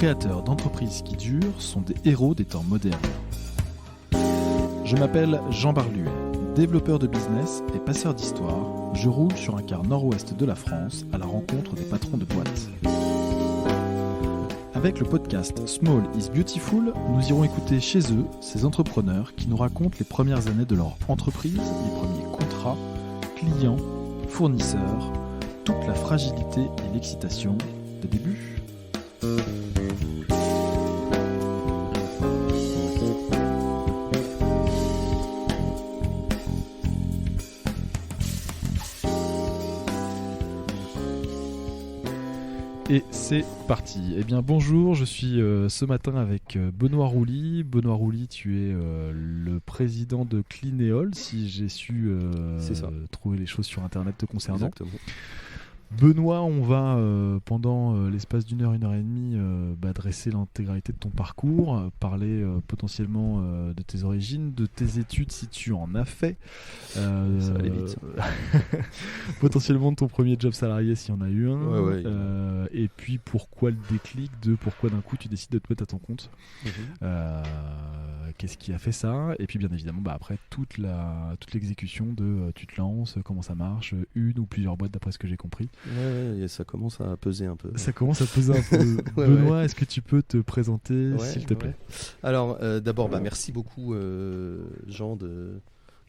créateurs d'entreprises qui durent sont des héros des temps modernes. Je m'appelle Jean Barluet, développeur de business et passeur d'histoire. Je roule sur un quart nord-ouest de la France à la rencontre des patrons de boîtes. Avec le podcast Small is Beautiful, nous irons écouter chez eux ces entrepreneurs qui nous racontent les premières années de leur entreprise, les premiers contrats, clients, fournisseurs, toute la fragilité et l'excitation des débuts. Et c'est parti. Eh bien bonjour, je suis ce matin avec Benoît Rouly. Benoît Rouly, tu es le président de Cleanéol, si j'ai su trouver les choses sur internet te concernant. Exactement. Benoît, on va pendant l'espace d'une heure et demie dresser l'intégralité de ton parcours, parler potentiellement de tes origines, de tes études si tu en as fait, Ça va aller vite. potentiellement de ton premier job salarié s'il y en a eu un, Ouais. et puis pourquoi le déclic de pourquoi d'un coup tu décides de te mettre à ton compte. Qu'est-ce qui a fait ça, et puis bien évidemment après toute l'exécution de tu te lances, comment ça marche, une ou plusieurs boîtes d'après ce que j'ai compris. Ouais, ça commence à peser un peu. Ça commence à peser un peu. Ouais, Benoît, est-ce que tu peux te présenter Ouais, s'il te plaît? ouais. Alors d'abord merci beaucoup Jean de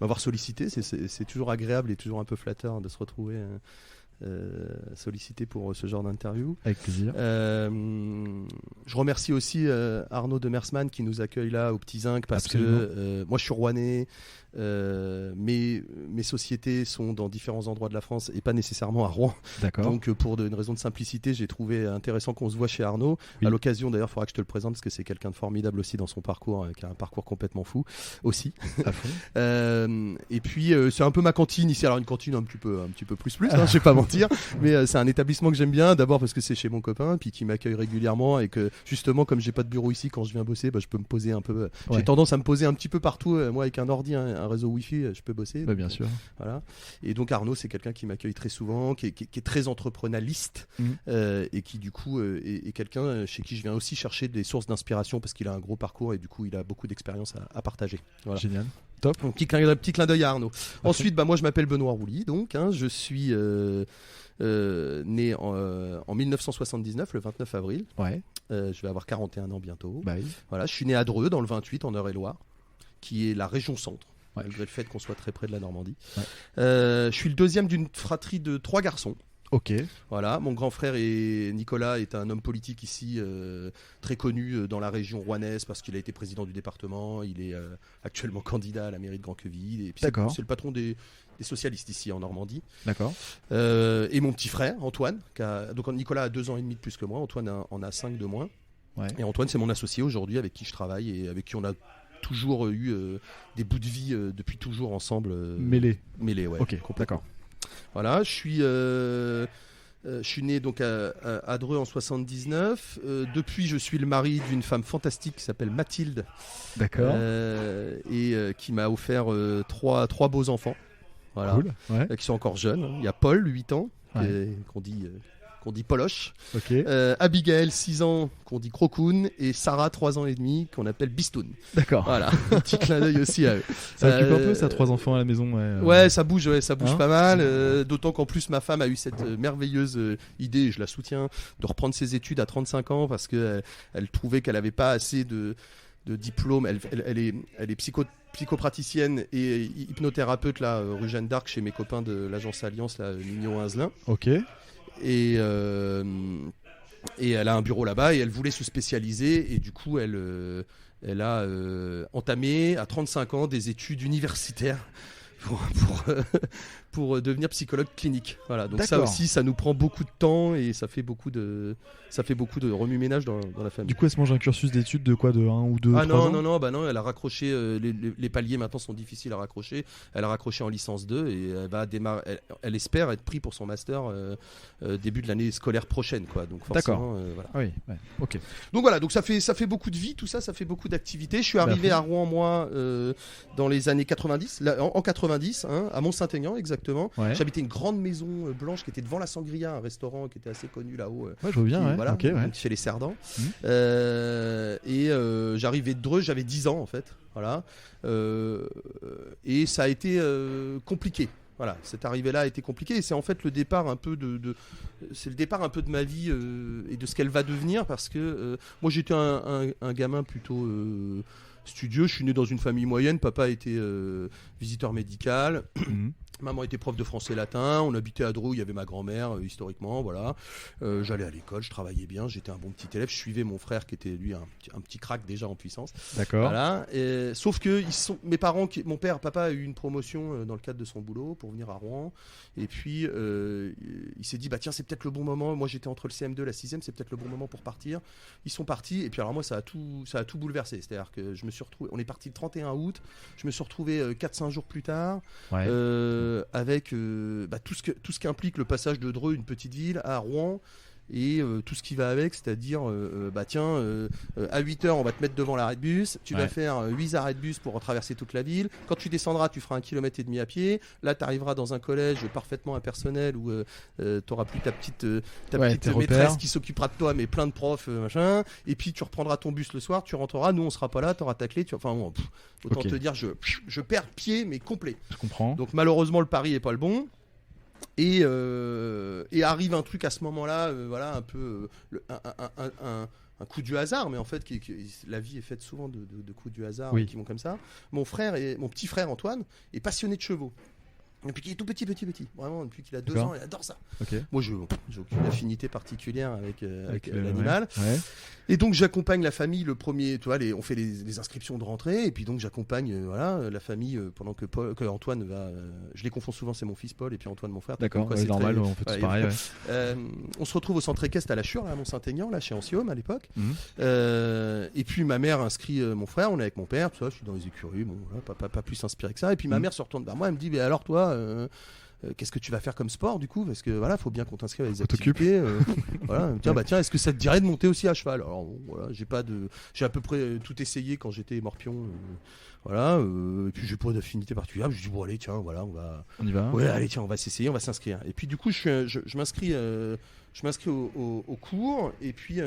m'avoir sollicité. C'est toujours agréable et toujours un peu flatteur de se retrouver sollicité pour ce genre d'interview. Avec plaisir. Je remercie aussi Arnaud de Mersman qui nous accueille là au Petit Zinc parce Absolument. que moi je suis rouennais, mes sociétés sont dans différents endroits de la France et pas nécessairement à Rouen. D'accord. Donc pour une raison de simplicité, j'ai trouvé intéressant qu'on se voit chez Arnaud. Oui. À l'occasion d'ailleurs, il faudra que je te le présente parce que c'est quelqu'un de formidable aussi dans son parcours, qui a un parcours complètement fou aussi. À fond. Et puis c'est un peu ma cantine ici. Alors une cantine un petit peu plus, hein, je vais pas mentir, mais c'est un établissement que j'aime bien. D'abord parce que c'est chez mon copain, puis qui m'accueille régulièrement et que justement comme j'ai pas de bureau ici quand je viens bosser, je peux me poser un peu. Ouais. J'ai tendance à me poser un petit peu partout. Moi avec un ordi, un réseau Wi-Fi, je peux bosser. Bien sûr. Voilà. Et donc Arnaud, c'est quelqu'un qui m'accueille très souvent, qui est très entrepreneurialiste et qui du coup est quelqu'un chez qui je viens aussi chercher des sources d'inspiration parce qu'il a un gros parcours et du coup il a beaucoup d'expérience à partager. Voilà. Génial. Top. Donc, petit clin d'œil à Arnaud. Ensuite, moi je m'appelle Benoît Rouly, donc je suis né en 1979, le 29 avril. Ouais. Je vais avoir 41 ans bientôt. Bah oui. Voilà, je suis né à Dreux, dans le 28, en Eure-et-Loire, qui est la région centre. Ouais. Malgré le fait qu'on soit très près de la Normandie. Ouais. Je suis le deuxième d'une fratrie de 3 garçons. Ok. Voilà, mon grand frère Nicolas est un homme politique ici, très connu dans la région rouennaise parce qu'il a été président du département. Il est actuellement candidat à la mairie de Grand-Queville. Et puis D'accord. c'est le patron des socialistes ici en Normandie. D'accord. Et mon petit frère Antoine, donc Nicolas a 2 ans et demi de plus que moi. Antoine en a 5 de moins. Ouais. Et Antoine, c'est mon associé aujourd'hui avec qui je travaille et avec qui on a toujours eu des bouts de vie depuis toujours ensemble. Mêlé. Mêlés, ouais. Ok. D'accord. Voilà, je suis né donc à Dreux en 79. Depuis, je suis le mari d'une femme fantastique qui s'appelle Mathilde D'accord. et qui m'a offert 3 beaux enfants. Voilà, Cool. Ouais. qui sont encore jeunes. Il y a Paul, 8 ans, Ouais. qu'on dit Poloche. Ok. Abigail, 6 ans, qu'on dit Crocoun. Et Sarah, 3 ans et demi, qu'on appelle Bistoun. D'accord. Voilà, un petit clin d'œil aussi à eux. Ça occupe un peu, ça, 3 enfants à la maison. Ouais, ça bouge Hein pas mal. D'autant qu'en plus, ma femme a eu cette merveilleuse idée, et je la soutiens, de reprendre ses études à 35 ans parce qu'elle elle trouvait qu'elle n'avait pas assez de diplôme. Elle est psychopraticienne et hypnothérapeute là, rue Jeanne d'Arc chez mes copains de l'agence Alliance, là, Mignon Inzelin. Ok. Et elle a un bureau là-bas et elle voulait se spécialiser et du coup elle a entamé à 35 ans des études universitaires pour devenir psychologue clinique. Voilà, donc ça D'accord. aussi, ça nous prend beaucoup de temps et ça fait beaucoup de remue-ménage dans la famille. Du coup, elle se mange un cursus d'études de quoi, de 1 ou 2 Ah 3 ans? non, elle a raccroché, les paliers maintenant sont difficiles à raccrocher, elle a raccroché en licence 2 et elle va démarrer, elle espère être pris pour son master début de l'année scolaire prochaine, quoi. Donc forcément, voilà. Ah oui, ouais. Ok. Donc voilà, donc ça fait beaucoup de vie, tout ça, ça fait beaucoup d'activités. Je suis arrivé à Rouen, moi, dans les années 90, en 90, 90, hein, à Mont-Saint-Aignan exactement. Ouais. J'habitais une grande maison blanche qui était devant la Sangria, un restaurant qui était assez connu là-haut. Ouais, je vois bien, ouais. Voilà, Ok, ouais. donc chez les Cerdans. J'arrivais de Dreux, j'avais 10 ans en fait. Voilà. Et ça a été compliqué. Voilà, cette arrivée-là a été compliquée et c'est en fait le départ un peu c'est le départ un peu de ma vie et de ce qu'elle va devenir parce que moi j'étais un gamin plutôt studieux, je suis né dans une famille moyenne, papa était visiteur médical. Maman était prof de français latin, on habitait à Dreux, il y avait ma grand-mère historiquement, voilà. J'allais à l'école, je travaillais bien, j'étais un bon petit élève, je suivais mon frère qui était lui un petit crack déjà en puissance. D'accord. Voilà. Sauf que mes parents, mon père, papa a eu une promotion dans le cadre de son boulot pour venir à Rouen. Et puis il s'est dit bah tiens c'est peut-être le bon moment. Moi j'étais entre le CM2 et la 6e, c'est peut-être le bon moment pour partir. Ils sont partis et puis alors moi ça a tout bouleversé. C'est-à-dire que je me suis retrouvé, on est parti le 31 août, je me suis retrouvé 4-5 jours plus tard. Ouais. Avec tout ce qu'implique le passage de Dreux, une petite ville, à Rouen et tout ce qui va avec, c'est-à-dire à 8h on va te mettre devant l'arrêt de bus, tu vas faire 8 arrêts de bus pour traverser toute la ville, quand tu descendras tu feras 1,5 km à pied, là tu arriveras dans un collège parfaitement impersonnel où tu n'auras plus ta petite maîtresse qui s'occupera de toi mais plein de profs machin, et puis tu reprendras ton bus le soir, tu rentreras, nous on sera pas là, tu auras ta clé, autant te dire je perds pied mais complet. Je comprends. Donc malheureusement le pari est pas le bon. Et arrive un truc à ce moment-là, voilà, un peu un coup du hasard, mais en fait, la vie est faite souvent de coups du hasard qui vont comme ça. Mon petit frère Antoine est passionné de chevaux. Depuis qu'il est tout petit, vraiment depuis qu'il a 2 ans, il adore ça. Okay. Moi, j'ai aucune affinité particulière avec l'animal. Ouais. Et donc j'accompagne la famille le premier, tu vois, on fait les inscriptions de rentrée et puis donc j'accompagne la famille pendant que Antoine va. Je les confonds souvent, c'est mon fils Paul et puis Antoine mon frère. D'accord, c'est normal, on fait tous pareil. On se retrouve au centre équestre à la Chure, là, à Mont-Saint-Aignan, là chez Anciome à l'époque. Et puis ma mère inscrit mon frère, on est avec mon père, tout ça, je suis dans les écuries, bon, voilà, pas plus inspiré que ça. Et puis ma mère se retourne vers moi, elle me dit mais alors toi. Qu'est-ce que tu vas faire comme sport du coup parce que voilà faut bien qu'on t'inscrive à des activités voilà tiens est-ce que ça te dirait de monter aussi à cheval alors voilà j'ai à peu près tout essayé quand j'étais morpion voilà et puis j'ai pas d'affinité particulière je dis bon allez tiens voilà on y va ouais allez tiens on va s'essayer on va s'inscrire et puis du coup je m'inscris au cours et puis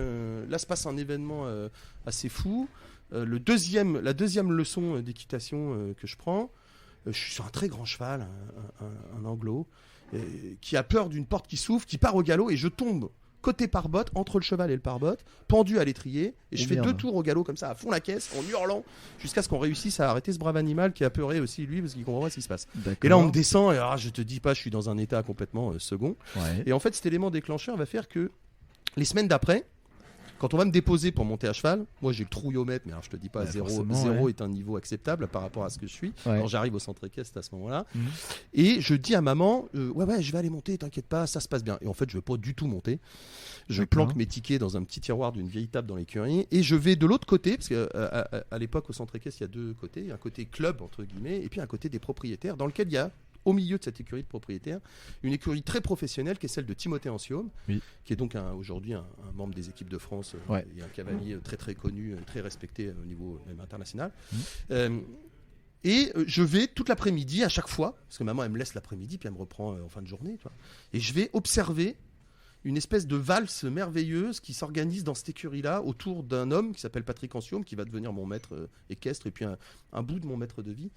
là se passe un événement assez fou la deuxième leçon d'équitation que je prends. Je suis sur un très grand cheval, un anglo, qui a peur d'une porte qui s'ouvre, qui part au galop, et je tombe côté pare-botte, entre le cheval et le pare-botte, pendu à l'étrier, et je fais 2 tours au galop comme ça, à fond la caisse, en hurlant, jusqu'à ce qu'on réussisse à arrêter ce brave animal qui a apeuré aussi lui, parce qu'il comprend pas ce qui se passe. D'accord. Et là on me descend, et alors, je te dis pas, je suis dans un état complètement second. Ouais. Et en fait cet élément déclencheur va faire que les semaines d'après, quand on va me déposer pour monter à cheval, moi j'ai le trouillomètre, mais alors je te dis pas, 0 est un niveau acceptable par rapport à ce que je suis. Ouais. Alors j'arrive au centre équestre à ce moment-là, et je dis à maman, ouais, je vais aller monter, t'inquiète pas, ça se passe bien. Et en fait, je vais pas du tout monter. Je planque mes tickets dans un petit tiroir d'une vieille table dans l'écurie, et je vais de l'autre côté, parce que à l'époque au centre équestre, il y a 2 côtés, il y a un côté club entre guillemets, et puis un côté des propriétaires, dans lequel il y a au milieu de cette écurie de propriétaires, une écurie très professionnelle qui est celle de Timothée Anciome, qui est donc aujourd'hui un membre des équipes de France et un cavalier très très connu, très respecté au niveau même international. Et je vais toute l'après-midi à chaque fois, parce que maman elle me laisse l'après-midi puis elle me reprend en fin de journée, tu vois, et je vais observer une espèce de valse merveilleuse qui s'organise dans cette écurie-là autour d'un homme qui s'appelle Patrick Anciome, qui va devenir mon maître équestre et puis un bout de mon maître de vie.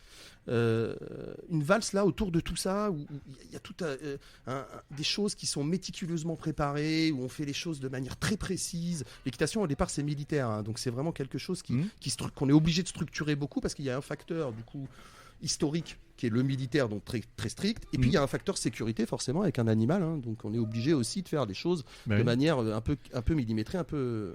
Une valse là autour de tout ça, où il y a des choses qui sont méticuleusement préparées, où on fait les choses de manière très précise. L'équitation au départ c'est militaire, hein, donc c'est vraiment quelque chose qu'on est obligé de structurer beaucoup parce qu'il y a un facteur du coup historique qui est le militaire, donc très, très strict, et puis il y a un facteur sécurité forcément avec un animal, hein, donc on est obligé aussi de faire des choses de manière un peu millimétrée, un peu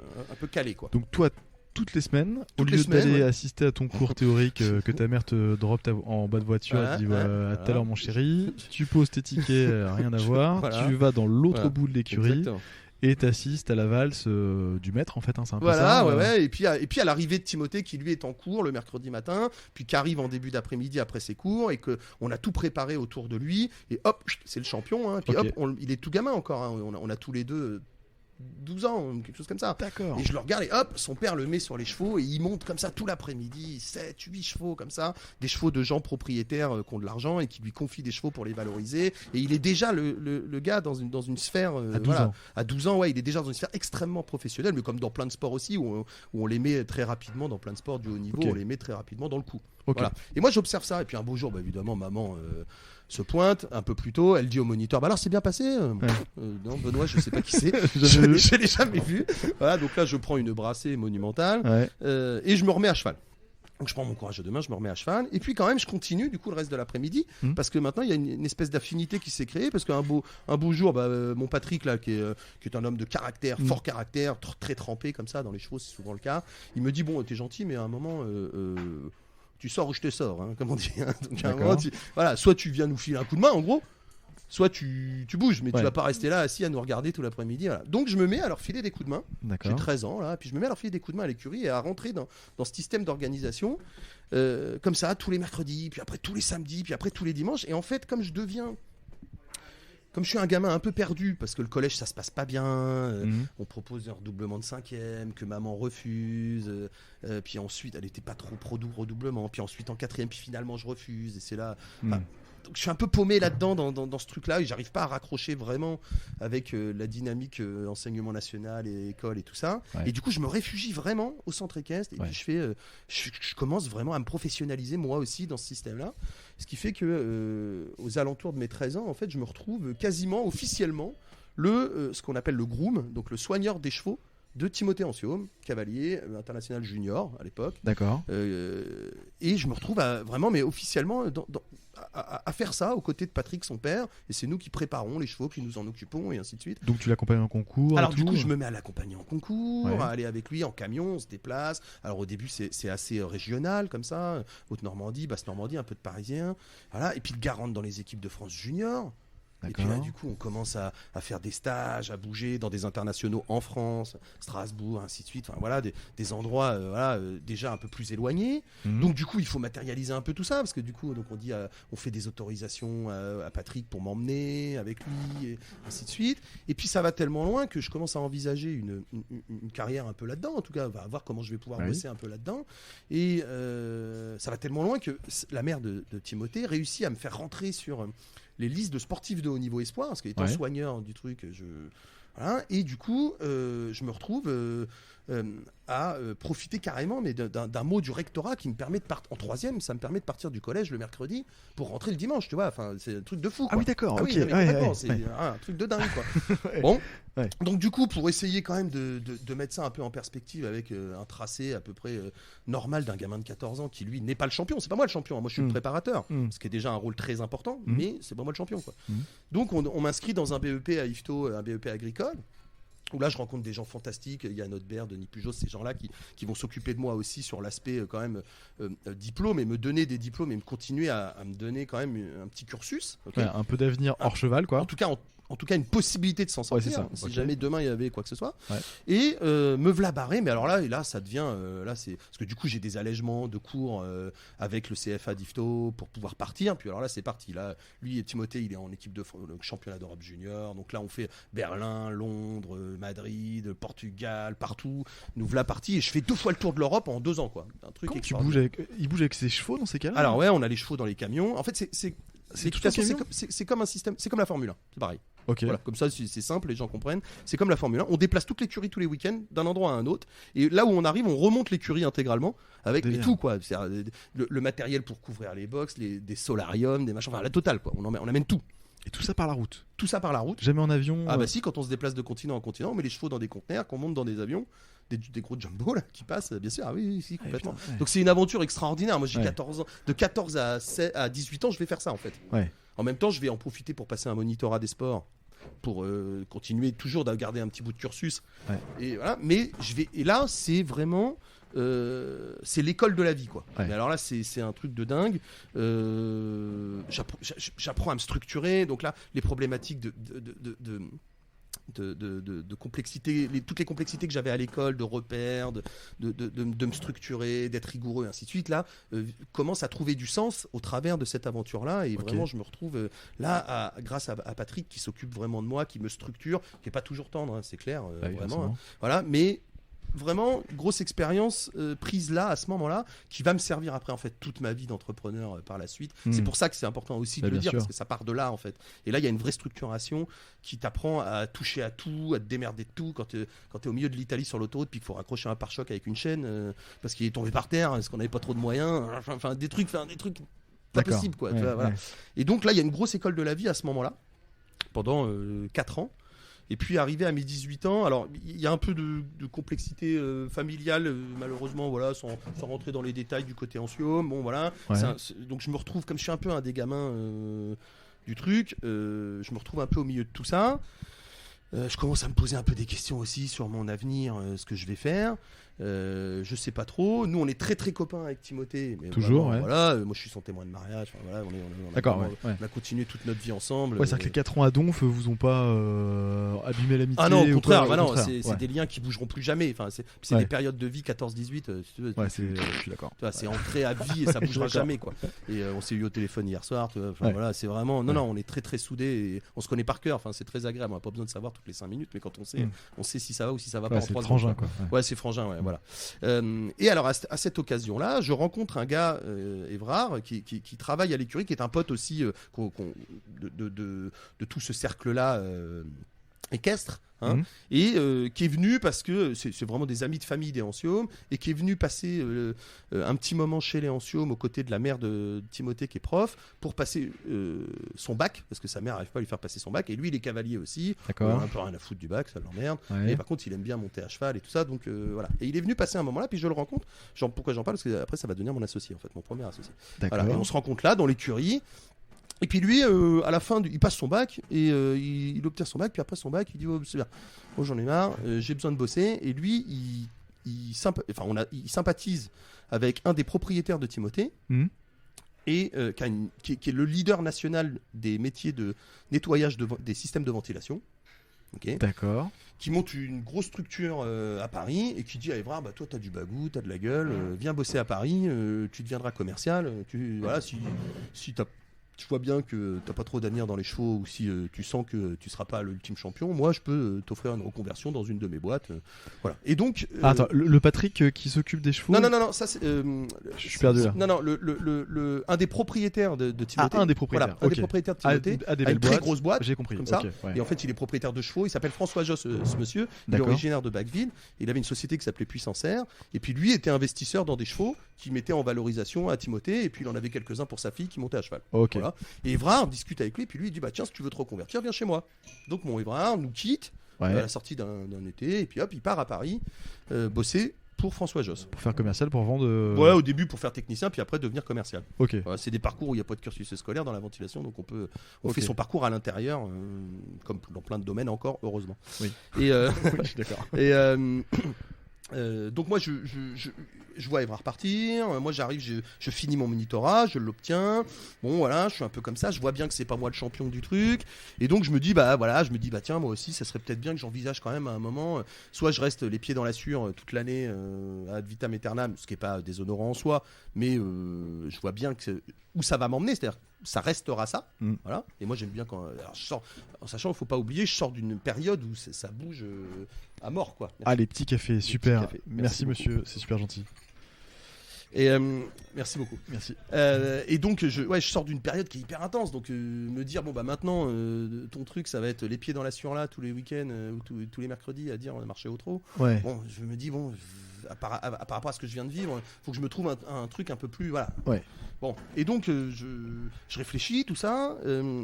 calée, quoi. Donc toi, toutes les semaines, au lieu d'aller assister à ton cours théorique que ta mère te drop en bas de voiture, elle te dit à tout à l'heure mon chéri, tu poses tes tickets, rien à voir, tu vas dans l'autre bout de l'écurie. Exactement. Et t'assistes à la valse du maître en fait, hein, c'est un peu ça. Ouais. Et puis à l'arrivée de Timothée qui lui est en cours le mercredi matin, puis qui arrive en début d'après-midi après ses cours et que on a tout préparé autour de lui et hop, c'est le champion. Hein, puis hop, il est tout gamin encore. Hein, on a tous les deux 12 ans, quelque chose comme ça. D'accord. Et je le regarde et hop, son père le met sur les chevaux et il monte comme ça tout l'après-midi, 7, 8 chevaux comme ça, des chevaux de gens propriétaires qui ont de l'argent et qui lui confient des chevaux pour les valoriser. Et il est déjà le gars dans une sphère, À 12 ans. à 12 ans, ouais, il est déjà dans une sphère extrêmement professionnelle, mais comme dans plein de sports aussi, où on les met très rapidement, dans plein de sports du haut niveau, Ok. on les met très rapidement dans le coup. Ok. Voilà. Et moi j'observe ça, et puis un beau jour, évidemment, maman se pointe un peu plus tôt, elle dit au moniteur, alors c'est bien passé non, Benoît, je sais pas qui c'est, je l'ai jamais vu. Voilà, donc là je prends une brassée monumentale Ouais. et je me remets à cheval. Donc je prends mon courage de demain, je me remets à cheval, et puis quand même je continue du coup le reste de l'après-midi, parce que maintenant il y a une espèce d'affinité qui s'est créée, parce qu'un beau jour, mon Patrick là, qui est un homme de caractère, fort caractère, très trempé comme ça, dans les chevaux c'est souvent le cas, il me dit bon t'es gentil mais à un moment tu sors ou je te sors, hein, comme on dit. Hein. Donc à un moment, voilà, soit tu viens nous filer un coup de main en gros, soit tu bouges, mais tu vas pas rester là assis à nous regarder tout l'après-midi. Voilà. Donc je me mets à leur filer des coups de main. D'accord. J'ai 13 ans, là, puis je me mets à leur filer des coups de main à l'écurie et à rentrer dans ce système d'organisation, comme ça, tous les mercredis, puis après tous les samedis, puis après tous les dimanches. Et en fait, comme je suis un gamin un peu perdu, parce que le collège ça se passe pas bien, on propose un redoublement de 5e, que maman refuse, puis ensuite elle était pas trop pro redoublement, puis ensuite en 4e, puis finalement je refuse, et c'est là... Donc je suis un peu paumé là-dedans, dans ce truc-là, et j'arrive pas à raccrocher vraiment avec la dynamique enseignement national et école et tout ça. Ouais. Et du coup, je me réfugie vraiment au centre équestre, et puis je commence vraiment à me professionnaliser moi aussi dans ce système-là. Ce qui fait que aux alentours de mes 13 ans, en fait, je me retrouve quasiment officiellement ce qu'on appelle le groom, donc le soigneur des chevaux de Timothée Anciaume, cavalier international junior à l'époque. D'accord. Et je me retrouve vraiment, mais officiellement, à faire ça aux côtés de Patrick, son père. Et c'est nous qui préparons les chevaux, qui nous en occupons, et ainsi de suite. Donc tu l'accompagnes en concours. Alors et du tout. coup, je me mets à l'accompagner en concours, Ouais. à aller avec lui en camion, on se déplace. Alors au début, c'est assez régional comme ça, Haute-Normandie, Basse-Normandie, un peu de Parisien. Voilà. Et puis le gars rentre dans les équipes de France junior. Et puis là, du coup, on commence à faire des stages, à bouger dans des internationaux en France, Strasbourg, ainsi de suite. Enfin voilà, des endroits déjà un peu plus éloignés. Donc du coup, il faut matérialiser un peu tout ça, parce que du coup, donc on fait des autorisations à Patrick pour m'emmener avec lui, et ainsi de suite. Et puis ça va tellement loin que je commence à envisager une carrière un peu là-dedans. En tout cas, on va voir comment je vais pouvoir bosser un peu là-dedans. Et ça va tellement loin que la mère de Timothée réussit à me faire rentrer sur les listes de sportifs de haut niveau espoir, parce qu'étant soigneur du truc, voilà, et du coup, je me retrouve à profiter carrément mais d'un mot du rectorat qui me permet de partir en 3e, ça me permet de partir du collège le mercredi pour rentrer le dimanche, tu vois, enfin, c'est un truc de fou, quoi. Ah oui, d'accord, ok. Oui, c'est un truc de dingue, quoi. Bon. Ouais. Donc du coup, pour essayer quand même de mettre ça un peu en perspective avec un tracé à peu près normal d'un gamin de 14 ans qui lui n'est pas le champion, c'est pas moi le champion, moi je suis le préparateur, ce qui est déjà un rôle très important, mais c'est pas moi le champion, quoi. Donc on m'inscrit dans un BEP à IFTO, un BEP agricole, où là je rencontre des gens fantastiques, il y a notre Bert, Denis Pujos, ces gens-là qui vont s'occuper de moi aussi sur l'aspect quand même diplôme, et me donner des diplômes et me continuer à me donner quand même un petit cursus. Okay, un peu d'avenir hors cheval, quoi. En tout cas, une possibilité de s'en sortir, c'est ça. Si jamais demain il y avait quoi que ce soit. Et me v'là barré, mais alors là ça devient, c'est parce que du coup j'ai des allègements de cours avec le CFA d'IFTO pour pouvoir partir. Puis alors là c'est parti. Là, lui et Timothée, il est en équipe de championnat d'Europe junior. Donc là on fait Berlin, Londres, Madrid, Portugal, partout. Nous v'là partis et je fais 2 fois le tour de l'Europe en 2 ans, quoi. Un truc. Comment il bouge avec ses chevaux dans ces cas-là? Alors ouais, on a les chevaux dans les camions. En fait c'est comme un système, c'est comme la Formule 1, c'est pareil. Okay. Voilà, comme ça c'est simple, les gens comprennent. C'est comme la Formule 1, on déplace toute l'écurie tous les week-ends d'un endroit à un autre, et là où on arrive, on remonte l'écurie intégralement avec tout, quoi. Le matériel pour couvrir les box, des solariums, des machins, enfin la totale, quoi. On amène tout. Et tout ça par la route? Tout ça par la route. Jamais en avion? Ah bah si, quand on se déplace de continent en continent, on met les chevaux dans des conteneurs, qu'on monte dans des avions, des gros jumbo là, qui passent, bien sûr. Ah oui, si, complètement. Putain, ouais. Donc c'est une aventure extraordinaire. Moi j'ai 14 ans, de 14 à 18 ans, je vais faire ça en fait. Ouais. En même temps, je vais en profiter pour passer un monitorat des sports, pour continuer toujours à garder un petit bout de cursus. Ouais. Et voilà. Mais et là, c'est vraiment, c'est l'école de la vie, quoi. Ouais. Mais alors là, c'est un truc de dingue. J'apprends à me structurer. Donc là, les problématiques de complexité, toutes les complexités que j'avais à l'école, de repères, de me structurer, d'être rigoureux, et ainsi de suite, là, commence à trouver du sens au travers de cette aventure-là. Et vraiment, je me retrouve là, grâce à Patrick qui s'occupe vraiment de moi, qui me structure, qui n'est pas toujours tendre, hein, c'est clair, vraiment. Hein, voilà, mais vraiment grosse expérience prise là à ce moment-là qui va me servir après en fait toute ma vie d'entrepreneur par la suite. C'est pour ça que c'est important aussi de le dire parce que ça part de là en fait. Et là il y a une vraie structuration qui t'apprend à toucher à tout, à te démerder de tout quand tu es au milieu de l'Italie sur l'autoroute puis qu'il faut raccrocher un pare-choc avec une chaîne parce qu'il est tombé par terre parce qu'on n'avait pas trop de moyens, enfin des trucs pas possibles quoi. Voilà. Et donc là il y a une grosse école de la vie à ce moment-là pendant 4 ans. Et puis arrivé à mes 18 ans, alors il y a un peu de complexité familiale, malheureusement, voilà, sans rentrer dans les détails du côté Ansium. Bon, voilà. Donc je me retrouve, comme je suis un peu un des gamins du truc, je me retrouve un peu au milieu de tout ça. Je commence à me poser un peu des questions aussi sur mon avenir, ce que je vais faire. Je sais pas trop. Nous, on est très très copains avec Timothée. Mais toujours, vraiment, voilà. Moi, je suis son témoin de mariage. Enfin, voilà, on a continué toute notre vie ensemble. Ouais, c'est-à-dire que les 4 ans à Donf vous ont pas abîmé l'amitié. Ah non, au contraire. C'est des liens qui bougeront plus jamais. Enfin, c'est des périodes de vie 14-18. Si tu veux, je suis d'accord. C'est ancré à vie et ça bougera jamais, quoi. Et on s'est eu au téléphone hier soir. Voilà, c'est vraiment. Non, on est très très soudés. Et on se connaît par cœur. Enfin, c'est très agréable. On n'a pas besoin de savoir toutes les 5 minutes, mais quand on sait si ça va ou si ça va pas en 3 secondes. Ouais, c'est frangin. Ouais. Voilà. Et alors à cette occasion-là, je rencontre un gars, Évrard, qui travaille à l'écurie, qui est un pote aussi de tout ce cercle-là équestre, hein, et qui est venu parce que c'est vraiment des amis de famille des Ansium, et qui est venu passer un petit moment chez les Ansium aux côtés de la mère de Timothée qui est prof pour passer son bac, parce que sa mère n'arrive pas à lui faire passer son bac, et lui il est cavalier aussi, un peu rien à foutre du bac, ça l'emmerde, mais par contre il aime bien monter à cheval et tout ça, donc voilà. Et il est venu passer un moment là, puis je le rencontre, pourquoi j'en parle, parce que après ça va devenir mon associé en fait, mon premier associé. Voilà. Et on se rencontre là dans l'écurie. Et puis lui, à la fin, il passe son bac et il obtient son bac. Puis après son bac, il dit c'est bien, j'en ai marre, j'ai besoin de bosser. Et lui, il sympathise avec un des propriétaires de Timothée et qui est le leader national des métiers de nettoyage des systèmes de ventilation. Okay. D'accord. Qui monte une grosse structure à Paris et qui dit à Évrard, toi t'as du bagou, t'as de la gueule, viens bosser à Paris, tu deviendras commercial. Voilà, si tu vois bien que t'as pas trop d'avenir dans les chevaux ou si tu sens que tu seras pas l'ultime champion, moi je peux t'offrir une reconversion dans une de mes boîtes. Voilà. Et donc. Attends, le Patrick qui s'occupe des chevaux. Non, ça c'est. Je suis perdu là. Non, un des propriétaires de Timothée. Un des propriétaires. Voilà, un des propriétaires de Timothée. A une très grosse boîte. J'ai compris. Comme ça. Et en fait, il est propriétaire de chevaux. Il s'appelle François Josse, ce monsieur. Il est originaire de Bacqueville. Il avait une société qui s'appelait Puissance Air. Et puis lui était investisseur dans des chevaux qui mettaient en valorisation à Timothée. Et puis il en avait quelques-uns pour sa fille qui montait à cheval. Voilà. Et Évrard discute avec lui, puis lui il dit tiens, si tu veux te reconvertir, viens chez moi. Donc mon Évrard nous quitte à la sortie d'un été, et puis hop, il part à Paris bosser pour François Josse. Pour faire commercial, pour vendre. Ouais, au début pour faire technicien, puis après devenir commercial. Voilà, c'est des parcours où il n'y a pas de cursus scolaire dans la ventilation, donc on fait son parcours à l'intérieur, comme dans plein de domaines encore, heureusement. Oui. Et je suis d'accord. Et donc moi je vois Évrard partir, moi j'arrive, je finis mon monitorat, je l'obtiens, bon voilà, je suis un peu comme ça, je vois bien que c'est pas moi le champion du truc, et donc je me dis tiens, moi aussi ça serait peut-être bien que j'envisage quand même à un moment, soit je reste les pieds dans la sueur toute l'année ad vitam aeternam, ce qui est pas déshonorant en soi, mais je vois bien où ça va m'emmener, c'est-à-dire ça restera ça, voilà. Et moi j'aime bien quand je sors, en sachant il faut pas oublier, je sors d'une période où ça bouge à mort, quoi. Merci. Les petits cafés, super. Petits cafés. Merci monsieur, c'est super gentil. Et merci beaucoup. Merci. Et donc je sors d'une période qui est hyper intense, donc me dire maintenant ton truc ça va être les pieds dans la sueur là tous les week-ends ou tous les mercredis à dire marcher au trot. Ouais. Bon, je me dis par rapport à ce que je viens de vivre, faut que je me trouve un truc un peu plus voilà. Ouais. Bon, et donc je réfléchis tout ça,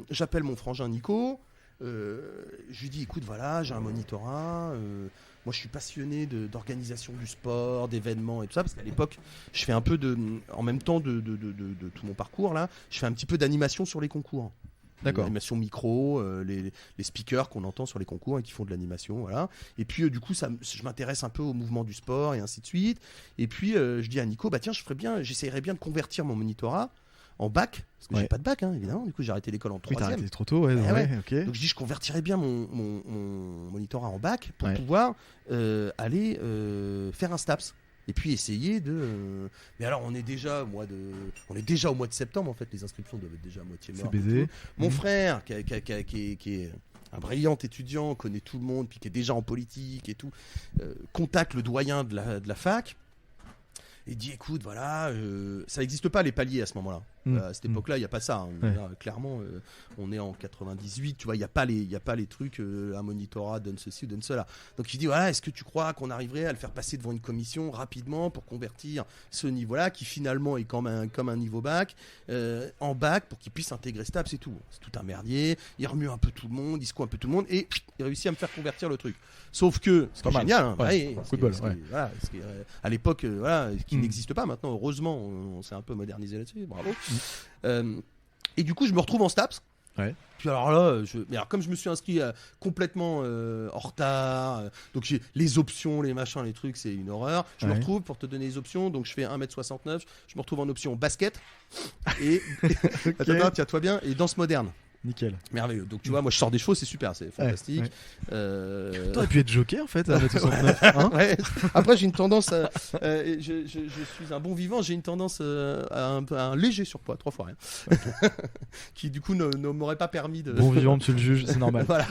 j'appelle mon frangin Nico. Je lui dis écoute, voilà, j'ai un monitorat, moi je suis passionné d'organisation du sport, d'événements et tout ça, parce qu'à l'époque je fais un peu en même temps de tout mon parcours là, je fais un petit peu d'animation sur les concours. D'accord. L'animation micro, les speakers qu'on entend sur les concours et qui font de l'animation, voilà. Et puis du coup je m'intéresse un peu au mouvement du sport et ainsi de suite. Et puis je dis à Nico, tiens, j'essayerais bien de convertir mon monitorat en bac, parce que Ouais. j'ai pas de bac, hein, évidemment. Du coup, j'ai arrêté l'école en Oui, t'as troisième. arrêté trop tôt, ouais, Eh ouais, ouais. ok. Donc je dis, je convertirais bien mon monitorat en bac pour Ouais. pouvoir aller faire un STAPS. Et puis essayer de. Mais alors, on est déjà au mois de septembre en fait. Les inscriptions doivent être déjà à moitié C'est mortes. baisé. Mon Mhm. frère, qui est un brillant étudiant, connaît tout le monde, puis qui est déjà en politique et tout, contacte le doyen de la fac. Et dit écoute, voilà, ça n'existe pas les paliers à ce moment-là. À cette époque-là, il n'y a pas ça. Hein. Ouais. Là, clairement, on est en 98, tu vois, il n'y a pas les trucs, un monitorat donne ceci ou donne cela. Donc il dit voilà, est-ce que tu crois qu'on arriverait à le faire passer devant une commission rapidement pour convertir ce niveau-là, qui finalement est comme un niveau bac, en bac pour qu'il puisse intégrer STAPS et tout. C'est tout un merdier, il remue un peu tout le monde, il secoue un peu tout le monde et il réussit à me faire convertir le truc. Sauf que, c'est pas mal. génial, hein, Ouais. Coup de bol, ouais. à l'époque, voilà, qui Mm. n'existe pas maintenant, heureusement, on s'est un peu modernisé là-dessus, bravo. Et du coup, je me retrouve en STAPS. Ouais. Puis alors là, mais alors, comme je me suis inscrit complètement en retard, donc j'ai les options, les machins, les trucs, c'est une horreur. Je me Ouais. retrouve, pour te donner les options, donc je fais 1m69, je me retrouve en option basket et attends, tiens-toi bien, et danse moderne. Nickel. Merveilleux. Donc tu vois, moi je sors des chevaux, c'est super, c'est fantastique. ouais. T'aurais pu être joker en fait à 1m69. Hein Ouais. Après, j'ai une tendance, je suis un bon vivant, j'ai une tendance à un léger surpoids, 3 fois rien, qui du coup ne m'aurait pas permis de. Bon vivant, monsieur le juge, c'est normal. Voilà,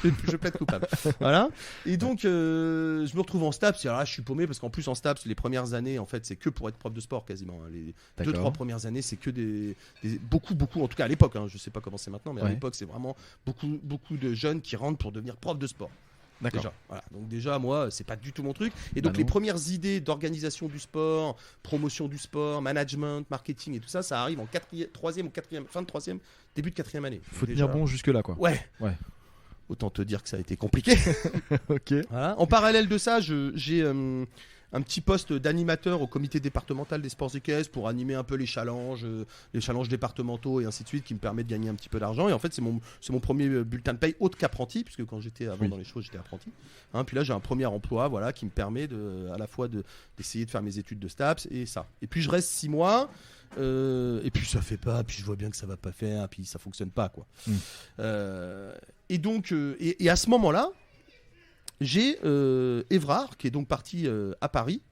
je plaide coupable. Voilà. Et donc, je me retrouve en STAPS. Et alors là, je suis paumé parce qu'en plus, en STAPS, les premières années, en fait, c'est que pour être prof de sport quasiment. Hein. Les D'accord. 2-3 premières années, c'est que beaucoup, en tout cas à l'époque, hein, je sais pas comment c'est maintenant, mais à Ouais. l'époque, c'est vraiment beaucoup de jeunes qui rentrent pour devenir prof de sport. D'accord. Déjà, voilà. Donc déjà, moi, c'est pas du tout mon truc. Et donc Bah les non. premières idées d'organisation du sport, promotion du sport, management, marketing et tout ça, ça arrive en troisième ou quatrième, fin de troisième, début de quatrième année. Faut Déjà. tenir bon jusque là quoi. Ouais. Ouais. Autant te dire que ça a été compliqué. Ok. Voilà. En parallèle de ça, j'ai un petit poste d'animateur au comité départemental des sports équestres pour animer un peu les challenges départementaux et ainsi de suite, qui me permet de gagner un petit peu d'argent. Et en fait, c'est mon premier bulletin de paye autre qu'apprenti, puisque quand j'étais avant Oui. dans les choses, j'étais apprenti. Hein, puis là, j'ai un premier emploi, voilà, qui me permet à la fois d'essayer de faire mes études de STAPS et ça. Et puis je reste 6 mois. Et puis ça fait pas, puis je vois bien que ça va pas faire, puis ça fonctionne pas quoi. Et donc, et à ce moment-là, j'ai Évrard, qui est donc parti à Paris,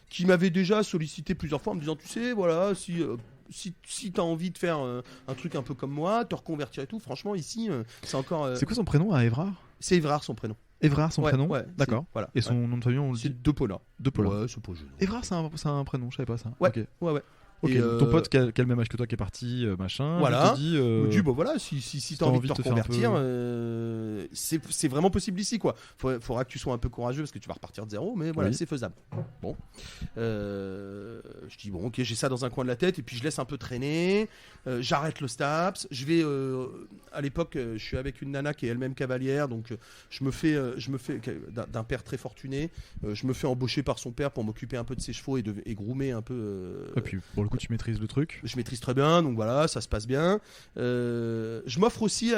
qui m'avait déjà sollicité plusieurs fois en me disant, tu sais, voilà, si tu as envie de faire un truc un peu comme moi, te reconvertir et tout, franchement, ici, c'est encore... C'est quoi son prénom à Évrard? C'est Évrard, son prénom. Évrard, son Ouais, prénom. ouais, D'accord. Voilà. Et son Ouais. nom de famille, on le C'est dit De Paula. De Paul. Ouais, c'est pas gênant. Évrard, c'est un prénom, je savais pas ça. Ouais. Ok. Ouais. Ok, Et, donc ton pote qui a le même âge que toi qui est parti, machin, Voilà. il te dit, me dit, bah voilà, si t'as envie de te faire un reconvertir, peu- c'est vraiment possible ici, quoi. Faudra que tu sois un peu courageux parce que tu vas repartir de zéro, mais voilà, Oui. c'est faisable. Bon. Je dis, bon, ok, j'ai ça dans un coin de la tête, et puis je laisse un peu traîner. J'arrête le STAPS. Je vais, à l'époque, je suis avec une nana qui est elle-même cavalière, donc je me fais d'un père très fortuné, je me fais embaucher par son père pour m'occuper un peu de ses chevaux et groomer un peu. Et puis pour le coup, tu maîtrises le truc. Je maîtrise très bien, donc voilà, ça se passe bien. Je m'offre aussi,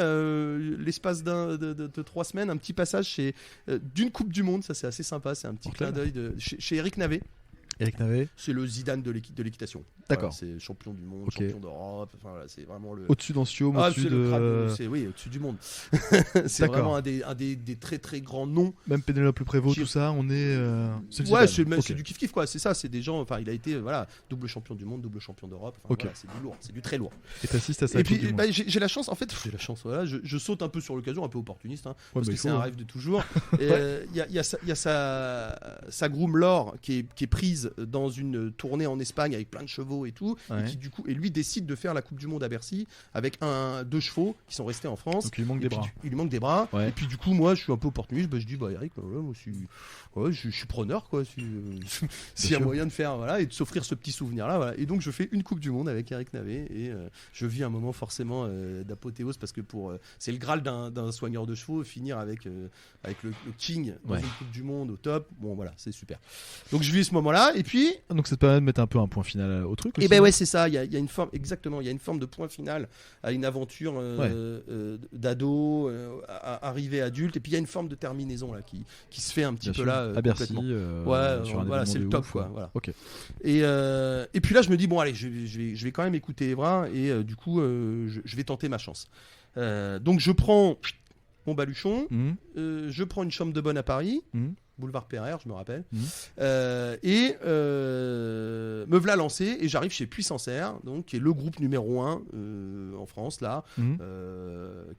l'espace de 3 semaines, un petit passage d'une Coupe du Monde, ça c'est assez sympa, c'est un petit clin d'œil chez Eric Navet. Eric Navet, C'est le Zidane de l'équitation. D'accord. Voilà, c'est champion du monde, Ok. champion d'Europe, enfin voilà, c'est vraiment le... au-dessus d'Ansium, au-dessus c'est le de. crâne, oui, au-dessus du monde. C'est D'accord. vraiment un des très très grands noms. Même Pénélope Prévost, Qui- tout ça, on est. C'est le Ouais, Zidane. c'est du kiff-kiff quoi, c'est ça, c'est des gens, enfin il a été voilà, double champion du monde, double champion d'Europe, enfin, Ok. voilà, c'est du lourd, c'est du très lourd. Et t'assistes à ça. Et puis j'ai la chance, en fait, voilà, je saute un peu sur l'occasion, un peu opportuniste, hein, parce que c'est un rêve de toujours. Il y a sa groom Laure qui est prise dans une tournée en Espagne avec plein de chevaux et tout, Ouais. et qui du coup, et lui décide de faire la Coupe du Monde à Bercy avec deux chevaux qui sont restés en France. Donc il lui manque Et des puis, bras. il lui manque des bras. Ouais. Et puis du coup, moi, je suis un peu opportuniste. Je dis, bah Eric, voilà, moi, je suis preneur, quoi. S'il y a sûr. moyen de faire, voilà, et de s'offrir ce petit souvenir-là, voilà. Et donc, je fais une Coupe du Monde avec Eric Navet et je vis un moment forcément d'apothéose parce que c'est le Graal d'un soigneur de chevaux, finir avec le King dans Ouais. une Coupe du Monde au top. Bon, voilà, c'est super. Donc, je vis ce moment-là Et puis Donc ça te permet de mettre un peu un point final au truc aussi. et ben ouais, c'est ça, il y a une forme, exactement, il y a une forme de point final à une aventure d'ado, arrivée adulte, et puis il y a une forme de terminaison là qui se fait un petit Bien peu sûr. là à Bercy, complètement. sur un Voilà, événement c'est de le top ouf, quoi. Voilà. Ok. Et puis là, je me dis bon allez, je vais quand même écouter Evra et du coup, je vais tenter ma chance. Donc je prends mon baluchon, je prends une chambre de bonne à Paris. Boulevard Pereire, je me rappelle. Et me voilà lancé et j'arrive chez Puissance Air, donc, qui est le groupe numéro 1 en France, là.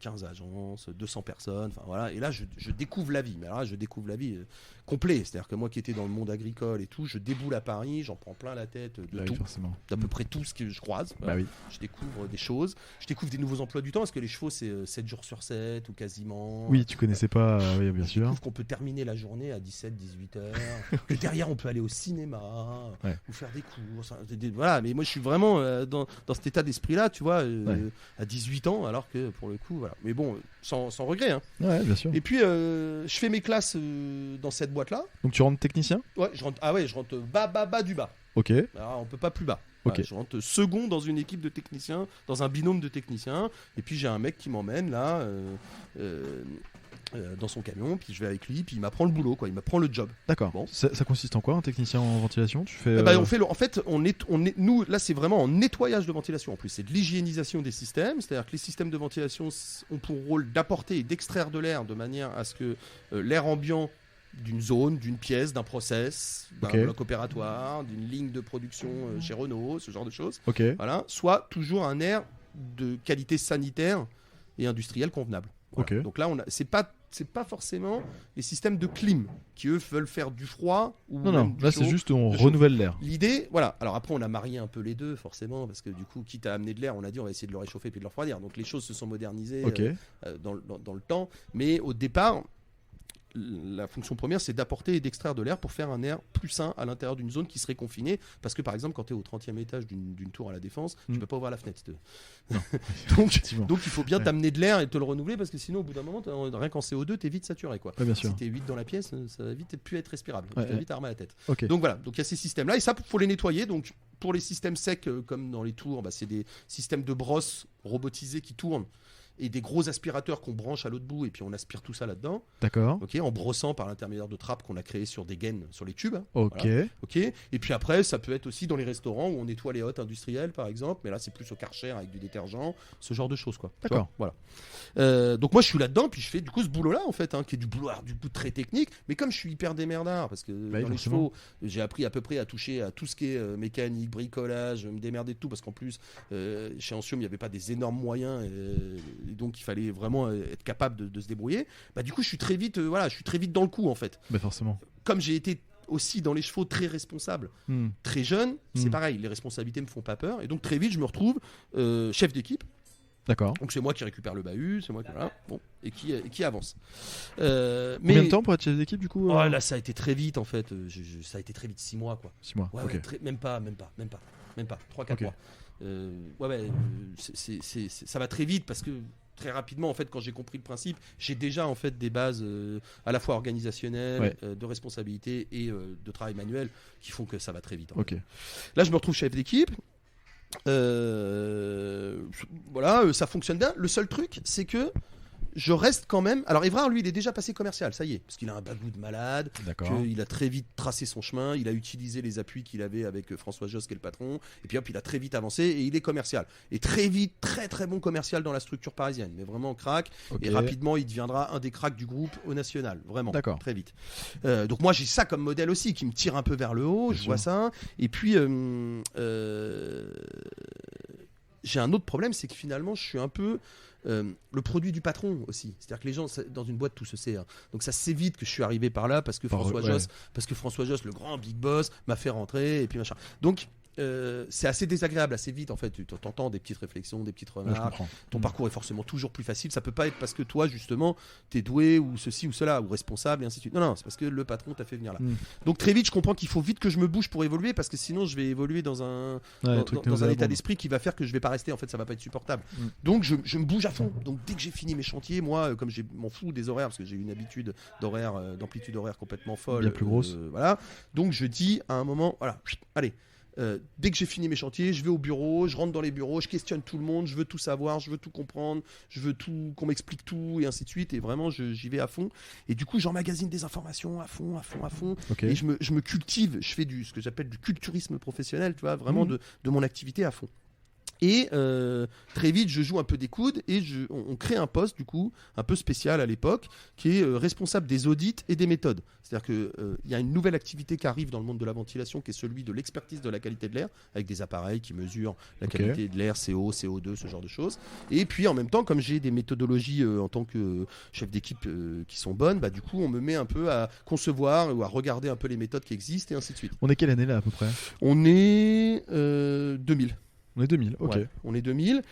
15 agences, 200 personnes, enfin voilà. Et là, je découvre la vie. Mais alors là, je découvre la vie complet. C'est-à-dire que moi qui étais dans le monde agricole et tout, je déboule à Paris, j'en prends plein la tête de tout. Forcément. D'à peu près tout ce que je croise. Bah oui. Je découvre des choses. Je découvre des nouveaux emplois du temps parce que les chevaux, c'est 7 jours sur 7 ou quasiment. Oui, tu connaissais pas, oui, bien Je sûr. découvre qu'on peut terminer la journée à 17, 18 heures. Que derrière, on peut aller au cinéma ou faire des courses. Voilà, mais moi, je suis vraiment dans cet état d'esprit-là, tu vois, à 18 ans, alors que pour le coup, voilà. Mais bon, sans regret. Hein. Ouais, bien sûr. Et puis, je fais mes classes dans cette boîte-là. Donc tu rentres technicien ? Ouais, je rentre bas du bas. Ok. Alors, on peut pas plus bas. Ok. Voilà, je rentre second dans une équipe de techniciens, dans un binôme de techniciens. Et puis, j'ai un mec qui m'emmène là. Dans son camion, puis je vais avec lui, puis il m'apprend le boulot, quoi. Il m'apprend le job. D'accord. Bon. Ça consiste en quoi, un technicien en ventilation ? Tu fais. En fait, nous, là, c'est vraiment en nettoyage de ventilation. En plus, c'est de l'hygiénisation des systèmes. C'est-à-dire que les systèmes de ventilation ont pour rôle d'apporter et d'extraire de l'air de manière à ce que l'air ambiant d'une zone, d'une pièce, d'un process, d'un bloc opératoire, d'une ligne de production chez Renault, ce genre de choses. Voilà, soit toujours un air de qualité sanitaire et industrielle convenable. Voilà. Donc là, c'est pas forcément les systèmes de clim qui eux veulent faire du froid ou non, là chaud, c'est juste on renouvelle l'air. L'idée, voilà. Alors après, on a marié un peu les deux forcément parce que du coup, quitte à amener de l'air, on a dit on va essayer de le réchauffer puis de le refroidir. Donc les choses se sont modernisées dans le temps, mais au départ, la fonction première, c'est d'apporter et d'extraire de l'air pour faire un air plus sain à l'intérieur d'une zone qui serait confinée. Parce que par exemple, quand tu es au 30e étage d'une tour à la Défense, tu peux pas ouvrir la fenêtre. donc il faut bien t'amener de l'air et te le renouveler parce que sinon, au bout d'un moment, rien qu'en CO2, tu es vite saturé. Quoi. Bien sûr. Si tu es 8 dans la pièce, ça va vite plus être respirable. Tu vas vite armer la tête. Donc voilà, donc il y a ces systèmes-là et ça, il faut les nettoyer. Donc pour les systèmes secs, comme dans les tours, c'est des systèmes de brosse robotisés qui tournent. Et des gros aspirateurs qu'on branche à l'autre bout et puis on aspire tout ça là-dedans. D'accord. En brossant par l'intermédiaire de trappes qu'on a créées sur des gaines sur les tubes. Voilà. Et puis après, ça peut être aussi dans les restaurants où on nettoie les hottes industrielles par exemple, mais là c'est plus au Karcher avec du détergent, ce genre de choses quoi. D'accord. Voilà. Donc moi je suis là-dedans puis je fais du coup ce boulot-là en fait, qui est du boulot très technique, mais comme je suis hyper démerdard parce que dans les chevaux, j'ai appris à peu près à toucher à tout ce qui est mécanique, bricolage, me démerder de tout parce qu'en plus chez Ancium il n'y avait pas des énormes moyens. Et donc il fallait vraiment être capable de se débrouiller. Du coup je suis très vite dans le coup en fait. Forcément. Comme j'ai été aussi dans les chevaux très responsable, très jeune, c'est pareil, les responsabilités me font pas peur et donc très vite je me retrouve chef d'équipe. D'accord. Donc c'est moi qui récupère le bahut, c'est moi qui et qui avance. Combien de temps pour être chef d'équipe du coup là ça a été très vite en fait, ça a été très vite 6 mois quoi. 6 mois. Même pas 3-4 mois. Ça va très vite parce que très rapidement en fait quand j'ai compris le principe j'ai déjà en fait des bases à la fois organisationnelles, de responsabilité et de travail manuel qui font que ça va très vite. Là je me retrouve chef d'équipe. Ça fonctionne bien. Le seul truc c'est que je reste quand même. Alors Évrard, lui, il est déjà passé commercial, ça y est, parce qu'il a un bagou de malade. Il a très vite tracé son chemin. Il a utilisé les appuis qu'il avait avec François Josse, qui est le patron. Et puis hop, il a très vite avancé et il est commercial. Et très vite, très très bon commercial dans la structure parisienne, mais vraiment crack. Et rapidement, il deviendra un des cracks du groupe au national, vraiment. Très vite. Donc moi, j'ai ça comme modèle aussi, qui me tire un peu vers le haut. Je vois ça. Et puis j'ai un autre problème, c'est que finalement, je suis un peu le produit du patron aussi. C'est-à-dire que les gens, dans une boîte, tout se sait. Donc ça se sait vite que je suis arrivé par là parce que François Josse, le grand big boss, m'a fait rentrer et puis machin. Donc c'est assez désagréable assez vite en fait. Tu t'entends des petites réflexions, des petites Ouais, je remarques. comprends. Ton parcours est forcément toujours plus facile. Ça peut pas être parce que toi justement t'es doué ou ceci ou cela ou responsable et ainsi de suite. Non, c'est parce que le patron t'a fait venir là. Donc très vite je comprends qu'il faut vite que je me bouge pour évoluer parce que sinon je vais évoluer dans un état d'esprit qui va faire que je vais pas rester. En fait ça va pas être supportable. Donc je me bouge à fond. Donc dès que j'ai fini mes chantiers, moi comme je m'en fous des horaires parce que j'ai une habitude d'amplitude horaire complètement folle. Bien plus grosse. Voilà. Donc je dis à un moment voilà, allez. Dès que j'ai fini mes chantiers, je vais au bureau, je rentre dans les bureaux, je questionne tout le monde, je veux tout savoir, je veux tout comprendre, je veux tout qu'on m'explique tout et ainsi de suite. Et vraiment, j'y vais à fond. Et du coup, j'emmagasine des informations à fond. Okay. Et je me cultive. Je fais ce que j'appelle du culturisme professionnel, tu vois, vraiment de mon activité à fond. Et très vite, je joue un peu des coudes et on crée un poste, du coup, un peu spécial à l'époque, qui est responsable des audits et des méthodes. C'est-à-dire qu'il y a une nouvelle activité qui arrive dans le monde de la ventilation, qui est celui de l'expertise de la qualité de l'air, avec des appareils qui mesurent la qualité de l'air, CO, CO2, ce genre de choses. Et puis, en même temps, comme j'ai des méthodologies en tant que chef d'équipe qui sont bonnes, bah, du coup, on me met un peu à concevoir ou à regarder un peu les méthodes qui existent et ainsi de suite. On est quelle année là à peu près ? On est 2000. On est 2000, ok. Ouais, on est 2000.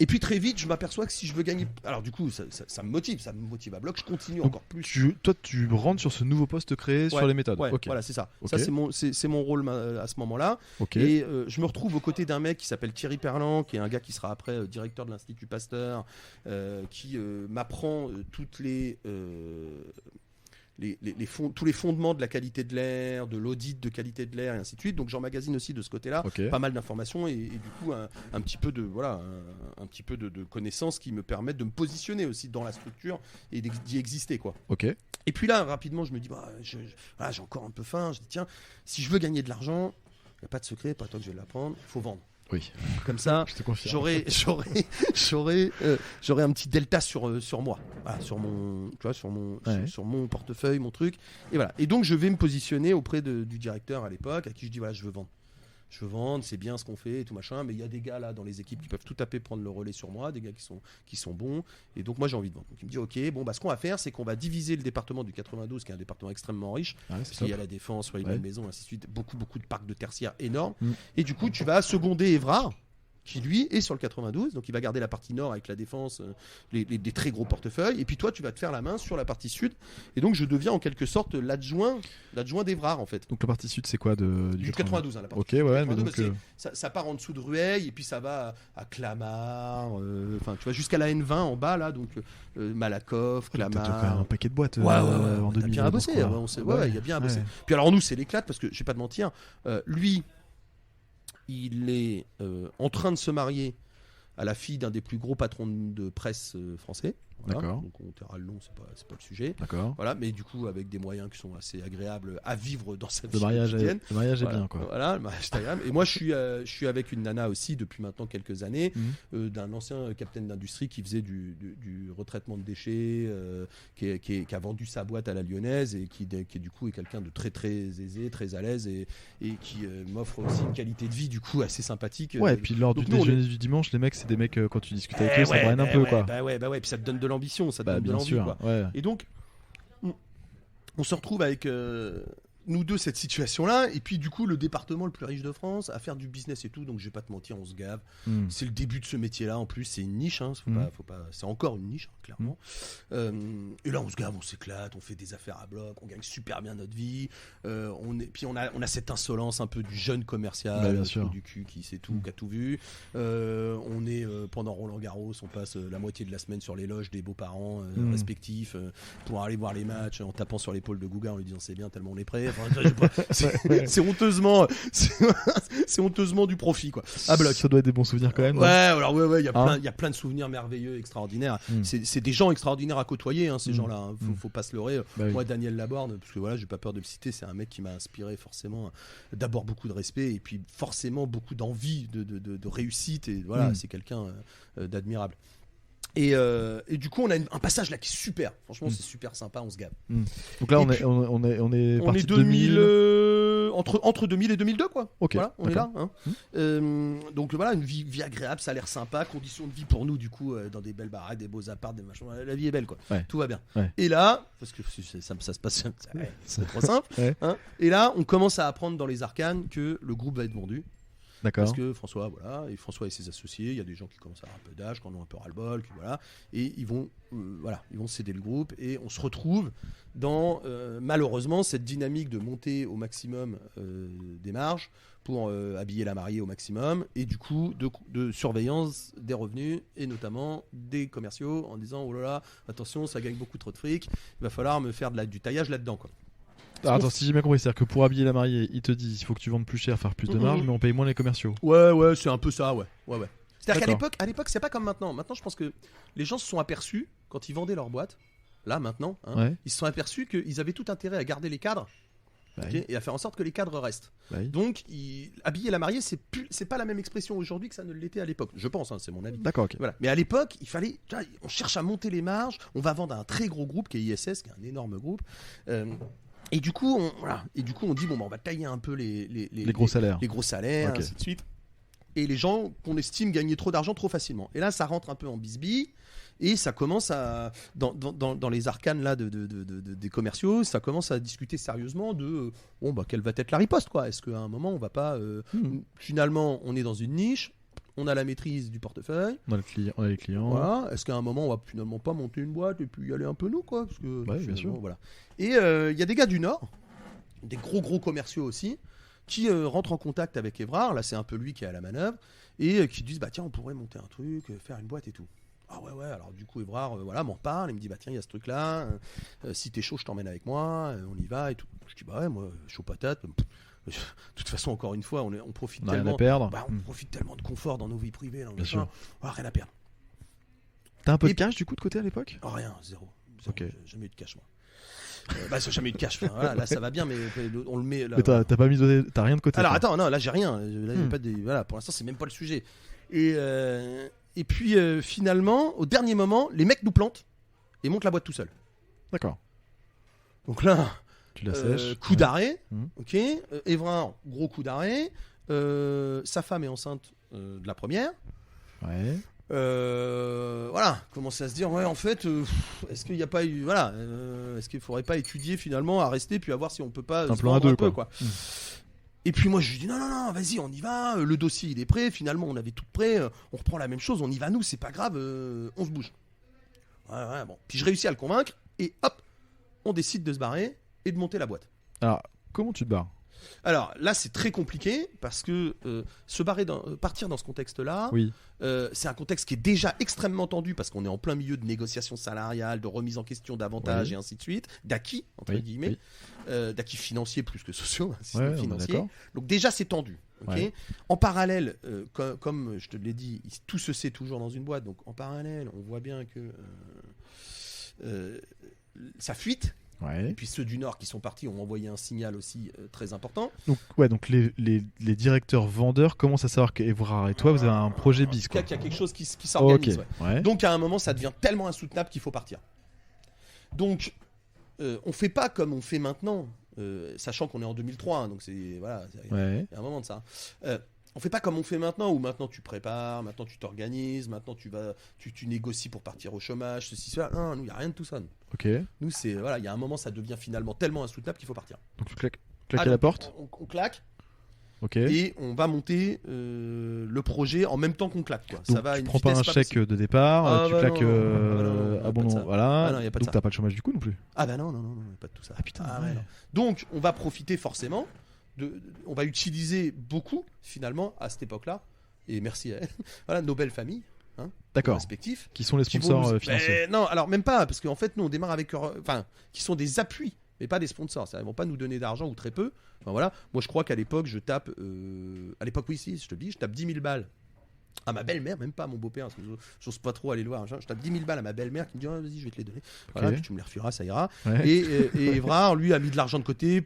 Et puis très vite, je m'aperçois que si je veux gagner... Alors du coup, ça me motive à bloc, je continue encore plus. Toi, tu rentres sur ce nouveau poste créé sur les méthodes. Ouais, okay. Voilà, c'est ça. Okay. Ça, c'est mon rôle à ce moment-là. Okay. Et je me retrouve aux côtés d'un mec qui s'appelle Thierry Perlan, qui est un gars qui sera après directeur de l'Institut Pasteur, qui m'apprend toutes tous les fondements de la qualité de l'air, de l'audit de qualité de l'air et ainsi de suite. Donc j'emmagasine aussi de ce côté-là pas mal d'informations et du coup un petit peu de connaissances qui me permettent de me positionner aussi dans la structure et d'y exister quoi. Okay. Et puis là rapidement je me dis j'ai encore un peu faim. Je dis tiens, si je veux gagner de l'argent, il n'y a pas de secret, pas toi que je vais l'apprendre, il faut vendre. Oui. Comme ça, j'aurai un petit delta sur moi, voilà, sur mon portefeuille, mon truc, et voilà. Et donc je vais me positionner auprès du directeur à l'époque, à qui je dis voilà, je veux vendre, c'est bien ce qu'on fait et tout machin, mais il y a des gars là dans les équipes qui peuvent tout à fait prendre le relais sur moi, des gars qui sont bons, et donc moi j'ai envie de vendre. Donc il me dit ok, bon bah ce qu'on va faire, c'est qu'on va diviser le département du 92, qui est un département extrêmement riche, parce qu'il y a la Défense, sur les belles maisons, ainsi de suite, beaucoup de parcs de tertiaires énormes, et du coup tu vas seconder Évrard, qui lui est sur le 92, donc il va garder la partie nord avec la Défense, des très gros portefeuilles, et puis toi tu vas te faire la main sur la partie sud, et donc je deviens en quelque sorte l'adjoint d'Évrard en fait. Donc la partie sud c'est quoi du 92 la partie sud. Ouais, 92, mais donc ça part en dessous de Rueil, et puis ça va à Clamart, enfin tu vois jusqu'à la N20 en bas là, donc Malakoff, Clamart. T'as quand même un paquet de boîtes en 2000. Il y a bien à bosser, il y a bien à bosser. Puis alors nous c'est l'éclate parce que je vais pas te mentir, lui il est en train de se marier à la fille d'un des plus gros patrons de presse français. Voilà. D'accord. Donc on taira le nom, c'est pas le sujet. D'accord. Voilà, mais du coup avec des moyens qui sont assez agréables à vivre dans sa vie. Le mariage est voilà, bien quoi. Voilà, le mariage est agréable. Et moi je suis avec une nana aussi depuis maintenant quelques années, d'un ancien capitaine d'industrie qui faisait du retraitement de déchets, qui a vendu sa boîte à la Lyonnaise et qui du coup est quelqu'un de très très aisé, très à l'aise et qui m'offre aussi une qualité de vie du coup assez sympathique. Ouais, et puis lors du déjeuner du dimanche, les mecs c'est des mecs quand tu discutes avec eux, ça braine un peu quoi. Bah ouais, puis ça te donne de l'ambition, ça te donne de l'envie sûr, quoi. Ouais. Et donc on se retrouve avec nous deux cette situation là, et puis du coup le département le plus riche de France à faire du business et tout, donc je vais pas te mentir, on se gave. C'est le début de ce métier là, en plus c'est une niche, faut pas, c'est encore une niche clairement. Et là on se gave, on s'éclate, on fait des affaires à bloc, on gagne super bien notre vie, puis on a cette insolence un peu du jeune commercial, du cul qui sait tout, qui a tout vu. On est pendant Roland Garros, on passe la moitié de la semaine sur les loges des beaux-parents respectifs pour aller voir les matchs en tapant sur l'épaule de Gouga en lui disant c'est bien tellement on est prêt. C'est honteusement du profit quoi. À bloc. Ça doit être des bons souvenirs quand même. Il y a plein de souvenirs merveilleux, extraordinaires. C'est des gens extraordinaires à côtoyer, ces gens-là. Faut pas se leurrer. Moi, Daniel Laborne, parce que voilà, j'ai pas peur de le citer, c'est un mec qui m'a inspiré forcément. D'abord beaucoup de respect et puis forcément beaucoup d'envie de réussite et voilà, c'est quelqu'un d'admirable. Et du coup, on a un passage là qui est super. Franchement, c'est super sympa, on se gave. Donc là, Et on puis, est on parti est de 2000. entre 2000 et 2002, quoi. Ok, Voilà, on est là. d'accord. Donc voilà, une vie agréable, ça a l'air sympa. Conditions de vie pour nous, du coup, dans des belles baraques, des beaux apparts, des machins. La vie est belle, quoi. Ouais. Tout va bien. Ouais. Et là, parce que ça se passe, c'est trop simple. Ouais. Et là, on commence à apprendre dans les arcanes que le groupe va être vendu. D'accord. Parce que François et ses associés, il y a des gens qui commencent à avoir un peu d'âge, qui en ont un peu ras-le-bol, et ils vont céder le groupe, et on se retrouve dans malheureusement cette dynamique de monter au maximum des marges pour habiller la mariée au maximum, et du coup de surveillance des revenus, et notamment des commerciaux, en disant oh là là, attention, ça gagne beaucoup trop de fric, il va falloir me faire du taillage là-dedans, quoi. Alors, attends, si j'ai bien compris, c'est-à-dire que pour habiller la mariée, ils te disent il faut que tu vendes plus cher, faire plus de marge, mais on paye moins les commerciaux. Ouais, c'est un peu ça, ouais. C'est-à-dire D'accord. qu'à l'époque, c'est pas comme maintenant. Maintenant, je pense que les gens se sont aperçus, quand ils vendaient leur boîte, là, maintenant, Ouais. ils se sont aperçus qu'ils avaient tout intérêt à garder les cadres, Bah ok, oui. et à faire en sorte que les cadres restent. Bah oui. Donc, habiller la mariée, c'est pas la même expression aujourd'hui que ça ne l'était à l'époque. Je pense, c'est mon avis. D'accord, ok. Voilà. Mais à l'époque, on cherche à monter les marges, on va vendre à un très gros groupe qui est ISS, qui est un énorme groupe. Et du coup, on dit on va tailler un peu les gros salaires. les gros salaires, Ok. ainsi de suite. Et les gens qu'on estime gagner trop d'argent trop facilement. Et là, ça rentre un peu en bisbille. Et ça commence à dans les arcanes là des commerciaux, ça commence à discuter sérieusement de quelle va être la riposte, quoi. Est-ce qu'à un moment on va pas finalement on est dans une niche, on a la maîtrise du portefeuille. On a les clients. Voilà. Est-ce qu'à un moment on va finalement pas monter une boîte et puis y aller un peu nous, quoi, parce que Ouais, bien sûr. voilà. Et il y a des gars du Nord, des gros commerciaux aussi, qui rentrent en contact avec Évrard. Là, c'est un peu lui qui est à la manœuvre, et qui disent tiens, on pourrait monter un truc, faire une boîte et tout. Ah ouais. Alors du coup, Évrard m'en parle. Il me dit tiens, il y a ce truc là. Si t'es chaud, je t'emmène avec moi. On y va et tout. Je dis ouais, moi chaud patate. De toute façon, encore une fois, on profite On a rien tellement. à perdre. On profite tellement de confort dans nos vies privées. Là, Bien sûr. Rien à perdre. T'as un peu de Et- cash du coup de côté à l'époque? Oh, rien, zéro. Ok. J'ai jamais eu de cash, moi. J'ai jamais eu de cash. Enfin, voilà, là, ça va bien, mais on le met. Là, Mais t'as pas mis t'as rien de côté. Alors toi. attends, non, là j'ai rien. Là, y a pas voilà, pour l'instant, c'est même pas le sujet. Et puis finalement, au dernier moment, les mecs nous plantent et montent la boîte tout seul. D'accord. Donc là, Tu la sèches. coup d'arrêt. Mhm. Ok. Évrard, gros coup d'arrêt. Sa femme est enceinte de la première. Ouais. Voilà, commence à se dire en fait, est-ce qu'il n'y a pas eu, est-ce qu'il faudrait pas étudier finalement à rester puis à voir si on peut pas Un se plan à vendre deux, un peu, quoi. Et puis moi je lui dis non, vas-y, on y va, le dossier il est prêt, finalement on avait tout prêt, on reprend la même chose, on y va nous, c'est pas grave, on se bouge. Ouais, bon. Puis je réussis à le convaincre et hop, on décide de se barrer et de monter la boîte. Alors, comment tu te barres? Alors là, c'est très compliqué parce que partir dans ce contexte-là, Oui. c'est un contexte qui est déjà extrêmement tendu parce qu'on est en plein milieu de négociations salariales, de remise en question d'avantages Oui. et ainsi de suite, d'acquis, entre Oui, guillemets, d'acquis financiers plus que sociaux, Ouais, on est financiers. d'accord. Donc déjà, c'est tendu. ok. Ouais. En parallèle, comme je te l'ai dit, tout se sait toujours dans une boîte. Donc en parallèle, on voit bien que ça fuite. Ouais. Et puis ceux du Nord qui sont partis ont envoyé un signal aussi très important. Donc les directeurs vendeurs commencent à savoir qu'Évrard et toi vous avez un projet bis, En tout cas, quoi. qu'il y a quelque chose qui s'organise. Ok. ouais. Ouais. Donc à un moment, ça devient tellement insoutenable qu'il faut partir. Donc on fait pas comme on fait maintenant, sachant qu'on est en 2003, hein, donc c'est voilà, Ouais. il y a un moment de ça. On fait pas comme on fait maintenant, où maintenant tu prépares, maintenant tu t'organises, maintenant tu négocies pour partir au chômage, ceci, cela. Non, nous, il n'y a rien de tout ça. Ok. Nous, c'est voilà, il y a un moment, ça devient finalement tellement insoutenable qu'il faut partir. Donc tu claques Ah, à la donc, porte. On claque Ok. et on va monter le projet en même temps qu'on claque. Quoi. Donc Ça va à tu une prends pas un vitesse chèque possible. de départ, Ah, tu bah claques non, non, y a pas de ça. voilà. Ah non, y a pas de Donc ça. t'as pas de chômage du coup non plus. Ah bah non, pas de tout ça. Ah putain. Ah, ouais. ouais, non. Donc on va profiter forcément, on va utiliser beaucoup finalement à cette époque-là, et merci à voilà, nos belles familles D'accord. respectifs. Qui sont les qui vont sponsors nous- financiers. Non, alors même pas, parce qu'en fait nous on démarre avec, qui sont des appuis, mais pas des sponsors. Ils vont pas nous donner d'argent ou très peu. Enfin voilà, moi je crois qu'à l'époque je tape, à l'époque oui si, je te dis, je tape 10 000 balles À ma belle-mère, même pas à mon beau-père, parce que j'ose pas trop aller le voir. Je tape 10 000 balles à ma belle-mère qui me dit vas-y, je vais te les donner. Voilà, puis tu me les refileras, ça ira. Ouais. Et Évrard, lui, a mis de l'argent de côté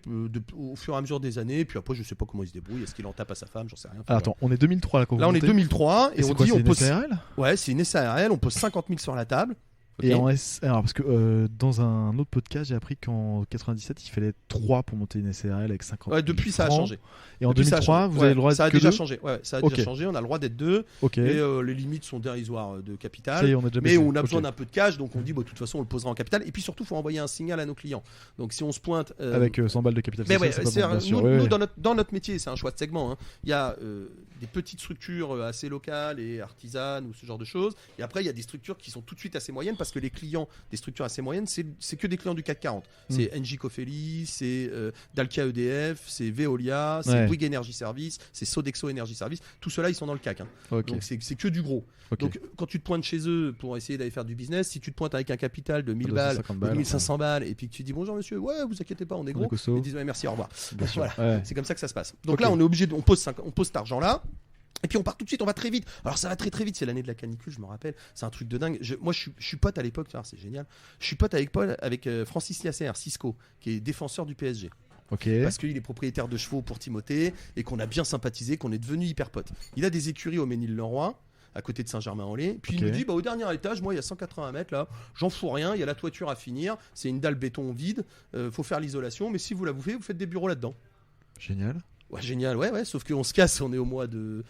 au fur et à mesure des années. Puis après, je sais pas comment il se débrouille. Est-ce qu'il en tape à sa femme? J'en sais rien. Ah, attends, on est 2003 là quand Là, vous on est montez. 2003 et on c'est quoi, dit c'est on une pose. SARL Ouais, c'est une SARL. On pose 50 000 sur la table. Et Ok. alors parce que dans un autre podcast, j'ai appris qu'en 97, il fallait 3 pour monter une SARL avec 50 Ouais, depuis ça a francs. changé. Et en Depuis, ça a 2003, changé. vous avez le droit ça a que déjà deux changé. Ouais, ça a Ok. déjà changé. On a le droit d'être 2 Ok. et les limites sont dérisoires de Ça y capital. est, on a déjà Mais baissé. on a Ok. besoin d'un peu de cash, donc on dit de toute façon on le posera en capital. Et puis surtout, il faut envoyer un signal à nos clients. Donc si on se pointe Avec 100 balles de capital mais social, ouais, c'est pas c'est bon, bien nous, sûr. nous, Ouais, ouais. dans notre métier, c'est un choix de segment. Hein. Il y a des petites structures assez locales et artisanes ou ce genre de choses. Et après, il y a des structures qui sont tout de suite assez moyennes parce que les clients des structures assez moyennes, c'est que des clients du CAC 40. C'est NJ Cofeli, c'est Dalkia EDF, c'est Veolia, c'est Ouais. Bouygues Energy Service, c'est Sodexo Energy Service. Tout cela, ils sont dans le CAC. Hein. Ok. Donc c'est que du gros. Ok. Donc quand tu te pointes chez eux pour essayer d'aller faire du business, si tu te pointes avec un capital de 1000 balles, 250 de balles, 1500 balles, et puis que tu dis bonjour monsieur, ouais, vous inquiétez pas, on est On est gros. costaud. Ils disent ouais, merci, au revoir. Bien sûr. Voilà. Ouais. C'est comme ça que ça se passe. Donc Ok. là, on est obligé, on pose cet argent-là. Et puis on part tout de suite, on va très vite. Alors ça va très très vite, c'est l'année de la canicule, je me rappelle. C'est un truc de dingue. Moi je suis pote à l'époque, c'est génial. Je suis pote avec Francis Yasser, Cisco, qui est défenseur du PSG. Ok. Parce qu'il est propriétaire de chevaux pour Timothée et qu'on a bien sympathisé, qu'on est devenu hyper potes. Il a des écuries au Ménil-le-Roi, à côté de Saint-Germain-en-Laye. Puis Ok. il nous dit au dernier étage, moi il y a 180 mètres là, j'en fous rien, il y a la toiture à finir, c'est une dalle béton vide, faut faire l'isolation, mais si vous la bouffez, vous faites des bureaux là-dedans. Génial. Ouais, génial, ouais, sauf qu'on se casse, on est au mois de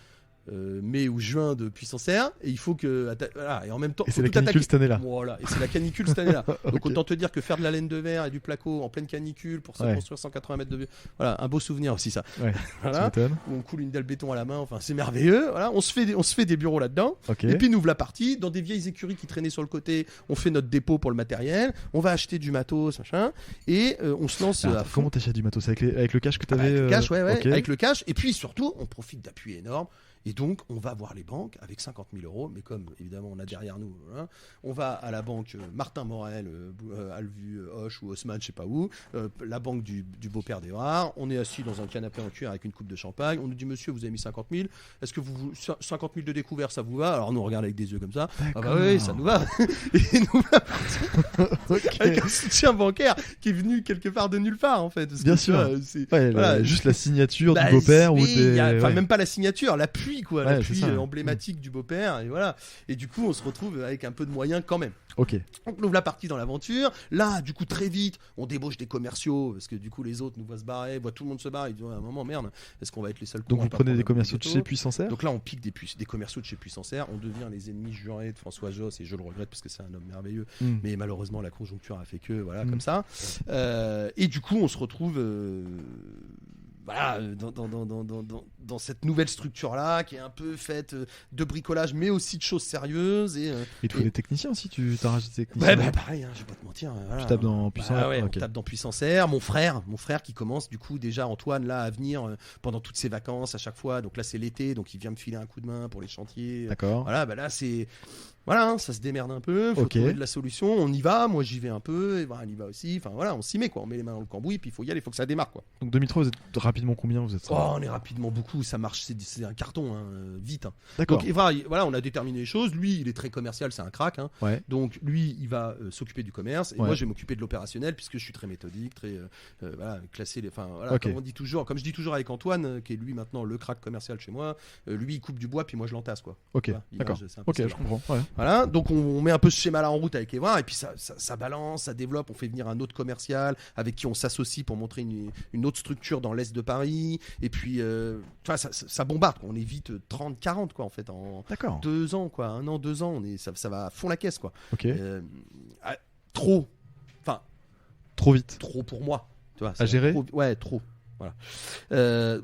mai ou juin de Puissance Air, et il faut que. Voilà, et en même temps. Et faut c'est la tout canicule attaquer. cette année-là. Voilà, et c'est la canicule cette année-là. Donc Ok. autant te dire que faire de la laine de verre et du placo en pleine canicule pour se Ouais. construire 180 mètres de. Voilà, un beau souvenir aussi ça. Ouais. Tu Voilà, m'étonnes. où on coule une dalle béton à la main, enfin c'est merveilleux. Voilà, on se fait des bureaux là-dedans. Ok. Et puis nous voilà partis dans des vieilles écuries qui traînaient sur le côté. On fait notre dépôt pour le matériel. On va acheter du matos, machin, et on se lance Alors, à fond. comment t'achètes du matos avec le cash que t'avais Avec le cash, ouais, ok. avec le cash. Et puis surtout, on profite d'appuis énormes. Et donc, on va voir les banques avec 50 000 euros. Mais comme évidemment, on a derrière nous, voilà, on va à la banque Martin Morel, Alvu, Hoche ou Haussmann, je sais pas où, la banque du beau-père d'Évrard. On est assis dans un canapé en cuir avec une coupe de champagne. On nous dit, monsieur, vous avez mis 50 000. Est-ce que 50 000 de découvert, ça vous va? Alors, on nous regarde avec des yeux comme ça. Ah bah oui, ça nous va. Et nous voilà avec un soutien bancaire qui est venu quelque part de nulle part, en fait. Parce que, Bien tu sûr. vois, Ouais, voilà, juste la signature bah, du beau-père ou oui, des. enfin, ouais. même pas la signature, l'appui quoi, Ouais, l'appui c'est ça. emblématique du beau-père et voilà. Et du coup, on se retrouve avec un peu de moyens quand même. Ok. Donc on ouvre la partie dans l'aventure. Là, du coup, très vite, on débauche des commerciaux parce que du coup, les autres nous voient se barrer, voient tout le monde se barre. Ils disent ouais, à un moment, merde, est-ce qu'on va être les seuls Donc cons à vous pas prenez prendre des un bout de commerciaux de gâteau chez Puissance Air. Donc là, on pique des commerciaux de chez Puissance Air. On devient les ennemis jurés de François Josse et je le regrette parce que c'est un homme merveilleux. Hmm. Mais malheureusement, la conjoncture a fait que, voilà, Mm. comme ça. Et du coup, on se retrouve voilà, dans cette nouvelle structure-là, qui est un peu faite de bricolage, mais aussi de choses sérieuses. Et Il te faut et- des techniciens aussi, tu t'as rajouté des techniciens. ouais, bah, pareil, hein, je vais pas te mentir. Voilà. Tu tapes dans Puissance Bah Air. ouais, Ok. on tape dans Puissance Air. Mon frère qui commence, du coup, déjà, Antoine, là, à venir pendant toutes ses vacances, à chaque fois. Donc là, c'est l'été, donc il vient me filer un coup de main pour les chantiers. D'accord. Voilà, bah là, c'est. Voilà, hein, ça se démerde un peu, faut Ok. trouver de la solution, on y va, moi j'y vais un peu, et voilà, il y va aussi, enfin voilà, on s'y met quoi, on met les mains dans le cambouis, puis il faut y aller, il faut que ça démarre quoi. Donc 2003, vous êtes rapidement combien vous êtes Oh, on est rapidement beaucoup, ça marche, c'est un carton, hein, vite. Hein. D'accord. Donc voilà, on a déterminé les choses, lui il est très commercial, c'est un crack, hein. Ouais. Donc lui il va s'occuper du commerce, et Ouais. moi je vais m'occuper de l'opérationnel, puisque je suis très méthodique, très, voilà, classé, enfin voilà, Ok. comme je dis toujours avec Antoine, qui est lui maintenant le crack commercial chez moi, lui il coupe du bois, puis moi je l'entasse quoi. Ok. Voilà, D'accord. l'image, c'est un peu Ok, ça. je comprends. Ouais. Voilà, donc on met un peu ce schéma-là en route avec Évrard, et puis ça balance, ça développe, on fait venir un autre commercial avec qui on s'associe pour montrer une autre structure dans l'Est de Paris, et puis ça bombarde, quoi. On est vite 30-40 quoi en fait, en D'accord. 2 ans, quoi, 1 an, 2 ans, ça va à fond la caisse quoi. Ok. Trop Trop vite. pour moi. Tu vois, À gérer trop, ouais, trop. Voilà.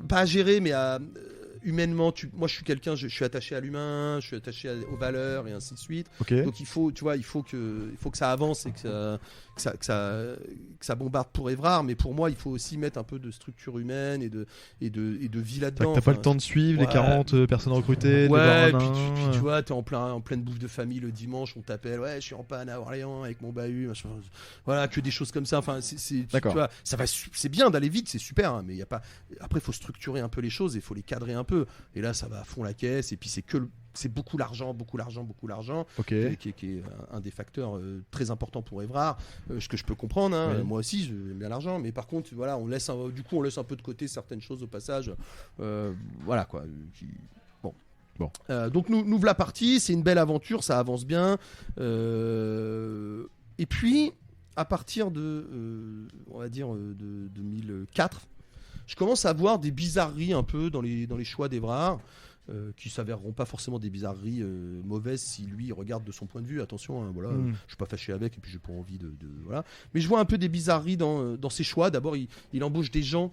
Pas à gérer, mais à humainement. Moi, je suis quelqu'un, je suis attaché à l'humain, je suis attaché aux valeurs et ainsi de suite. Ok. Donc il faut que ça avance et que ça bombarde pour Évrard, mais pour moi, il faut aussi mettre un peu de structure humaine et de vie là-dedans. T'as pas Enfin, le temps de suivre les ouais. 40 personnes recrutées, de Ouais, voir et un puis, nain, tu vois, t'es en pleine bouffe de famille le dimanche, on t'appelle, ouais, je suis en panne à Orléans avec mon bahut, machin. Voilà, que des choses comme ça. Enfin, D'accord. tu vois, c'est bien d'aller vite, c'est super, hein, mais il y a pas. Après, il faut structurer un peu les choses et il faut les cadrer un peu. peu. Et là, ça va à fond la caisse. Et puis c'est beaucoup l'argent. Ok. Qui est un des facteurs très importants pour Évrard, ce que je peux comprendre. Hein. Oui. Moi aussi, j'aime bien l'argent, mais par contre, voilà, on laisse un peu de côté certaines choses au passage. Voilà quoi. Bon. Donc nous voilà partis. C'est une belle aventure, ça avance bien. Et puis, à partir de, on va dire, de 2004, je commence à voir des bizarreries un peu dans les choix d'Évrard. Qui s'avèreront pas forcément des bizarreries mauvaises si lui regarde de son point de vue. Attention, hein, voilà, je suis pas fâché avec et puis j'ai pas envie de voilà. Mais je vois un peu des bizarreries dans ses choix. D'abord, il embauche des gens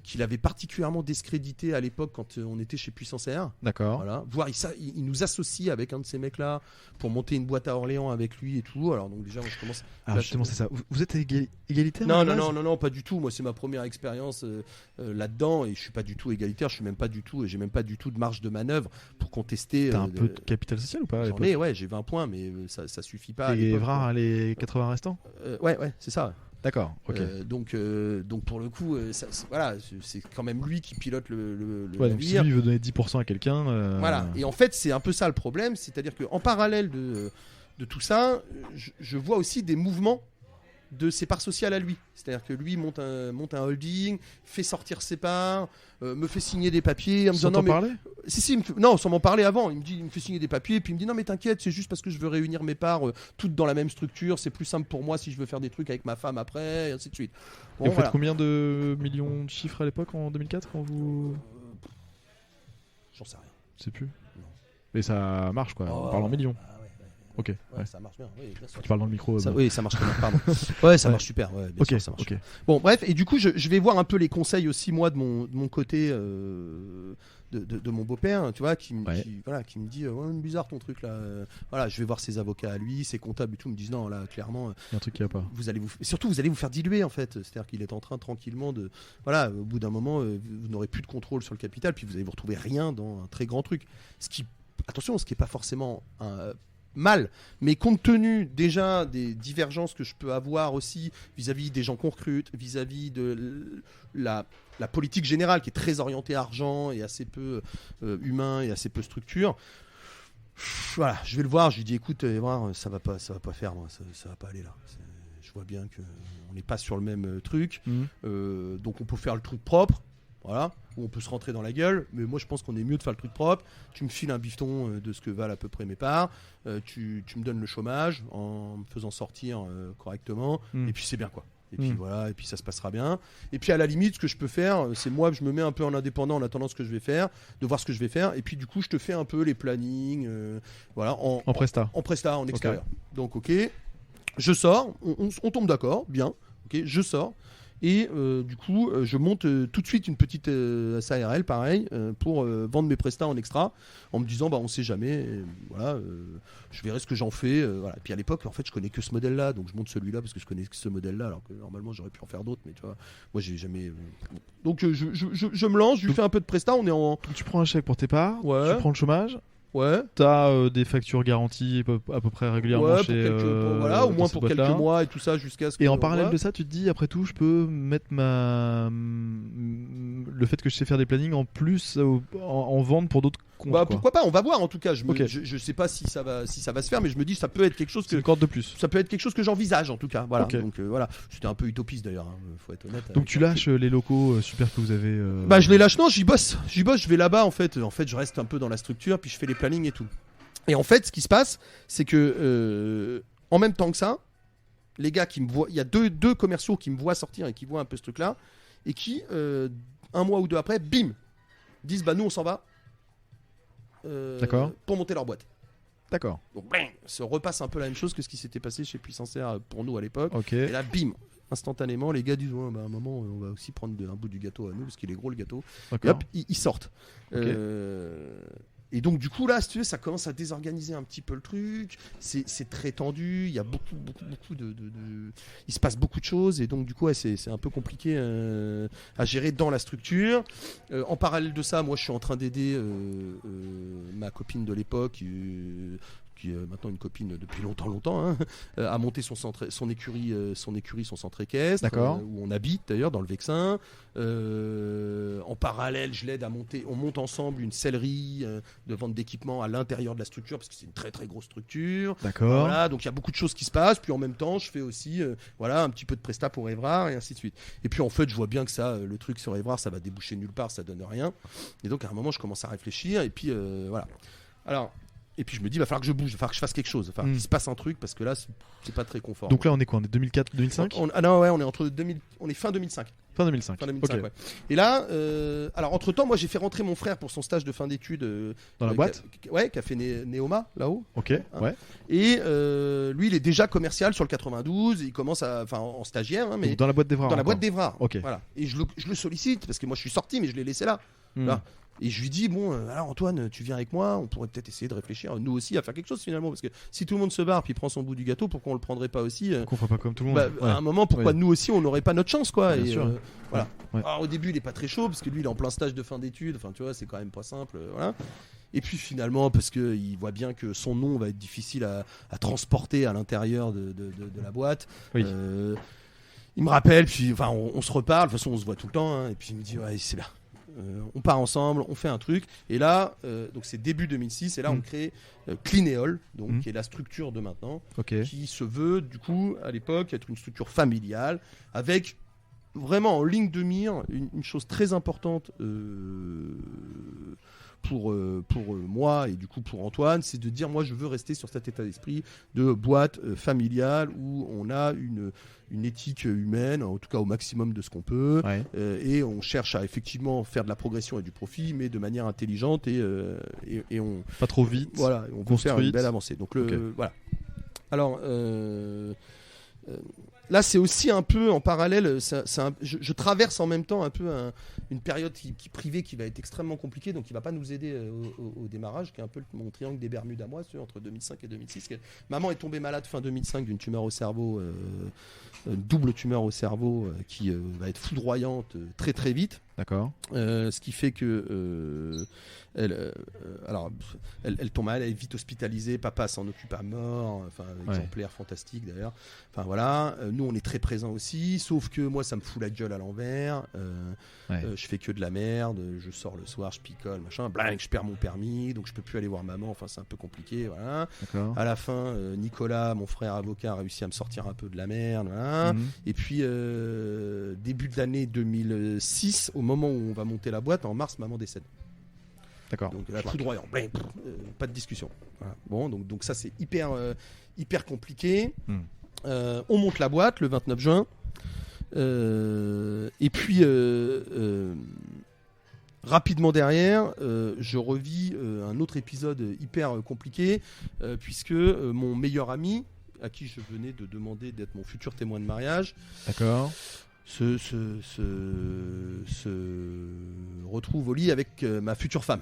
qu'il avait particulièrement discrédité à l'époque quand on était chez Puissance Air. D'accord. Voilà. Voire il nous associe avec un de ces mecs-là pour monter une boîte à Orléans avec lui et tout. Alors donc déjà, moi, je commence. Alors justement, c'est ça. Vous êtes égalitaire? Non, pas du tout. Moi, c'est ma première expérience là-dedans et je suis pas du tout égalitaire. Je suis même pas du tout. J'ai même pas du tout de marge de manœuvre pour contester. T'as un peu de capital social ou pas? J'en ai, ouais, j'ai 20 points, mais ça suffit pas. Et Évrard a les 80 restants? Ouais, c'est ça. D'accord, ok. Donc pour le coup, voilà, c'est quand même lui qui pilote le ouais, donc si navire. lui veut donner 10% à quelqu'un... Voilà, et en fait c'est un peu ça le problème, c'est-à-dire qu'en parallèle de tout ça, je vois aussi des mouvements de ses parts sociales à lui. C'est-à-dire que lui monte un holding, fait sortir ses parts, me fait signer des papiers en me disant non mais parler non, sans m'en parler avant, il me fait signer des papiers puis il me dit non mais t'inquiète, c'est juste parce que je veux réunir mes parts toutes dans la même structure, c'est plus simple pour moi si je veux faire des trucs avec ma femme après et ainsi de suite. Bon, et vous voilà. faites combien de millions de chiffres à l'époque en 2004 quand vous... J'en sais rien. Je sais plus. Non. Mais ça marche quoi, on parle en millions. Ok, ouais. Ça marche bien. Oui, bien sûr. Tu parles dans le micro. Oui, ça marche très bien, pardon. Ouais, ça marche super. Ouais, bien sûr, ça marche. Ok. Bon, bref, et du coup, je vais voir un peu les conseils aussi, moi, de mon côté, de mon beau-père, tu vois, qui me dit ouais, bizarre ton truc là. Voilà, je vais voir ses avocats à lui, ses comptables et tout, me disent non, là, clairement. Il y a un truc qui va pas. Surtout, vous allez vous faire diluer, en fait. C'est-à-dire qu'il est en train tranquillement de. Voilà, au bout d'un moment, vous n'aurez plus de contrôle sur le capital, puis vous allez vous retrouver rien dans un très grand truc. Attention, ce qui n'est pas forcément mal, mais compte tenu déjà des divergences que je peux avoir aussi vis-à-vis des gens qu'on recrute, vis-à-vis de la politique générale qui est très orientée argent et assez peu humain et assez peu structure. Voilà, je vais le voir, je lui dis écoute, ça va pas faire, moi, ça va pas aller là. Je vois bien que on n'est pas sur le même truc, donc on peut faire le truc propre. Voilà, où on peut se rentrer dans la gueule, mais moi je pense qu'on est mieux de faire le truc propre. Tu me files un bifton de ce que valent à peu près mes parts, tu me donnes le chômage en me faisant sortir correctement, et puis c'est bien quoi. Et puis voilà, et puis ça se passera bien. Et puis à la limite, ce que je peux faire, c'est moi, je me mets un peu en indépendant en attendant ce que je vais faire, de voir ce que je vais faire, et puis du coup je te fais un peu les plannings, voilà, en presta, en extérieur. Okay. Donc ok, je sors, on tombe d'accord, bien, ok, je sors. Et du coup, je monte tout de suite une petite SARL, pareil, pour vendre mes prestats en extra, en me disant, on sait jamais, voilà, je verrai ce que j'en fais. Voilà. Et puis à l'époque, en fait, je connais que ce modèle-là, donc je monte celui-là parce que je connais que ce modèle-là, alors que normalement, j'aurais pu en faire d'autres, mais tu vois, moi, j'ai jamais. Donc je me lance, je lui fais un peu de prestats, on est en. Donc tu prends un chèque pour tes parts, ouais. Tu prends le chômage. Ouais. T'as des factures garanties à peu près régulièrement chez voilà, au moins pour quelques mois et tout ça jusqu'à ce que. Et en parallèle de ça, tu te dis après tout, je peux mettre le fait que je sais faire des plannings en plus en vente pour d'autres comptes. Pourquoi pas, on va voir en tout cas. Je sais pas si ça va se faire, mais je me dis ça peut être quelque chose que. C'est une corde de plus. Ça peut être quelque chose que j'envisage en tout cas. Voilà. Okay. Donc voilà, c'était un peu utopiste d'ailleurs. Faut être honnête. Donc tu lâches les locaux super que vous avez. Je les lâche, non, j'y bosse. Je vais là-bas en fait. En fait, je reste un peu dans la structure, puis je fais les plannings et tout. Et en fait, ce qui se passe, c'est que en même temps que ça, les gars qui me voient, il y a deux commerciaux qui me voient sortir et qui voient un peu ce truc-là, et qui un mois ou deux après, bim, disent nous on s'en va. D'accord. Pour monter leur boîte. D'accord. Donc bam, se repasse un peu la même chose que ce qui s'était passé chez Puissance Air pour nous à l'époque. Okay. Et là, bim, instantanément, les gars disent à un moment, on va aussi prendre un bout du gâteau à nous parce qu'il est gros le gâteau. Et hop, ils sortent. Okay. Et donc du coup là, si tu veux, ça commence à désorganiser un petit peu le truc. C'est très tendu. Il y a beaucoup de il se passe beaucoup de choses et donc du coup c'est un peu compliqué à gérer dans la structure. En parallèle de ça, moi je suis en train d'aider ma copine de l'époque qui est maintenant une copine depuis longtemps, hein, a monté son écurie, son centre équestre, où on habite d'ailleurs dans le Vexin. En parallèle, je l'aide à monter. On monte ensemble une sellerie de vente d'équipements à l'intérieur de la structure parce que c'est une très très grosse structure. D'accord. Voilà, donc il y a beaucoup de choses qui se passent. Puis en même temps, je fais aussi un petit peu de presta pour Évrard et ainsi de suite. Et puis en fait, je vois bien que ça, le truc sur Évrard, ça va déboucher nulle part, ça donne rien. Et donc à un moment, je commence à réfléchir. Et puis voilà. Alors. Et puis je me dis, il va falloir que je bouge, il va falloir que je fasse quelque chose. Enfin, qu'il se passe un truc parce que là, c'est pas très confort. Donc là, on est quoi? On est 2004, 2005 on est entre 2000, on est fin 2005. Fin 2005. Okay. Ouais. Et là, alors entre-temps, moi j'ai fait rentrer mon frère pour son stage de fin d'études. Dans la boîte qui a fait Neoma, là-haut. Ok, ouais. Et lui, il est déjà commercial sur le 92, il commence en stagiaire. Hein, mais dans la boîte d'Évrard. Dans la boîte d'Évrard. Ok. Voilà. Et je le sollicite, parce que moi je suis sorti, mais je l'ai laissé là. Là. Et je lui dis, alors Antoine, tu viens avec moi, on pourrait peut-être essayer de réfléchir, nous aussi, à faire quelque chose finalement. Parce que si tout le monde se barre puis prend son bout du gâteau, pourquoi on le prendrait pas aussi Qu'on ferait pas comme tout le monde. À un moment, pourquoi nous aussi, on n'aurait pas notre chance, quoi. Bien sûr. Voilà. Ouais. Alors au début, il est pas très chaud, parce que lui, il est en plein stage de fin d'études, enfin tu vois, c'est quand même pas simple. Voilà. Et puis finalement, parce qu'il voit bien que son nom va être difficile à transporter à l'intérieur de la boîte. Oui. Il me rappelle, puis on se reparle, de toute façon on se voit tout le temps, hein, et puis il me dit, ouais, c'est là. On part ensemble, on fait un truc, et là, donc c'est début 2006, et là on crée Clinéol, donc qui est la structure de maintenant, qui se veut du coup à l'époque être une structure familiale, avec vraiment en ligne de mire une chose très importante pour moi et du coup pour Antoine, c'est de dire moi je veux rester sur cet état d'esprit de boîte familiale où on a une éthique humaine, en tout cas au maximum de ce qu'on peut, et on cherche à effectivement faire de la progression et du profit, mais de manière intelligente et on pas trop vite. Voilà, on peut faire une belle avancée. Donc voilà. Alors là, c'est aussi un peu en parallèle. Je traverse en même temps un peu une période qui privée qui va être extrêmement compliquée, donc qui va pas nous aider au démarrage, qui est un peu mon triangle des Bermudes à moi, entre 2005 et 2006. Maman est tombée malade fin 2005 d'une tumeur au cerveau, une double tumeur au cerveau qui va être foudroyante très très vite. D'accord. Ce qui fait que elle tombe malade, elle est vite hospitalisée, papa s'en occupe à mort, exemplaire fantastique d'ailleurs. Enfin voilà, nous on est très présents aussi, sauf que moi ça me fout la gueule à l'envers. Je fais que de la merde, je sors le soir, je picole, machin, bling, je perds mon permis, donc je peux plus aller voir maman. Enfin c'est un peu compliqué, voilà. À la fin, Nicolas, mon frère avocat, a réussi à me sortir un peu de la merde, voilà. Et puis début de l'année 2006, au moment où on va monter la boîte, en mars, maman décède. D'accord. Donc la foudroyant, pas de discussion. Voilà. Bon, donc ça c'est hyper compliqué. On monte la boîte le 29 juin. Et puis rapidement derrière, je revis un autre épisode hyper compliqué, puisque mon meilleur ami, à qui je venais de demander d'être mon futur témoin de mariage, se retrouve au lit avec ma future femme.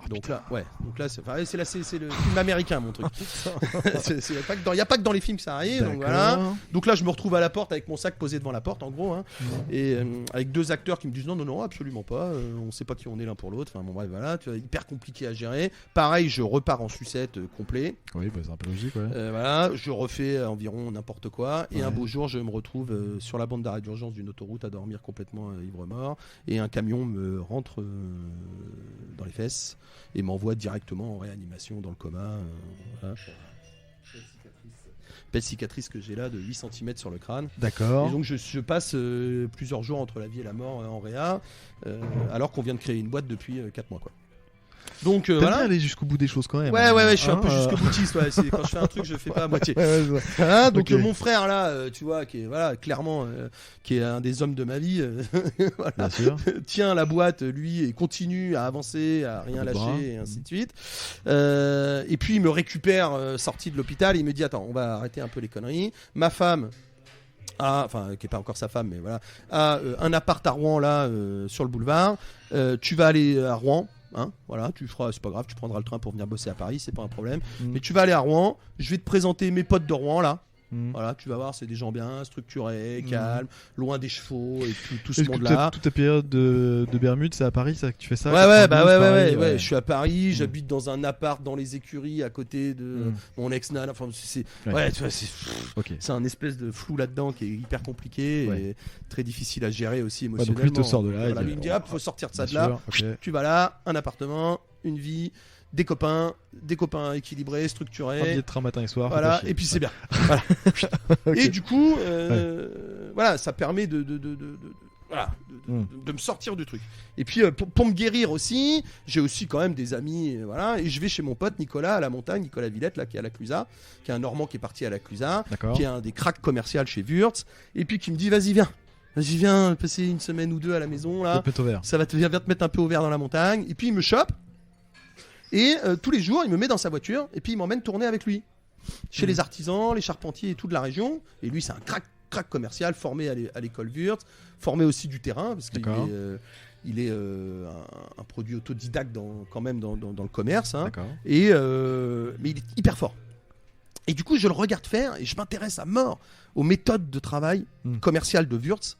Donc là, c'est le film américain, mon truc. Il n'y a pas que dans les films que ça arrive. Donc, voilà. Donc là, je me retrouve à la porte avec mon sac posé devant la porte, en gros, hein, et avec deux acteurs qui me disent non, absolument pas. On ne sait pas qui on est l'un pour l'autre. Enfin bon, bref, voilà, tu vois, hyper compliqué à gérer. Pareil, je repars en sucette complet. Oui, c'est un peu logique. Ouais. Voilà, je refais environ n'importe quoi. Et un beau jour, je me retrouve sur la bande d'arrêt d'urgence d'une autoroute à dormir complètement ivre-mort. Et un camion me rentre dans les fesses et m'envoie directement en réanimation dans le coma. Voilà. Belle cicatrice que j'ai là de 8 cm sur le crâne. D'accord. Et donc je passe plusieurs jours entre la vie et la mort en réa, alors qu'on vient de créer une boîte depuis 4 mois, quoi. Donc t'aimes bien aller jusqu'au bout des choses quand même. Ouais, je suis un peu jusqu'au boutiste. Ouais. Quand je fais un truc, je le fais pas à moitié. Donc mon frère là, tu vois, qui est clairement, qui est un des hommes de ma vie, voilà, bien sûr, tient la boîte lui et continue à avancer, à rien lâcher et ainsi de suite. Et puis il me récupère sorti de l'hôpital. Et il me dit attends, on va arrêter un peu les conneries. Ma femme. Qui est pas encore sa femme, mais voilà, a un appart à Rouen là sur le boulevard. Tu vas aller à Rouen. Hein, voilà, c'est pas grave, tu prendras le train pour venir bosser à Paris, c'est pas un problème. Mais tu vas aller à Rouen, je vais te présenter mes potes de Rouen là. Voilà, tu vas voir, c'est des gens bien structurés, calmes, loin des chevaux et tout ce Est-ce que monde-là. toute ta période de Bermude, c'est à Paris, ça, que tu fais ça? Ouais, 92, pareil, ouais. Je suis à Paris, j'habite dans un appart dans les écuries à côté de mon ex-nana. Enfin, tu vois, c'est un espèce de flou là-dedans qui est hyper compliqué et très difficile à gérer aussi émotionnellement. Donc lui, il te sort de là. Voilà, lui, il me dit, faut sortir de ça de là. Tu vas là, un appartement, une vie, des copains équilibrés, structurés. Un billet de train matin et soir. Voilà, et puis c'est bien. Voilà. Et du coup, voilà, ça permet de me sortir du truc. Et puis pour me guérir aussi, j'ai aussi quand même des amis, voilà, et je vais chez mon pote Nicolas à la montagne, Nicolas Villette là, qui est à la Clusaz, qui est un Normand qui est parti à la Clusaz, qui est un des cracks commerciaux chez Wurtz, et puis qui me dit vas-y viens passer une semaine ou deux à la maison là, ça va te mettre un peu au vert dans la montagne, et puis il me chope. Et tous les jours, il me met dans sa voiture et puis il m'emmène tourner avec lui chez les artisans, les charpentiers et tout de la région. Et lui, c'est un crack commercial formé à l'école Wurtz, formé aussi du terrain parce qu'il est un produit autodidacte quand même dans le commerce. Hein. Mais il est hyper fort. Et du coup, je le regarde faire et je m'intéresse à mort aux méthodes de travail commercial de Wurtz,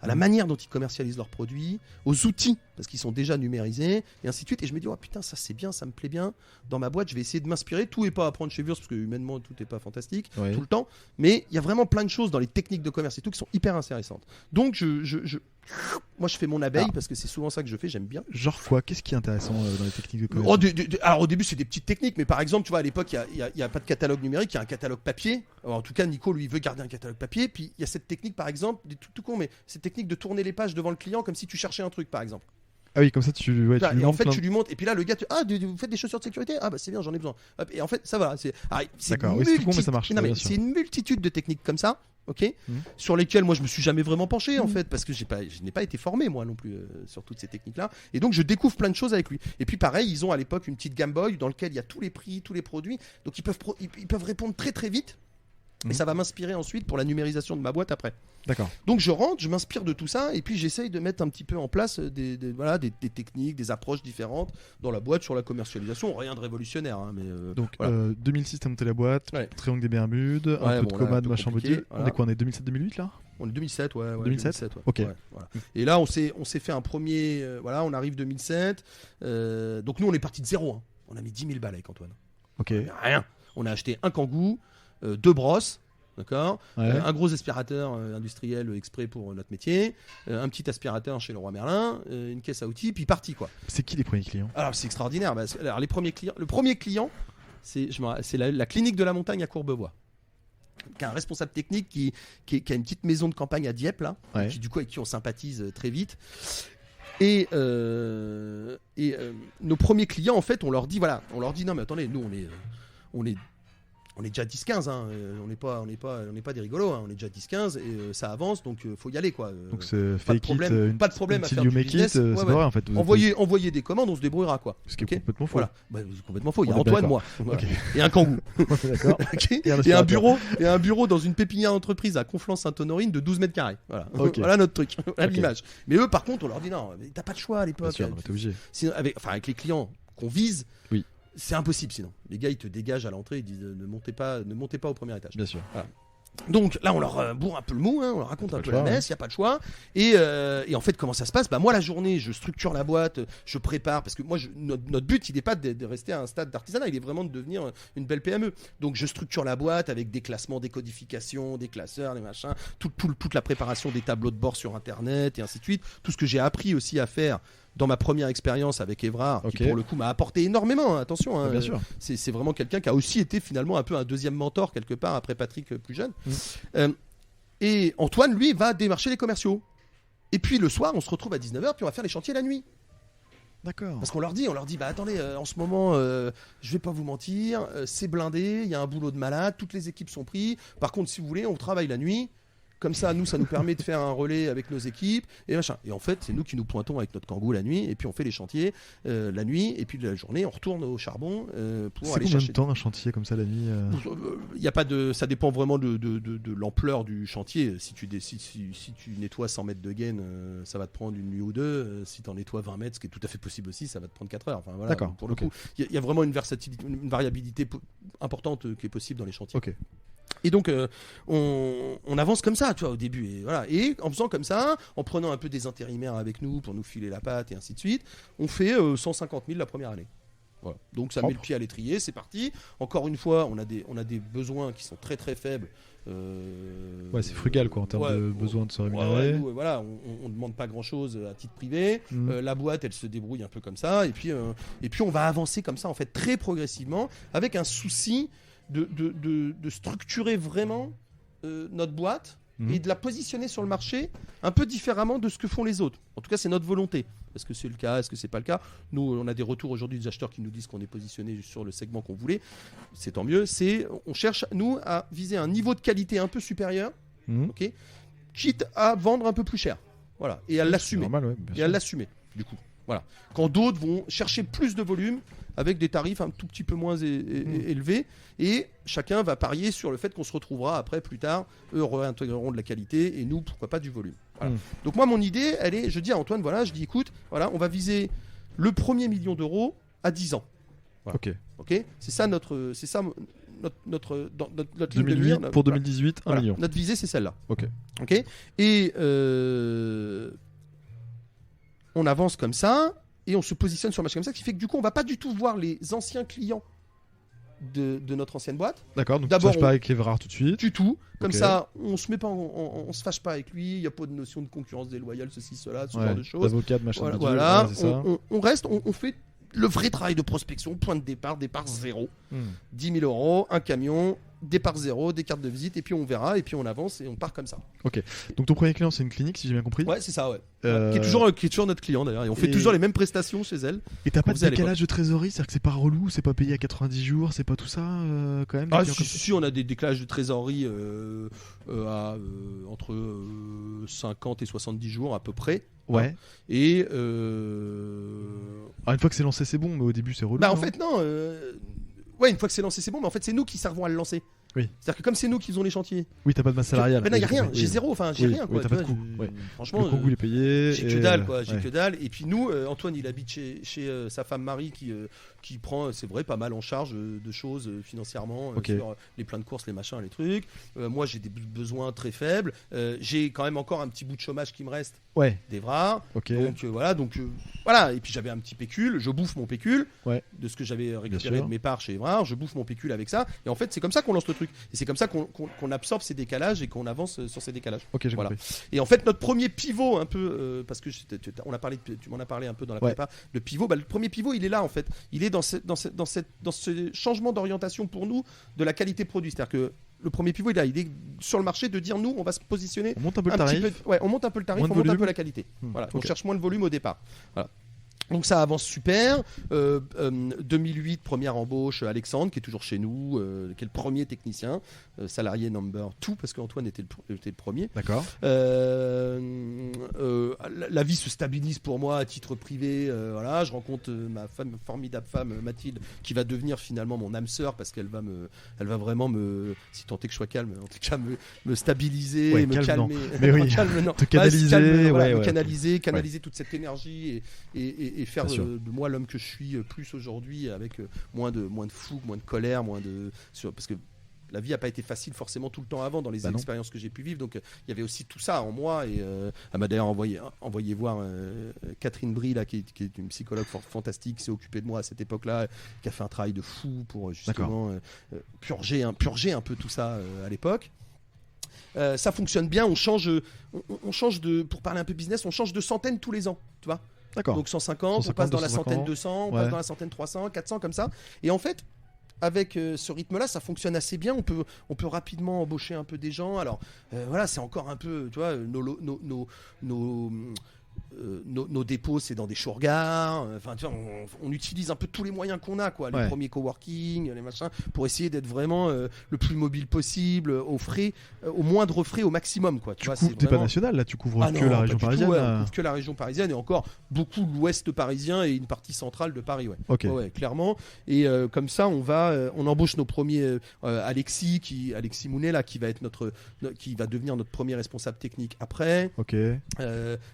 à la manière dont ils commercialisent leurs produits, aux outils, parce qu'ils sont déjà numérisés, et ainsi de suite. Et je me dis, oh putain, ça c'est bien, ça me plaît bien. Dans ma boîte, je vais essayer de m'inspirer. Tout n'est pas à prendre chez Wurtz, parce que humainement, tout n'est pas fantastique, tout le temps. Mais il y a vraiment plein de choses dans les techniques de commerce et tout qui sont hyper intéressantes. Donc, moi, je fais mon abeille, parce que c'est souvent ça que je fais, j'aime bien. Genre quoi? Qu'est-ce qui est intéressant dans les techniques de commerce? Alors, au début, c'est des petites techniques, mais par exemple, tu vois, à l'époque, il n'y a pas de catalogue numérique, il y a un catalogue papier. Alors, en tout cas, Nico, lui, il veut garder un catalogue papier. Puis, il y a cette technique, par exemple, tout con, mais cette technique de tourner les pages devant le client comme si tu cherchais un truc, par exemple. Ah oui, comme ça, tu lui et en fait, tu lui montres. Et puis là, le gars, vous faites des chaussures de sécurité? Ah, bah c'est bien, j'en ai besoin. Et en fait, ça va. D'accord, c'est con, mais ça marche. C'est une multitude de techniques comme ça. Sur lesquelles moi je me suis jamais vraiment penché en fait, parce que je n'ai pas été formé moi non plus sur toutes ces techniques là, et donc je découvre plein de choses avec lui. Et puis pareil, ils ont à l'époque une petite Game Boy dans laquelle il y a tous les prix, tous les produits, donc ils peuvent répondre très très vite. Et ça va m'inspirer ensuite pour la numérisation de ma boîte après. D'accord. Donc je rentre, je m'inspire de tout ça et puis j'essaye de mettre un petit peu en place des techniques, des approches différentes dans la boîte sur la commercialisation. Rien de révolutionnaire. Hein, mais, donc 2006, t'as monté la boîte, Triangle des Bermudes, un peu de Comad, machin body. Voilà. On est quoi? On est 2007-2008 là? On est 2007, 2007, ok. Voilà. Et là, on s'est fait un premier. On arrive 2007. Donc nous, on est parti de zéro. Hein. On a mis 10 000 balles avec Antoine. Ok. Rien. On a acheté un Kangoo, 2 brosses. D'accord, un gros aspirateur industriel exprès pour notre métier, un petit aspirateur chez Leroy Merlin, une caisse à outils, puis parti quoi. C'est qui les premiers clients? Alors c'est extraordinaire. Alors les premiers clients, le premier client, c'est la clinique de la montagne à Courbevoie, qui a un responsable technique qui a une petite maison de campagne à Dieppe là, qui, du coup avec qui on sympathise très vite. Et nos premiers clients en fait, on leur dit non mais attendez, nous on est déjà 10-15, hein. On n'est pas des rigolos, hein. On est déjà 10-15 et ça avance, donc faut y aller quoi. Donc c'est pas de problème à faire du business. C'est pas vrai en fait. Envoyez des commandes, on se débrouillera quoi. Ce qui est complètement faux. Voilà. C'est complètement faux. Il y a Antoine, moi, et un Kangoo. D'accord. Et un bureau dans une pépinière d'entreprise à Conflans-Sainte-Honorine de 12 mètres carrés. Voilà. Voilà notre truc, voilà l'image. Mais eux par contre, on leur dit non, t'as pas de choix à l'époque. Bien sûr, t'es obligé. Sinon, avec les clients qu'on vise. C'est impossible sinon. Les gars, ils te dégagent à l'entrée, ils disent ne montez pas au premier étage. Bien sûr. Voilà. Donc là, on leur bourre un peu le mou, hein, on leur raconte un peu la messe, il n'y a pas de choix. Et en fait, comment ça se passe? Moi, la journée, je structure la boîte, je prépare, parce que moi, notre but, il n'est pas de rester à un stade d'artisanat, il est vraiment de devenir une belle PME. Donc, je structure la boîte avec des classements, des codifications, des classeurs, des machins, toute la préparation des tableaux de bord sur Internet, et ainsi de suite. Tout ce que j'ai appris aussi à faire dans ma première expérience avec Évrard, qui pour le coup m'a apporté énormément, hein, attention, hein, bien sûr. C'est vraiment quelqu'un qui a aussi été finalement un peu un deuxième mentor quelque part après Patrick plus jeune. Et Antoine, lui, va démarcher les commerciaux. Et puis le soir, on se retrouve à 19h, puis on va faire les chantiers la nuit. D'accord. Parce qu'on leur dit, bah attendez, en ce moment, je vais pas vous mentir, c'est blindé, il y a un boulot de malade, toutes les équipes sont prises. Par contre, si vous voulez, on travaille la nuit. Comme ça, ça nous permet de faire un relais avec nos équipes et machin. Et en fait, c'est nous qui nous pointons avec notre Kangoo la nuit et puis on fait les chantiers la nuit et puis la journée, on retourne au charbon pour aller chercher. C'est combien de temps un chantier comme ça la nuit? Y a pas de, ça dépend vraiment de l'ampleur du chantier. Si tu nettoies 100 mètres de gaine, ça va te prendre une nuit ou deux. Si tu en nettoies 20 mètres, ce qui est tout à fait possible aussi, ça va te prendre 4 heures. Enfin, voilà. D'accord. Pour le coup, il y a vraiment une versatilité, une variabilité importante qui est possible dans les chantiers. Ok. Et donc on avance comme ça, tu vois, au début, et voilà. Et en faisant comme ça, en prenant un peu des intérimaires avec nous pour nous filer la patte et ainsi de suite, on fait 150 000 la première année. Voilà. Donc ça met le pied à l'étrier, c'est parti. Encore une fois, on a des besoins qui sont très très faibles. Ouais, c'est frugal quoi en termes de besoin de se rémunérer. Nous, voilà, on demande pas grand chose à titre privé. La boîte, elle se débrouille un peu comme ça, et puis on va avancer comme ça en fait très progressivement, avec un souci de structurer vraiment notre boîte et de la positionner sur le marché un peu différemment de ce que font les autres. En tout cas, c'est notre volonté. Est-ce que c'est le cas? Est-ce que c'est pas le cas? Nous, on a des retours aujourd'hui des acheteurs qui nous disent qu'on est positionné sur le segment qu'on voulait. C'est tant mieux. On cherche, nous, à viser un niveau de qualité un peu supérieur, ok, quitte à vendre un peu plus cher. Voilà. Et à l'assumer. Normal, ouais, et à l'assumer, du coup. Voilà. Quand d'autres vont chercher plus de volume avec des tarifs un tout petit peu moins élevés, et chacun va parier sur le fait qu'on se retrouvera après, plus tard, eux réintégreront de la qualité et nous, pourquoi pas du volume. Voilà. Donc moi, mon idée, je dis à Antoine, voilà, je dis écoute, voilà, on va viser le premier million d'euros à 10 ans. Voilà. Ok. C'est ça notre ligne de mire. Pour 2018, 1 million. Notre visée, c'est celle-là. Ok. Et on avance comme ça. Et on se positionne sur le marché comme ça, ce qui fait que du coup, on va pas du tout voir les anciens clients de notre ancienne boîte. D'accord, donc d'abord, tu ne pas avec Everard tout de suite. Du tout. Comme ça, on se met pas, on se fâche pas avec lui. Il n'y a pas de notion de concurrence déloyale, ceci, cela, ce genre de choses. D'avocat, de machin. Voilà. On reste, on fait le vrai travail de prospection. Point de départ zéro. 10 000 euros, un camion, départ zéro, des cartes de visite, et puis on verra, et puis on avance et on part comme ça. Ok. Donc ton premier client, c'est une clinique, si j'ai bien compris. Ouais, c'est ça, ouais. Qui est toujours notre client d'ailleurs. Et on fait toujours les mêmes prestations chez elle. Et t'as pas de décalage de trésorerie, c'est-à-dire que c'est pas relou, c'est pas payé à 90 jours, c'est pas tout ça quand même. Si, on a des décalages de trésorerie entre 50 et 70 jours à peu près. Ouais. Et une fois que c'est lancé, c'est bon, mais au début, c'est relou. En fait, non. Ouais, une fois que c'est lancé, c'est bon, mais en fait, c'est nous qui servons à le lancer. Oui. C'est-à-dire que comme c'est nous qui faisons les chantiers. Oui, t'as pas de masse salariale. Ben non, y a rien. J'ai zéro. Enfin, j'ai rien. Quoi. Oui, t'as pas de coût. Ouais. Franchement, le concours est payé. J'ai que dalle, quoi. J'ai que dalle. Et puis nous, Antoine, il habite chez sa femme Marie qui prend, c'est vrai, pas mal en charge de choses financièrement sur les plans de courses, les machins, les trucs. Moi, j'ai des besoins très faibles. J'ai quand même encore un petit bout de chômage qui me reste. Ouais. D'Evra. Donc voilà. Et puis j'avais un petit pécule. Je bouffe mon pécule de ce que j'avais récupéré de mes parts chez Evra. Je bouffe mon pécule avec ça. Et en fait, c'est comme ça qu'on lance le truc. Et c'est comme ça qu'on absorbe ces décalages et qu'on avance sur ces décalages. Ok, j'ai compris. Et en fait, notre premier pivot, un peu, parce que tu m'en as parlé un peu dans la prépa, le pivot, le premier pivot, il est là en fait. Il est dans ce changement d'orientation pour nous de la qualité produit. C'est-à-dire que le premier pivot, il est sur le marché de dire nous, on va se positionner. On monte un peu le tarif. On monte un peu le tarif, on monte un peu la qualité. Voilà. On cherche moins de volume au départ. Voilà. Donc ça avance super. 2008, première embauche, Alexandre, qui est toujours chez nous, qui est le premier technicien, salarié number 2, parce qu'Antoine était le premier. D'accord. La vie se stabilise pour moi à titre privé. Voilà, je rencontre ma formidable femme Mathilde, qui va devenir finalement mon âme sœur, parce qu'elle va vraiment si tant est que je sois calme, en tout cas me stabiliser, me calmer, canaliser toute cette énergie et faire de moi l'homme que je suis plus aujourd'hui, avec moins de fougue, moins de colère, parce que la vie n'a pas été facile forcément tout le temps avant dans les expériences que j'ai pu vivre, donc il y avait aussi tout ça en moi. Et elle m'a d'ailleurs envoyé voir Catherine Brie là, qui est une psychologue fantastique, qui s'est occupée de moi à cette époque-là, qui a fait un travail de fou pour justement purger un peu tout ça à l'époque. Ça fonctionne bien, on change pour parler un peu business, on change de centaine tous les ans, tu vois. D'accord. Donc 150, on passe dans la centaine 200, on passe dans la centaine 300, 400 comme ça. Et en fait, avec ce rythme-là, ça fonctionne assez bien. On peut rapidement embaucher un peu des gens. Alors voilà, c'est encore un peu, tu vois, nos dépôts, c'est dans des showregards. Enfin, tu vois, on utilise un peu tous les moyens qu'on a, quoi. Les premiers coworking, les machins, pour essayer d'être vraiment le plus mobile possible, au moindre frais, au maximum, quoi. Tu couvres, t'es pas national là, tu couvres la région parisienne. On couvre que la région parisienne et encore beaucoup l'ouest parisien et une partie centrale de Paris, ouais, clairement. Et comme ça, on embauche nos premiers Alexis Mounet là, qui va devenir notre premier responsable technique après. Ok.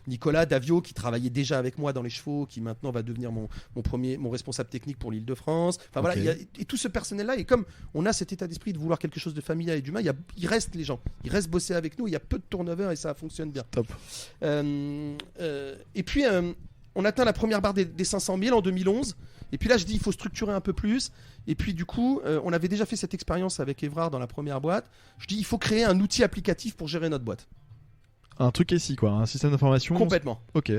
Nicolas Davio, Guillot qui travaillait déjà avec moi dans les chevaux, qui maintenant va devenir mon responsable technique pour l'Île-de-France. Enfin voilà, et tout ce personnel-là, et comme on a cet état d'esprit de vouloir quelque chose de familial et d'humain, il reste les gens, ils restent bosser avec nous, il y a peu de turnover et ça fonctionne bien. Top. Et puis on atteint la première barre des 500 000 en 2011. Et puis là, je dis, il faut structurer un peu plus. Et puis du coup, on avait déjà fait cette expérience avec Évrard dans la première boîte. Je dis, il faut créer un outil applicatif pour gérer notre boîte. Un truc ici, quoi, un système d'information. Complètement. Ok.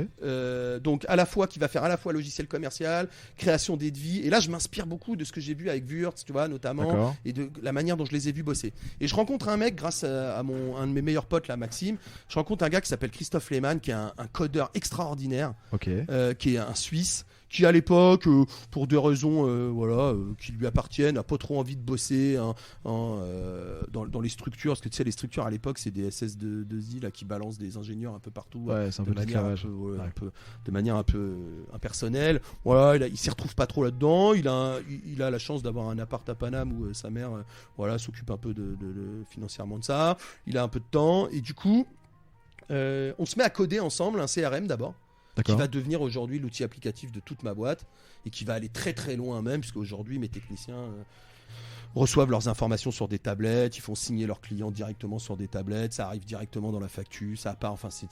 Donc à la fois qui va faire à la fois logiciel commercial, création des devis. Et là, je m'inspire beaucoup de ce que j'ai vu avec Wurtz, tu vois, notamment, D'accord. et de la manière dont je les ai vus bosser. Et je rencontre un mec grâce à un de mes meilleurs potes, là, Maxime. Je rencontre un gars qui s'appelle Christophe Lehmann, qui est un codeur extraordinaire, Ok. qui est un Suisse, qui à l'époque, pour des raisons qui lui appartiennent, n'a pas trop envie de bosser dans les structures, parce que tu sais, les structures à l'époque, c'est des SS2I là, qui balancent des ingénieurs un peu partout, Ouais, c'est un peu d'esclavage. de manière un peu impersonnelle. Voilà, il s'y retrouve pas trop là-dedans. Il a la chance d'avoir un appart à Paname où sa mère s'occupe un peu financièrement de ça. Il a un peu de temps, et du coup, on se met à coder ensemble un CRM d'abord, qui va devenir aujourd'hui l'outil applicatif de toute ma boîte et qui va aller très très loin même, puisque aujourd'hui mes techniciens reçoivent leurs informations sur des tablettes, ils font signer leurs clients directement sur des tablettes, ça arrive directement dans la factu, ça part, enfin c'est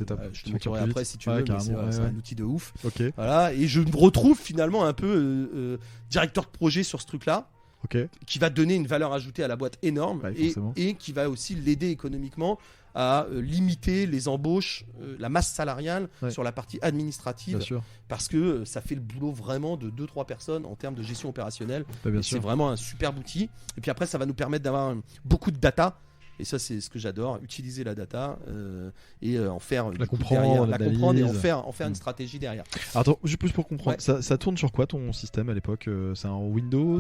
top. je te montrerai après si tu veux, mais c'est un outil de ouf. Ok. Voilà, et je me retrouve finalement un peu directeur de projet sur ce truc-là. Ok. Qui va donner une valeur ajoutée à la boîte énorme, et qui va aussi l'aider économiquement à limiter les embauches, la masse salariale sur la partie administrative, parce que ça fait le boulot vraiment de 2-3 personnes en termes de gestion opérationnelle. C'est vraiment un superbe outil. Et puis après, ça va nous permettre d'avoir beaucoup de data. Et ça, c'est ce que j'adore, utiliser la data et en faire la comprendre et en faire une stratégie derrière. Attends, juste plus pour comprendre, ça tourne sur quoi ton système à l'époque? C'est un Windows?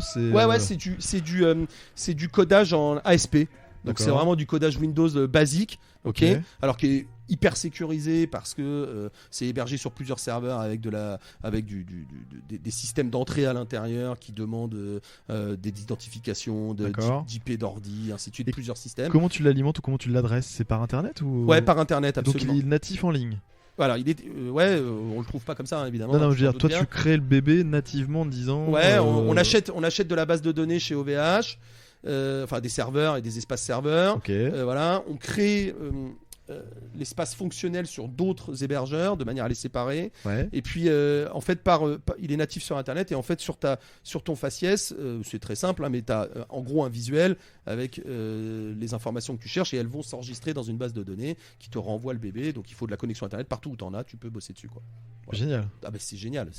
C'est du codage en ASP. Donc c'est vraiment du codage Windows basique, alors qui est hyper sécurisé parce que c'est hébergé sur plusieurs serveurs avec des systèmes d'entrée à l'intérieur qui demandent des identifications d'IP d'ordi, ainsi de suite, plusieurs systèmes. Comment tu l'alimentes ou comment tu l'adresses? C'est par internet ou... Ouais, par internet, absolument. Donc il est natif en ligne. Voilà, on le trouve pas comme ça, hein, évidemment. Non, je veux dire, toi tu crées le bébé nativement en disant... Ouais, on achète de la base de données chez OVH. Des serveurs et des espaces serveurs. On crée l'espace fonctionnel sur d'autres hébergeurs de manière à les séparer. Et puis en fait il est natif sur internet, et en fait sur ton faciès, c'est très simple, hein, mais tu as en gros un visuel avec les informations que tu cherches, et elles vont s'enregistrer dans une base de données qui te renvoie le bébé. Donc il faut de la connexion internet partout où tu en as, tu peux bosser dessus, quoi. Voilà. Génial. C'est génial.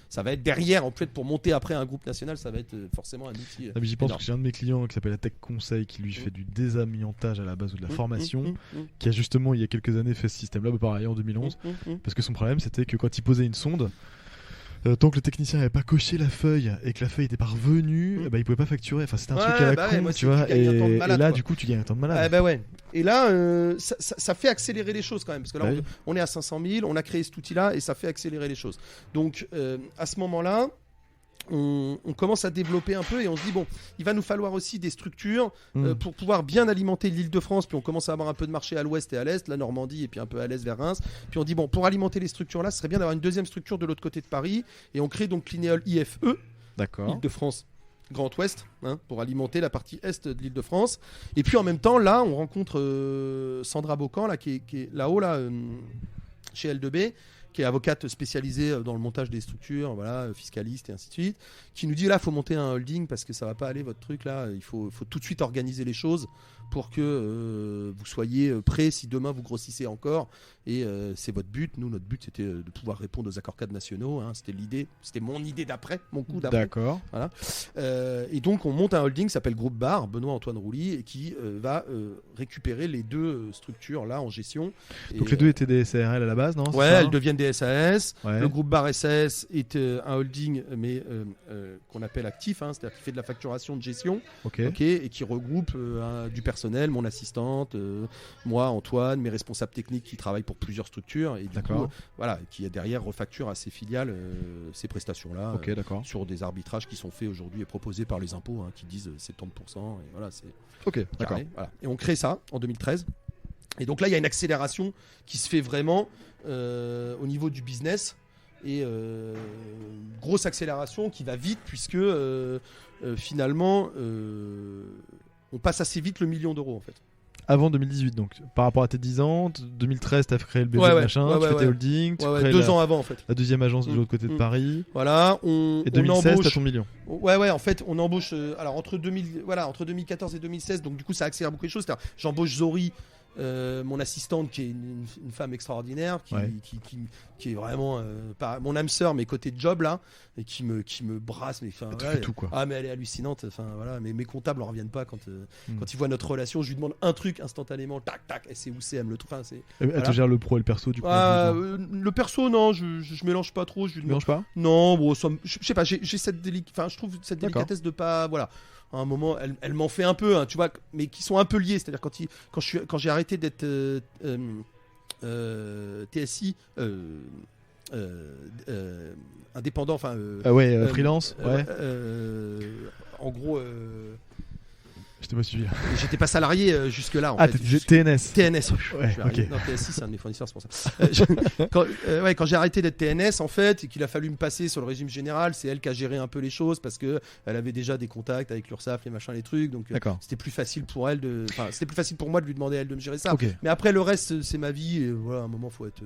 Ça va être derrière, en fait, pour monter après un groupe national, ça va être forcément un outil. J'y pense parce que j'ai un de mes clients qui s'appelle la Tech Conseil, qui lui fait du désamiantage à la base ou de la formation, qui a justement il y a quelques années fait ce système-là, pareil en 2011, parce que son problème c'était que quand il posait une sonde, tant que le technicien n'avait pas coché la feuille et que la feuille n'était pas revenue, il pouvait pas facturer. Enfin, c'était un truc à la con, tu vois. Et là, du coup, tu gagnes un temps de malade. Et là, ça fait accélérer les choses quand même, parce que là, on est à 500 000, on a créé cet outil-là, et ça fait accélérer les choses. Donc, à ce moment-là, on commence à développer un peu, et on se dit bon, il va nous falloir aussi des structures pour pouvoir bien alimenter l'Île-de-France. Puis on commence à avoir un peu de marché à l'ouest et à l'est, la Normandie, et puis un peu à l'est vers Reims. Puis on dit bon, pour alimenter les structures là, ce serait bien d'avoir une deuxième structure de l'autre côté de Paris, et on crée donc Clinéol IFE, Île-de-France Grand Ouest, hein, pour alimenter la partie est de l'Île-de-France. Et puis en même temps, là, on rencontre Sandra Bocan, là, qui est là-haut, chez L2B, qui est avocate spécialisée dans le montage des structures, fiscaliste et ainsi de suite, qui nous dit là, il faut monter un holding parce que ça va pas aller votre truc là, il faut tout de suite organiser les choses pour que vous soyez prêts si demain vous grossissez encore, et c'est votre but. Nous, notre but, c'était de pouvoir répondre aux accords cadres nationaux, hein. C'était l'idée, c'était mon idée d'après, mon coup d'après. D'accord. Voilà. Et donc on monte un holding qui s'appelle Groupe Bar, Benoît-Antoine Rouly, et qui va récupérer les deux structures là en gestion. Donc les deux étaient des SARL à la base, non? Elles deviennent des SAS. Le Groupe Bar SAS est un holding, mais qu'on appelle actif, hein, c'est-à-dire qui fait de la facturation de gestion, et qui regroupe du personnel, mon assistante, moi, Antoine, mes responsables techniques qui travaillent pour plusieurs structures, et du coup, qui derrière refacture à ses filiales ces prestations-là, sur des arbitrages qui sont faits aujourd'hui et proposés par les impôts, hein, qui disent 70%. Et voilà, c'est d'accord. Voilà. Et on crée ça en 2013. Et donc là, il y a une accélération qui se fait vraiment au niveau du business. Et grosse accélération qui va vite puisque finalement on passe assez vite le 1 million d'euros en fait. Avant 2018, donc par rapport à tes 10 ans, 2013, tu as créé le BZ machin, tu fais tes holdings, tu crées 2 ans avant en fait. La deuxième agence de l'autre côté de Paris. Voilà, et 2016, t'as ton million. Ouais, en fait, on embauche. Alors entre 2014 et 2016, donc du coup, ça accélère beaucoup les choses. J'embauche Zori. Mon assistante qui est une femme extraordinaire qui est vraiment pas mon âme sœur mais côté job là et qui me brasse mais tout, quoi. Mais elle est hallucinante, voilà, mais mes comptables en reviennent pas quand ils voient notre relation. Je lui demande un truc instantanément, tac elle sait où c'est, elle me le trouve, elle te gère le pro et le perso du coup. Le perso non, je mélange pas trop, je lui demande pas. Non, bon, je sais pas, j'ai cette je trouve cette délicatesse de pas, voilà. À un moment, elle m'en fait un peu, hein, tu vois, mais qui sont un peu liés. C'est-à-dire quand j'ai arrêté d'être TSI, indépendant, freelance, en gros. Je t'ai pas suivi. J'étais pas salarié jusque-là. T'étais TNS. TNS. Ok. Non, TSI, c'est un de mes fournisseurs, c'est pour ça. Quand j'ai arrêté d'être TNS, en fait, et qu'il a fallu me passer sur le régime général, c'est elle qui a géré un peu les choses parce que elle avait déjà des contacts avec l'URSSAF, les machins, les trucs. Donc c'était plus facile pour elle c'était plus facile pour moi de lui demander à elle de me gérer ça. Okay. Mais après, le reste, c'est ma vie. Et voilà, à un moment, faut être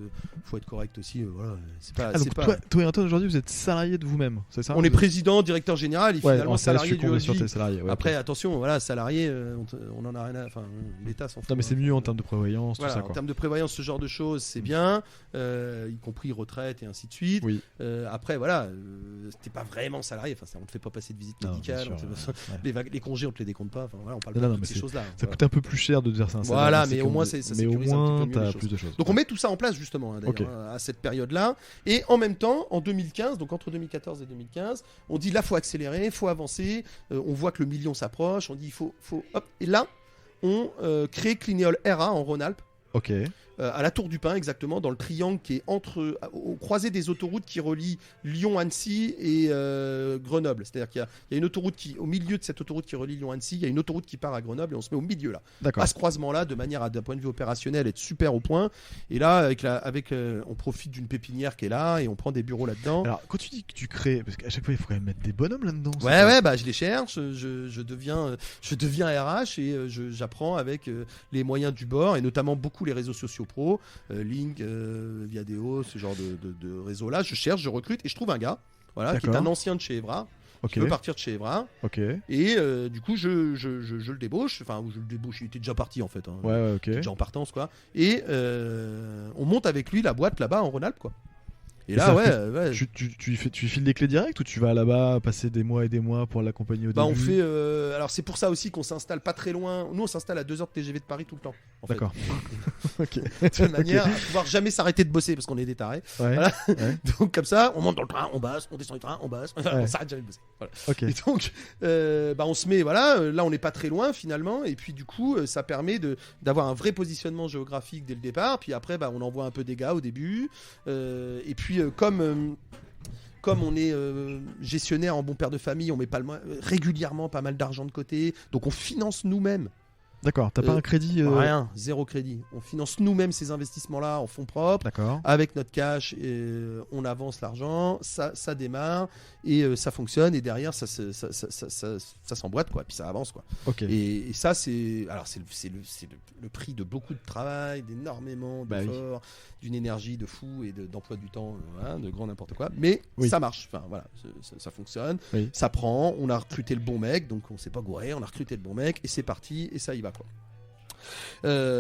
correct aussi. Voilà, c'est pas. Toi et Antoine, aujourd'hui, vous êtes salariés de vous-même, c'est ça? On est président, directeur général, et finalement salarié du holding. Après, attention, voilà, salarié, on en a rien à. Enfin, l'État s'en fout. Non, mais c'est mieux en termes de prévoyance, voilà, tout ça, quoi. En termes de prévoyance, ce genre de choses, c'est bien, y compris retraite et ainsi de suite. Oui. Après, voilà, t'es pas vraiment salarié. Enfin, on te fait pas passer de visite médicale. Les congés, on te les décompte pas. Enfin, voilà, on parle pas de ces choses-là. Ça coûte un peu plus cher de dire ça. Voilà, mais au moins, ça sécurise un petit peu mieux plus de choses. Donc, on met tout ça en place justement, à cette période-là. Et en même temps, en 2015, donc entre 2014 et 2015, on dit là, faut accélérer, faut avancer. On voit que le million s'approche. On dit il faut hop. Et là, on crée Clinéol RA en Rhône-Alpes. Ok. À la Tour du Pin, exactement, dans le triangle qui est au croisé des autoroutes qui relient Lyon-Annecy et Grenoble. C'est-à-dire qu'il y a une autoroute au milieu de cette autoroute qui relie Lyon-Annecy, il y a une autoroute qui part à Grenoble et on se met au milieu là. D'accord. À ce croisement-là, de manière à, d'un point de vue opérationnel, être super au point. Et là, on profite d'une pépinière qui est là et on prend des bureaux là-dedans. Alors, quand tu dis que tu crées, parce qu'à chaque fois, il faut quand même mettre des bonhommes là-dedans. Je les cherche, je deviens RH et j'apprends avec les moyens du bord et notamment beaucoup les réseaux sociaux pro, Link, Viadeo, ce genre de réseau-là. Je cherche, je recrute et je trouve un gars, voilà, qui est un ancien de chez Evra, qui veut partir de chez Evra. Et du coup, je le débauche. Enfin, je le débauche, il était déjà parti en fait. Il était déjà en partance, quoi. Et on monte avec lui la boîte là-bas en Rhône-Alpes, quoi. Et là, tu files des clés directes ou tu vas là-bas passer des mois et des mois pour l'accompagner au début? On fait. Alors, c'est pour ça aussi qu'on s'installe pas très loin. Nous, on s'installe à 2 heures de TGV de Paris tout le temps. D'accord. De manière à pouvoir jamais s'arrêter de bosser parce qu'on est des tarés. Voilà. Donc, comme ça, on monte dans le train, on bosse, on descend du train, on bosse, on s'arrête jamais de bosser. Voilà. Et donc, on se met. Voilà, là, on n'est pas très loin finalement. Et puis, du coup, ça permet d'avoir un vrai positionnement géographique dès le départ. Puis après, on envoie un peu des gars au début. Et puis, comme on est gestionnaire en bon père de famille, on met régulièrement pas mal d'argent de côté, donc on finance nous-mêmes. D'accord, t'as pas un crédit Rien, zéro crédit. On finance nous-mêmes ces investissements-là en fonds propres. D'accord. Avec notre cash, on avance l'argent, ça démarre et ça fonctionne. Et derrière, ça s'emboîte, quoi. Puis ça avance, quoi. Et ça, c'est le prix de beaucoup de travail, d'énormément d'efforts, d'une énergie de fou et d'emploi du temps, de grand n'importe quoi. Mais ça marche. Enfin voilà, ça fonctionne. Ça prend. On a recruté le bon mec, donc on s'est pas gouré. On a recruté le bon mec et c'est parti et ça y va, quoi.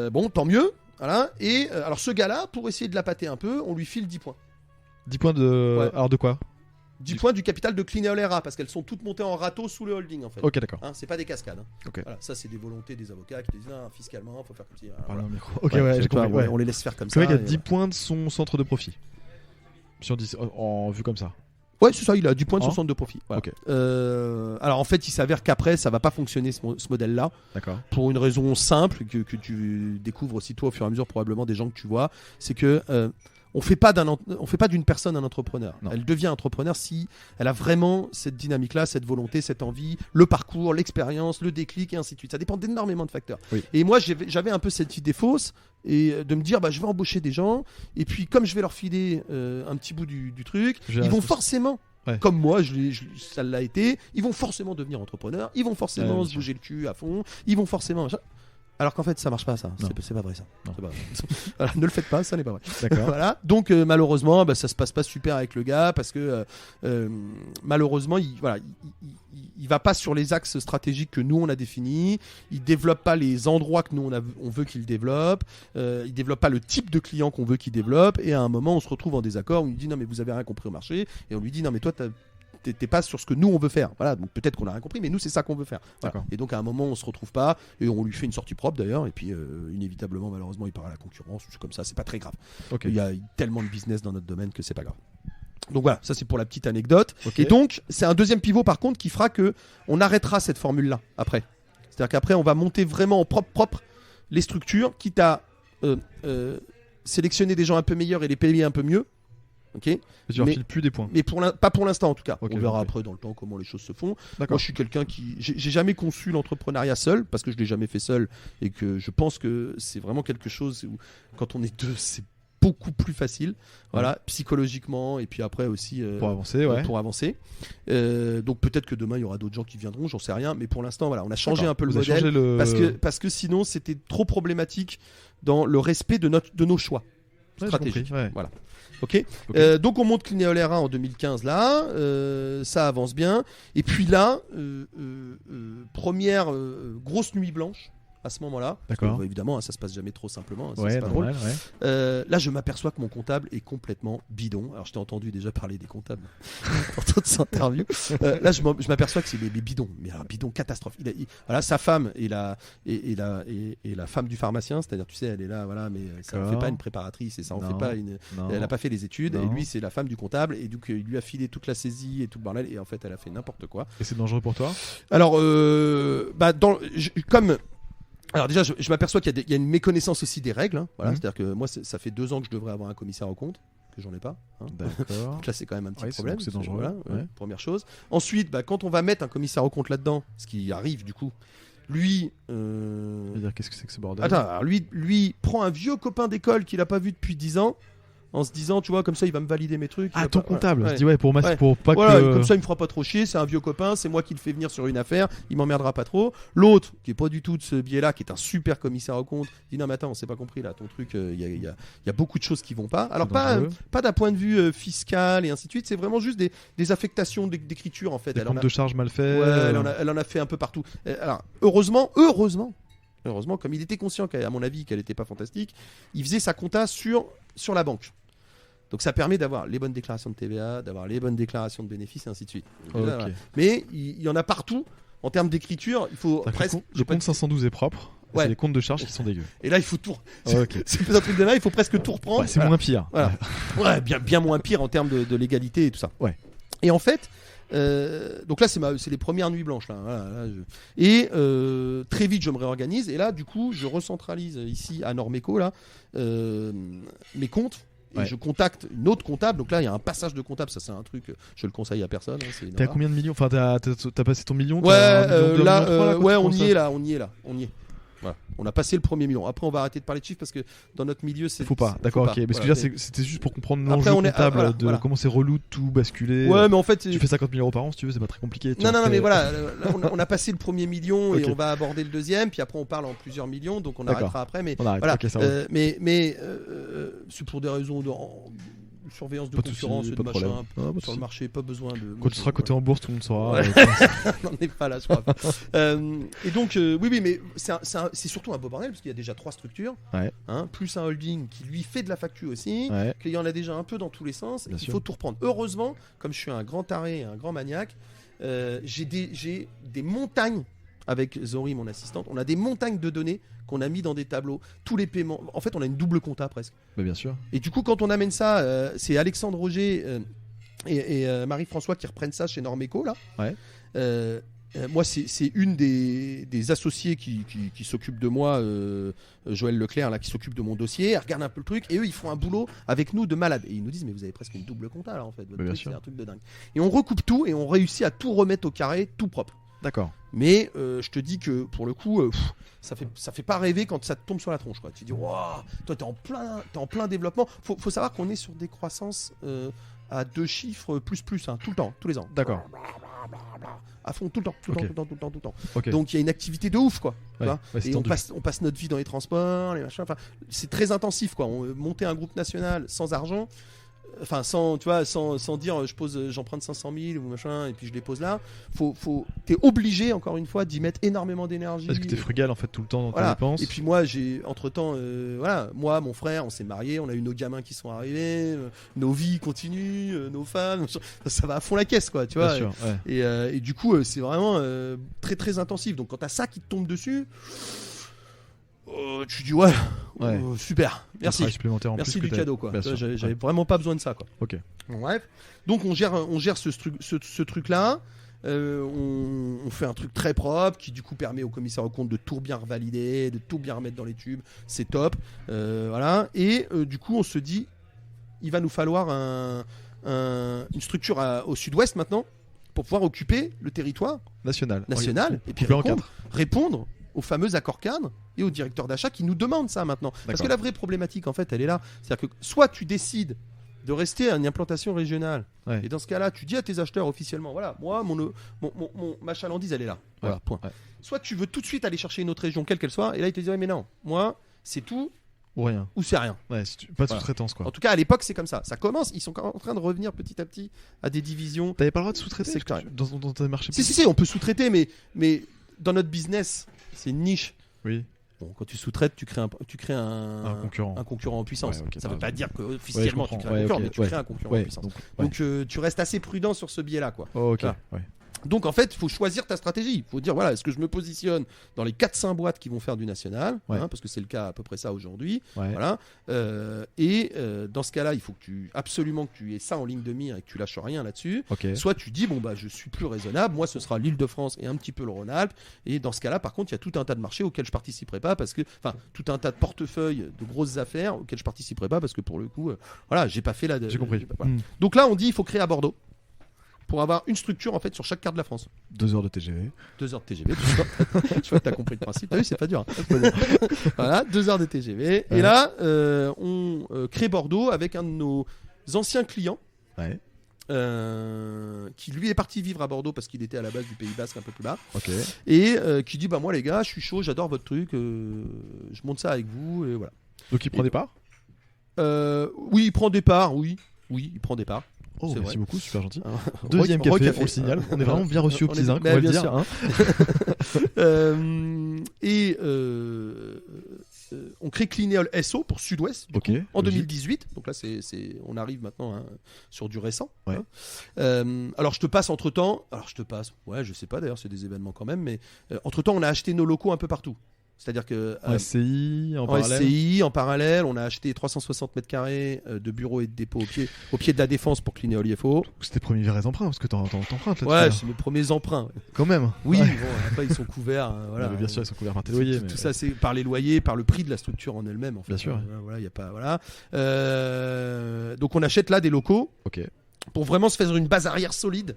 Bon, tant mieux. Voilà. Et alors ce gars-là, pour essayer de la pâter un peu, on lui file 10 points. 10 points de... Alors de quoi? 10 points du capital de Clinéol RA, parce qu'elles sont toutes montées en râteau sous le holding, en fait. Ok, d'accord. C'est pas des cascades. Voilà, ça, c'est des volontés des avocats qui disent fiscalement, faut faire comme si. J'ai compris. On les laisse faire comme ça. C'est vrai qu'il y a 10 points de son centre de profit. Si on dit en vue comme ça. Ouais, c'est ça, il a 10 points de son centre de profit. Voilà. Alors en fait, il s'avère qu'après, ça va pas fonctionner ce modèle-là. D'accord. Pour une raison simple que tu découvres aussi toi au fur et à mesure probablement des gens que tu vois, c'est que on fait pas d'une personne un entrepreneur. Non. Elle devient entrepreneur si elle a vraiment cette dynamique-là, cette volonté, cette envie, le parcours, l'expérience, le déclic et ainsi de suite. Ça dépend d'énormément de facteurs. Oui. Et moi, j'avais un peu cette idée fausse et de me dire, je vais embaucher des gens et puis comme je vais leur filer un petit bout du truc, ils vont forcément. Ouais. Comme moi, ça l'a été. Ils vont forcément devenir entrepreneurs. Ils vont forcément se bouger le cul à fond. Ils vont forcément. Alors qu'en fait, ça marche pas, ça. C'est pas vrai, ça. C'est pas vrai. Voilà, ne le faites pas, ça n'est pas vrai. D'accord. Voilà. Donc, malheureusement, ça se passe pas super avec le gars parce que malheureusement, il va pas sur les axes stratégiques que nous on a définis. Il développe pas les endroits que nous on veut qu'il développe. Il développe pas le type de client qu'on veut qu'il développe. Et à un moment, on se retrouve en désaccord. On lui dit non, mais vous avez rien compris au marché. Et on lui dit non, mais toi, t'es pas sur ce que nous on veut faire. Voilà, donc peut-être qu'on a rien compris, mais nous c'est ça qu'on veut faire. Voilà. Et donc à un moment on se retrouve pas et on lui fait une sortie propre d'ailleurs. Et puis inévitablement, malheureusement, il part à la concurrence. C'est comme ça, c'est pas très grave. Okay. Il y a tellement de business dans notre domaine que c'est pas grave. Donc voilà, ça c'est pour la petite anecdote. Okay. Et donc c'est un deuxième pivot par contre qui fera que on arrêtera cette formule là après. C'est-à-dire qu'après on va monter vraiment en propre les structures, quitte à sélectionner des gens un peu meilleurs et les payer un peu mieux. Okay. Tu leur files plus des points. Mais pas pour l'instant en tout cas. Okay, on verra après dans le temps comment les choses se font. Moi je suis quelqu'un qui... J'ai jamais conçu l'entrepreneuriat seul parce que je l'ai jamais fait seul et que je pense que c'est vraiment quelque chose où quand on est deux c'est beaucoup plus facile, voilà, psychologiquement et puis après aussi pour avancer, ouais. Donc peut-être que demain il y aura d'autres gens qui viendront, j'en sais rien, mais pour l'instant voilà, on a changé un peu le modèle parce que sinon c'était trop problématique dans le respect de nos choix stratégiques. Voilà. Okay. Donc on monte Clinéolaire 1 en 2015 là, ça avance bien. Et puis là, première grosse nuit blanche à ce moment-là. D'accord. Que, évidemment, ça se passe jamais trop simplement. Ouais, c'est pas normal, drôle. Ouais. Là, je m'aperçois que mon comptable est complètement bidon. Alors, je t'ai entendu déjà parler des comptables pour toutes interviews. Là, je m'aperçois que c'est les bidons, mais un bidon catastrophe. Voilà, sa femme et la femme du pharmacien, c'est-à-dire, tu sais, elle est là, voilà, mais ça ne fait pas une préparatrice et ça en fait pas une. Elle n'a pas fait les études et lui, c'est la femme du comptable et donc il lui a filé toute la saisie et tout le bordel et en fait, elle a fait n'importe quoi. Et c'est dangereux pour toi ? Alors, alors déjà, je m'aperçois qu'il y a une méconnaissance aussi des règles. Hein, voilà, c'est-à-dire que moi, ça fait 2 ans que je devrais avoir un commissaire aux comptes, que j'en ai pas. Hein. D'accord. Donc là, c'est quand même un petit problème. C'est dangereux. Voilà, première chose. Ensuite, quand on va mettre un commissaire aux comptes là-dedans, ce qui arrive du coup, lui... dire qu'est-ce que c'est que ce bordel ? Attends, alors lui prend un vieux copain d'école qu'il a pas vu depuis 10 ans. En se disant, tu vois, comme ça, il va me valider mes trucs. Ah, ton comptable. Ouais. Je dis pour pas voilà, que. Comme ça, il me fera pas trop chier. C'est un vieux copain. C'est moi qui le fais venir sur une affaire. Il m'emmerdera pas trop. L'autre, qui est pas du tout de ce biais-là, qui est un super commissaire aux comptes, dit non, mais attends, on s'est pas compris là. Ton truc, il y a beaucoup de choses qui vont pas. Alors pas d'un point de vue fiscal et ainsi de suite. C'est vraiment juste des affectations d'écriture en fait. Des comptes de charges mal faits. Ouais, elle en a fait un peu partout. Alors heureusement, comme il était conscient qu'à mon avis qu'elle était pas fantastique, il faisait sa compta sur la banque. Donc ça permet d'avoir les bonnes déclarations de TVA, d'avoir les bonnes déclarations de bénéfices et ainsi de suite. Okay. Voilà. Mais il y en a partout. En termes d'écriture, il faut presque... Le compte 512 est propre. Ouais. C'est les comptes de charges qui sont dégueux. Et là, il faut tout... Okay. C'est un truc de là, il faut presque tout reprendre. Ouais, c'est moins pire. Voilà. Ouais, bien moins pire en termes de légalité et tout ça. Ouais. Et en fait... donc là c'est les premières nuits blanches là. Voilà, et très vite je me réorganise et là du coup je recentralise ici à Normeco là mes comptes. Et je contacte une autre comptable. Donc là, il y a un passage de comptable. Ça, c'est un truc, je le conseille à personne. Hein, t'es à combien de millions ? Enfin, t'as passé ton million ? Ouais, là, on y est là. Voilà. On a passé le premier million. Après, on va arrêter de parler de chiffres parce que dans notre milieu, c'est. Faut pas. D'accord, ok. Parce que c'était juste pour comprendre l'enjeu comptable comment c'est relou de tout basculer. Ouais, mais en fait. Tu fais 50 000 € par an si tu veux, c'est pas très compliqué. Non, mais voilà. On a passé le premier million et on va aborder le deuxième. Puis après, on parle en plusieurs millions. Donc on arrêtera après. Mais voilà. Mais c'est pour des raisons de surveillance de concurrence et de machin sur le marché, pas besoin de... Quand tu seras coté en bourse, tout le monde saura. On n'en est pas là, je crois. Et donc, oui, mais c'est surtout un beau bordel, parce qu'il y a déjà 3 structures, plus un holding qui lui fait de la facture aussi, qu'il y en a déjà un peu dans tous les sens, et qu'il faut tout reprendre. Heureusement, comme je suis un grand taré, un grand maniaque, j'ai des montagnes, avec Zori, mon assistante, on a des montagnes de données qu'on a mis dans des tableaux, tous les paiements. En fait, on a une double compta presque. Mais bien sûr. Et du coup, quand on amène ça, c'est Alexandre Roger et Marie-François qui reprennent ça chez Normeco là. Ouais. Moi, c'est une des associés qui s'occupe de moi, Joël Leclerc, là, qui s'occupe de mon dossier. Elle regarde un peu le truc et eux, ils font un boulot avec nous de malade. Et ils nous disent, mais vous avez presque une double compta là en fait. Votre truc, c'est un truc de dingue. Et on recoupe tout et on réussit à tout remettre au carré, tout propre. D'accord. Mais je te dis que pour le coup, ça fait pas rêver quand ça te tombe sur la tronche, quoi. Tu te dis, waouh, toi, t'es en plein développement. Faut savoir qu'on est sur des croissances à 2 chiffres plus, hein, tout le temps, tous les ans. D'accord. À fond, tout le temps. Okay. Donc il y a une activité de ouf, quoi. Ouais, et on passe notre vie dans les transports, les machins. Enfin, c'est très intensif, quoi. Monter un groupe national sans argent, enfin sans dire j'emprunte 500 000 ou machin et puis je les pose là. T'es obligé encore une fois d'y mettre énormément d'énergie. Parce que t'es frugal en fait tout le temps dans tes voilà. dépenses. Et puis moi j'ai entre temps moi mon frère on s'est mariés, on a eu nos gamins qui sont arrivés, nos vies continuent, nos femmes, ça va à fond la caisse quoi, tu vois. Bien sûr, ouais. Et du coup c'est vraiment très très intensif. Donc quand t'as ça qui te tombe dessus, tu dis ouais. Super, merci. Merci du cadeau quoi. J'avais vraiment pas besoin de ça quoi. Ok. Bon, bref, donc on gère ce truc là. On fait un truc très propre qui du coup permet au commissaire aux comptes de tout bien revalider, de tout bien remettre dans les tubes. C'est top, voilà. Et du coup on se dit, il va nous falloir une structure au sud-ouest maintenant pour pouvoir occuper le territoire national. Et puis répondre aux fameux accords cadres et aux directeurs d'achat qui nous demandent ça maintenant. Parce que la vraie problématique, en fait, elle est là. C'est-à-dire que soit tu décides de rester à une implantation régionale, et dans ce cas-là, tu dis à tes acheteurs officiellement, voilà, moi, ma chalandise, elle est là. Voilà, point. Ouais. Soit tu veux tout de suite aller chercher une autre région, quelle qu'elle soit, et là, ils te disent, ouais, mais non, moi, c'est tout. Ou rien. Ou c'est rien. Ouais, pas de sous-traitance, quoi. En tout cas, à l'époque, c'est comme ça. Ça commence, ils sont en train de revenir petit à petit à des divisions. T'avais pas le droit de sous-traiter dans tes marchés? Si, on peut sous-traiter, mais dans notre business, c'est une niche. Oui. Bon, quand tu sous-traites, tu crées un concurrent en puissance. Ouais, okay, ça ne veut pas dire que officiellement tu crées un concurrent, mais tu crées un concurrent en puissance. Donc tu restes assez prudent sur ce biais-là, quoi. Oh, ok. Ouais. Donc en fait, il faut choisir ta stratégie. Il faut dire voilà, est-ce que je me positionne dans les 4-5 boîtes qui vont faire du national, parce que c'est le cas à peu près ça aujourd'hui. Voilà. Dans ce cas-là, il faut absolument que tu aies ça en ligne de mire et que tu lâches rien là-dessus. Okay. Soit tu dis je suis plus raisonnable. Moi, ce sera l'Île-de-France et un petit peu le Rhône-Alpes. Et dans ce cas-là, par contre, il y a tout un tas de marchés auxquels je participerai pas tout un tas de portefeuilles de grosses affaires auxquels je participerai pas parce que pour le coup, j'ai pas fait la. J'ai compris. Donc là, on dit il faut créer à Bordeaux. Pour avoir une structure en fait sur chaque carte de la France. 2 heures de TGV. 2 heures de TGV, tu vois que tu as compris le principe. T'as vu, c'est pas dur. Voilà, 2 heures de TGV. Ouais. Et là, on crée Bordeaux avec un de nos anciens clients. Ouais. Qui lui est parti vivre à Bordeaux parce qu'il était à la base du Pays Basque un peu plus bas. Okay. Et qui dit moi les gars, je suis chaud, j'adore votre truc, je monte ça avec vous et voilà. Donc il prend des parts Oui, il prend des parts, oui, il prend des parts. Oh, merci beaucoup, super gentil. Deuxième café, on le signale. On est vraiment bien reçu au petit zinc, on va le dire. Hein. On crée Clinéol SO pour Sud-Ouest en 2018. Donc là, on arrive maintenant sur du récent. Ouais. Alors je te passe entre-temps. Ouais, je sais pas d'ailleurs, c'est des événements quand même. Mais entre-temps, on a acheté nos locaux un peu partout. C'est-à-dire que en SCI, en parallèle, on a acheté 360 mètres carrés de bureaux et de dépôts au pied de la Défense pour Clinéol IFO. C'était tes premiers vrais emprunts parce que t'empruntes là-dessus. Ouais, c'est mes premiers emprunts. Quand même. Oui, bon, après ils sont couverts. Voilà. Bien sûr, ils sont couverts par tes loyers. Tout ça, c'est par les loyers, par le prix de la structure en elle-même. En fait. Bien sûr. Voilà, y a pas, voilà. Donc on achète là des locaux. Ok. Pour vraiment se faire une base arrière solide,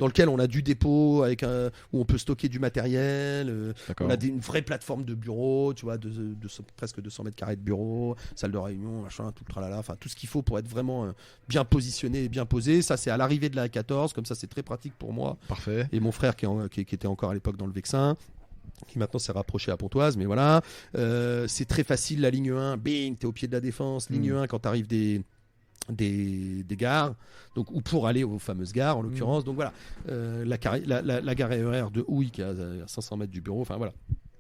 dans lequel on a du dépôt où on peut stocker du matériel, on a une vraie plateforme de bureau, tu vois, presque 200 mètres carrés de bureau, salle de réunion, machin, tout le tralala, enfin tout ce qu'il faut pour être vraiment bien positionné et bien posé. Ça c'est à l'arrivée de la A14, comme ça c'est très pratique pour moi. Parfait. Et mon frère qui était encore à l'époque dans le Vexin, qui maintenant s'est rapproché à Pontoise, mais voilà, c'est très facile la ligne 1, bing, t'es au pied de la Défense, ligne 1 quand t'arrives des gares, donc ou pour aller aux fameuses gares en l'occurrence. Donc voilà, la gare RER de Houille qui est à 500 mètres du bureau. Enfin voilà.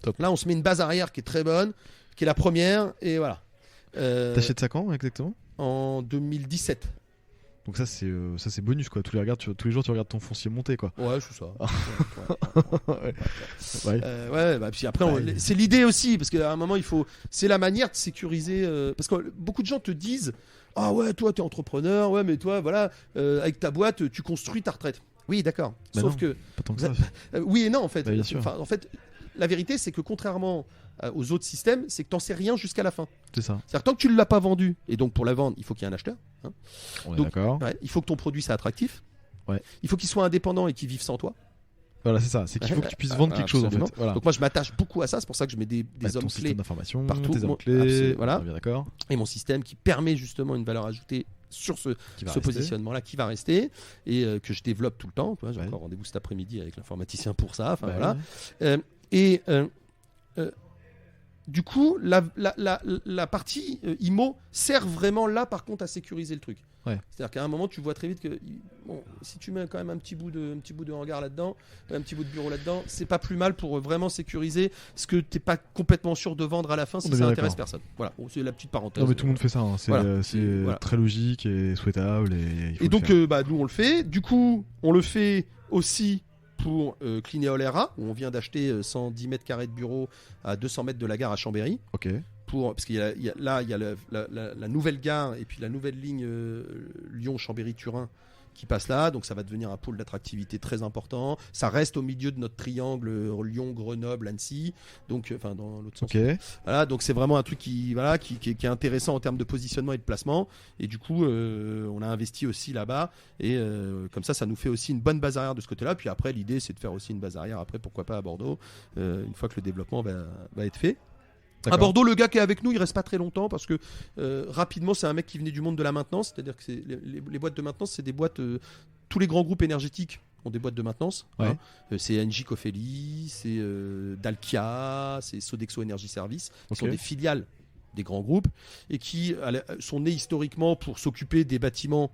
Top. Là on se met une base arrière qui est très bonne, qui est la première et voilà. T'achètes ça quand exactement? En 2017. Donc ça c'est bonus quoi. Tous les jours tu regardes ton foncier monter quoi. Ouais, c'est ça. Puis après c'est l'idée aussi parce qu'à un moment c'est la manière de sécuriser parce que beaucoup de gens te disent ah ouais toi t'es entrepreneur, ouais mais toi voilà avec ta boîte tu construis ta retraite. Oui, d'accord. Bah Sauf non. que Pas tant que ça. oui et non en fait. Bah, bien sûr. Enfin, en fait, la vérité c'est que contrairement aux autres systèmes, c'est que t'en sais rien jusqu'à la fin. C'est ça. C'est-à-dire que tant que tu ne l'as pas vendu, et donc pour la vendre, il faut qu'il y ait un acheteur. Hein. On est Donc, d'accord. Ouais, il faut que ton produit soit attractif. Ouais. Il faut qu'il soit indépendant et qu'il vive sans toi. Voilà, c'est ça. C'est qu'il faut que tu puisses vendre quelque chose en fait. Absolument. Voilà. Donc moi je m'attache beaucoup à ça, c'est pour ça que je mets des Bah, hommes ton clés système d'information, partout. tes hommes Bon, clés. voilà. On est bien d'accord. et mon système qui permet justement une valeur ajoutée sur ce Qui va ce rester. positionnement-là qui va rester et que je développe tout le temps. Tu vois, j'ai Ouais. encore rendez-vous cet après-midi avec l'informaticien pour ça. Enfin Bah, voilà. ouais. Et du coup, la partie IMO sert vraiment là, par contre, à sécuriser le truc. Ouais. C'est-à-dire qu'à un moment, tu vois très vite que bon, si tu mets quand même un petit bout de hangar là-dedans, un petit bout de bureau là-dedans, c'est pas plus mal pour vraiment sécuriser ce que t'es pas complètement sûr de vendre à la fin si On est ça bien intéresse d'accord. personne. Voilà, bon, c'est la petite parenthèse. Non mais tout le monde fait ça. Hein. C'est Voilà. c'est Voilà. très logique et souhaitable et. Il faut Et le donc, faire. nous on le fait. Du coup, on le fait aussi pour Clinéol RA, où on vient d'acheter 110 mètres carrés de bureau à 200 mètres de la gare à Chambéry. Ok. Parce qu'il y a, là, il y a la nouvelle gare et puis la nouvelle ligne Lyon-Chambéry-Turin qui passe là, donc ça va devenir un pôle d'attractivité très important. Ça reste au milieu de notre triangle Lyon-Grenoble-Annecy, donc enfin dans l'autre sens. Ok. Voilà, donc c'est vraiment un truc qui est intéressant en termes de positionnement et de placement. Et du coup, on a investi aussi là-bas et comme ça nous fait aussi une bonne base arrière de ce côté-là. Puis après, l'idée c'est de faire aussi une base arrière après, pourquoi pas à Bordeaux, une fois que le développement va être fait. À D'accord. Bordeaux, le gars qui est avec nous, il reste pas très longtemps parce que rapidement, c'est un mec qui venait du monde de la maintenance. C'est-à-dire que les boîtes de maintenance, c'est des boîtes. Tous les grands groupes énergétiques ont des boîtes de maintenance. Ouais. Hein. C'est Engie Cofeli, c'est Dalkia, c'est Sodexo Energy Service, qui Ok. sont des filiales des grands groupes et qui sont nés historiquement pour s'occuper des bâtiments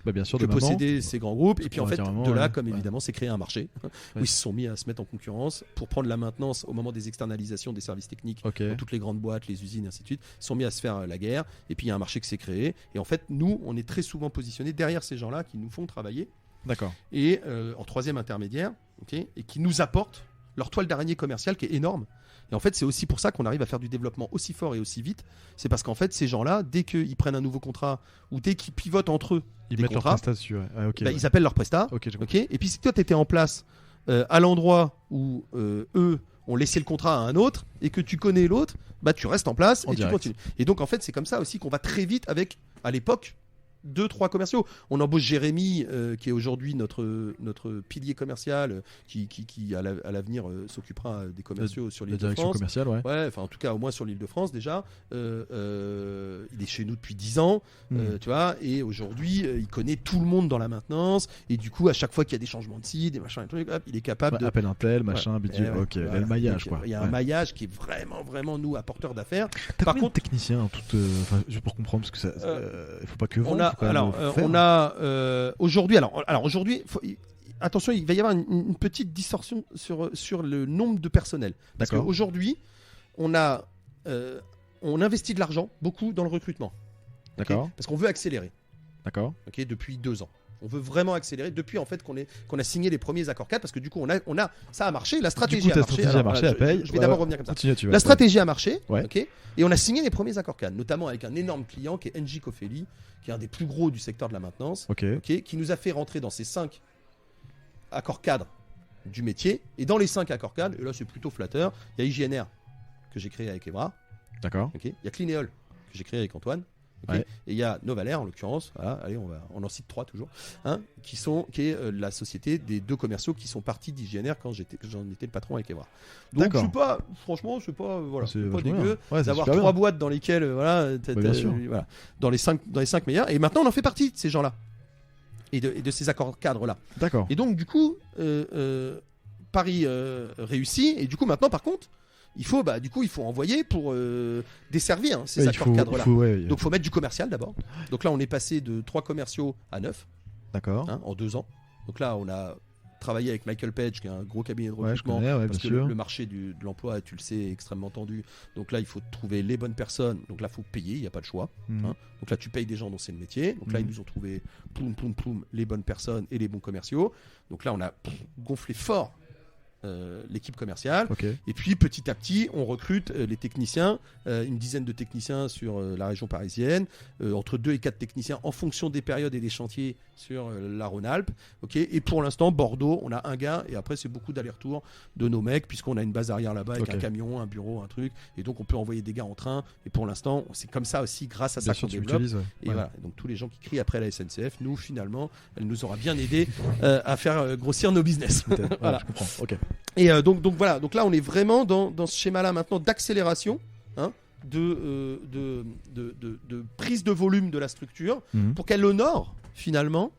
Bah bien sûr. que de maintenant. possédaient ces grands groupes. Et puis en fait, Entièrement, de là, ouais. comme Ouais. évidemment, c'est créé un marché où Ouais. ils se sont mis à se mettre en concurrence pour prendre la maintenance au moment des externalisations des services techniques. Ok. Dans toutes les grandes boîtes, les usines, et ainsi de suite, ils sont mis à se faire la guerre. Et puis il y a un marché qui s'est créé. Et en fait, nous, on est très souvent positionnés derrière ces gens-là qui nous font travailler D'accord. et en troisième intermédiaire, ok, et qui nous apportent leur toile d'araignée commerciale qui est énorme. Et en fait, c'est aussi pour ça qu'on arrive à faire du développement aussi fort et aussi vite. C'est parce qu'en fait, ces gens-là, dès qu'ils prennent un nouveau contrat ou dès qu'ils pivotent entre eux, Ils des mettent leur contrats, prestat dessus. Ouais. Ah, ok. bah, Ouais. ils appellent leur prestat. Ok. J'ai compris. Ok. Et puis si toi, tu étais en place à l'endroit où eux ont laissé le contrat à un autre et que tu connais l'autre, bah, tu restes en place En et direct. tu continues. Et donc, en fait, c'est comme ça aussi qu'on va très vite avec, à l'époque, 2-3 commerciaux. On embauche Jérémy, qui est aujourd'hui notre pilier commercial, qui à l'avenir s'occupera des commerciaux sur La l'île de direction France. commerciale, ouais. Ouais, enfin en tout cas au moins sur l'île de France déjà. Il est chez nous depuis 10 ans, tu vois, et aujourd'hui il connaît tout le monde dans la maintenance, et du coup à chaque fois qu'il y a des changements de site, des machins, des trucs, hop, il est capable de... Appelle un tel, machin, bidule. Eh ouais, Ok. voilà. Le maillage, Donc, quoi. il y a un Ouais. maillage qui est vraiment nous apporteur d'affaires. T'as Par combien contre- de techniciens, enfin, juste pour comprendre, parce que ça, il faut pas que vendre. On a, faut quand même alors, faire. on a aujourd'hui, alors aujourd'hui, attention, il va y avoir une petite distorsion sur le nombre de personnel. Parce D'accord. qu'aujourd'hui, on investit de l'argent beaucoup dans le recrutement. Ok, D'accord. parce qu'on veut accélérer. D'accord. Ok, depuis 2 ans. On veut vraiment accélérer depuis en fait qu'on a signé les premiers accords cadres parce que du coup ça a marché, la stratégie Du coup, a ta marché. stratégie a marché, voilà, elle paye. je vais d'abord revenir comme ça. Continue, tu vas. La stratégie a marché, Ouais. ok, et on a signé les premiers accords cadres, notamment avec un énorme client qui est Engie Cofeli, qui est un des plus gros du secteur de la maintenance, Ok. ok, qui nous a fait rentrer dans ces 5 accords cadres du métier. Et dans les 5 accords cadres, et là c'est plutôt flatteur, il y a IGNR que j'ai créé avec Evra, D'accord. ok, il y a Clinéol que j'ai créé avec Antoine. ok, Ouais. Et il y a Novalair en l'occurrence, voilà, allez, on en cite 3 toujours, hein, qui est la société des 2 commerciaux qui sont partis d'IGNR quand j'en étais le patron avec Evra. Donc D'accord. franchement, c'est pas C'est pas vachement dégueu bien. Ouais, c'est d'avoir super 3 bien. boîtes dans lesquelles bien sûr. voilà, dans les 5 meilleurs. Et maintenant, on en fait partie de ces gens-là et de ces accords cadres là. D'accord. Et donc du coup, Paris réussit. Et du coup, maintenant, par contre, il faut envoyer pour desservir ces Ouais, accords cadres là. ouais. Donc il faut mettre du commercial d'abord. Donc là on est passé de 3 commerciaux à 9 D'accord. en 2 ans. Donc là on a travaillé avec Michael Page qui est un gros cabinet de Ouais, je recrutement. connais, ouais, parce bien que sûr. le marché de l'emploi, tu le sais, est extrêmement tendu. Donc là il faut trouver les bonnes personnes. Donc là il faut payer, il n'y a pas de choix. Mhm. hein. Donc là tu payes des gens dont c'est le métier. Donc là Mhm. ils nous ont trouvé ploum, les bonnes personnes et les bons commerciaux. Donc là on a gonflé fort l'équipe commerciale. Ok. Et puis petit à petit, on recrute les techniciens, une dizaine de techniciens sur la région parisienne, entre 2 et 4 techniciens en fonction des périodes et des chantiers sur la Rhône-Alpes. Okay, et pour l'instant, Bordeaux, on a un gars et après c'est beaucoup d'allers-retours de nos mecs puisqu'on a une base arrière là-bas avec un camion, un bureau, un truc. Et donc on peut envoyer des gars en train. Et pour l'instant, c'est comme ça aussi, grâce à ça qu'on développe. Et voilà. Donc tous les gens qui crient après la SNCF, nous finalement, elle nous aura bien aidé à faire grossir nos business. Voilà. Je comprends. Ok. Et donc voilà, donc là on est vraiment dans ce schéma-là maintenant d'accélération, hein, de prise de volume de la structure pour qu'elle honore finalement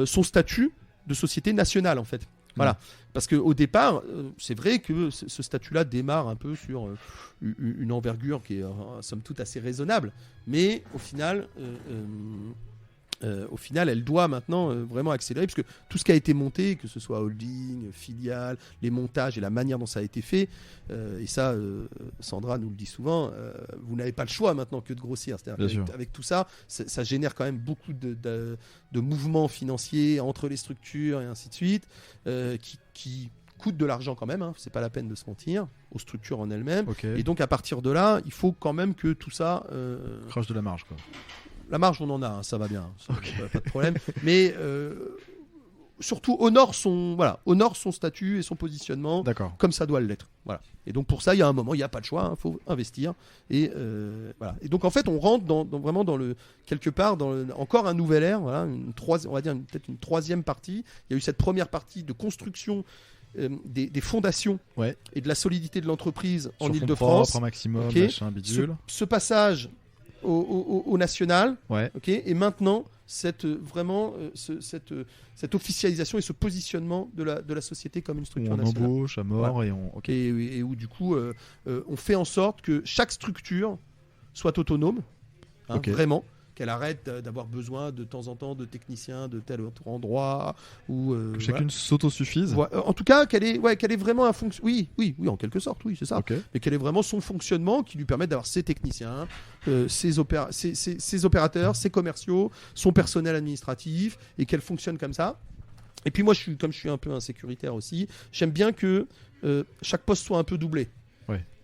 son statut de société nationale en fait. Voilà. Parce qu'au départ, c'est vrai que ce statut-là démarre un peu sur une envergure qui est somme toute assez raisonnable, mais au final, elle doit maintenant vraiment accélérer, puisque tout ce qui a été monté, que ce soit holding, filiale, les montages et la manière dont ça a été fait, et ça, Sandra nous le dit souvent, vous n'avez pas le choix maintenant que de grossir. C'est-à-dire qu'avec tout ça, ça génère quand même beaucoup de mouvements financiers entre les structures et ainsi de suite, qui coûtent de l'argent quand même, hein, c'est pas la peine de se mentir, aux structures en elles-mêmes. Et donc à partir de là, il faut quand même que tout ça... crache de la marge, quoi. La marge, on en a, hein, ça va bien, pas de problème. Mais surtout, honore son statut et son positionnement comme ça doit l'être. Voilà. Et donc pour ça, il y a un moment, il n'y a pas de choix, il faut investir. Et voilà. Et donc en fait, on rentre vraiment dans quelque part dans encore un nouvel ère. Voilà, on va dire peut-être une troisième partie. Il y a eu cette première partie de construction des fondations et de la solidité de l'entreprise en Ile-de-France. Un maximum, machin, bidule. Ce passage au national, et maintenant cette officialisation et ce positionnement de la société comme une structure nationale. On embauche à mort et où du coup on fait en sorte que chaque structure soit autonome, vraiment, qu'elle arrête d'avoir besoin de temps en temps de techniciens de tel autre endroit, ou que chacune s'autosuffise. En tout cas, qu'elle ait vraiment un fonction. Oui, en quelque sorte, oui, c'est ça. Mais qu'elle ait vraiment son fonctionnement qui lui permette d'avoir ses techniciens, ses opérateurs, ses commerciaux, son personnel administratif, et qu'elle fonctionne comme ça. Et puis moi, comme je suis un peu insécuritaire aussi, j'aime bien que chaque poste soit un peu doublé.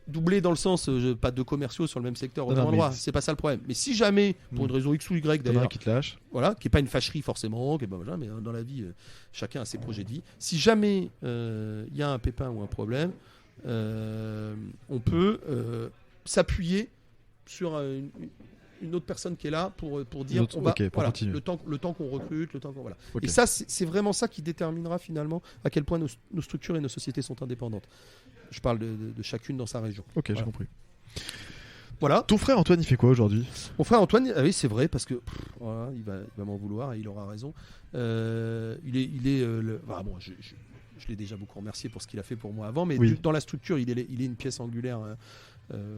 Doublé dans le sens, pas de commerciaux sur le même secteur au même endroit, c'est pas ça le problème. Mais si jamais, pour une raison X ou Y d'ailleurs, qui te lâche, voilà, qui est pas une fâcherie forcément, mais dans la vie, chacun a ses projets de vie. Si jamais y a un pépin ou un problème, on peut s'appuyer sur une autre personne qui est là pour dire le temps qu'on recrute, le temps qu'on Et ça, c'est vraiment ça qui déterminera finalement à quel point nos structures et nos sociétés sont indépendantes. Je parle de chacune dans sa région. J'ai compris. Voilà. Ton frère Antoine, il fait quoi aujourd'hui ? Mon frère Antoine, oui, c'est vrai, parce que il va m'en vouloir et il aura raison. Je l'ai déjà beaucoup remercié pour ce qu'il a fait pour moi avant, mais dans la structure, il est une pièce angulaire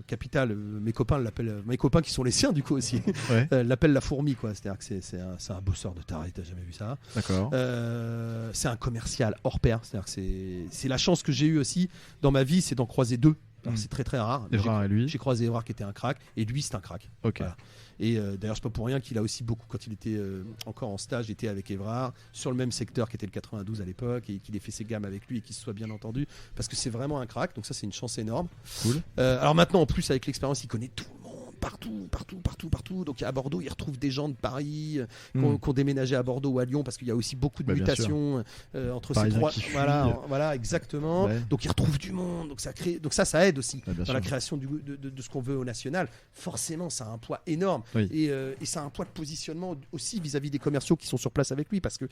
capitale. Mes copains l'appellent, mes copains qui sont les siens du coup aussi, l'appellent la fourmi, quoi. C'est-à-dire que c'est un bosseur de taré, t'as jamais vu ça. D'accord. C'est un commercial hors pair. C'est-à-dire que c'est la chance que j'ai eue aussi dans ma vie, c'est d'en croiser deux. Alors, c'est très très rare. J'ai croisé Évrard qui était un crack, et lui c'est un crack. Voilà. Et d'ailleurs c'est pas pour rien qu'il a aussi beaucoup, quand il était encore en stage, était avec Évrard sur le même secteur qui était le 92 à l'époque, et qu'il ait fait ses gammes avec lui et qu'il se soit bien entendu, parce que c'est vraiment un crack. Donc ça, c'est une chance énorme. Cool. Alors maintenant, en plus, avec l'expérience, il connaît tout le monde, partout. Donc à Bordeaux, il retrouve des gens de Paris qui ont déménagé à Bordeaux ou à Lyon, parce qu'il y a aussi beaucoup de mutations entre ces trois. Voilà, exactement. Ouais. Donc il retrouve du monde. Donc ça aide aussi dans la création de ce qu'on veut au national. Forcément, ça a un poids énorme. Et ça a un poids de positionnement aussi vis-à-vis des commerciaux qui sont sur place avec lui, parce que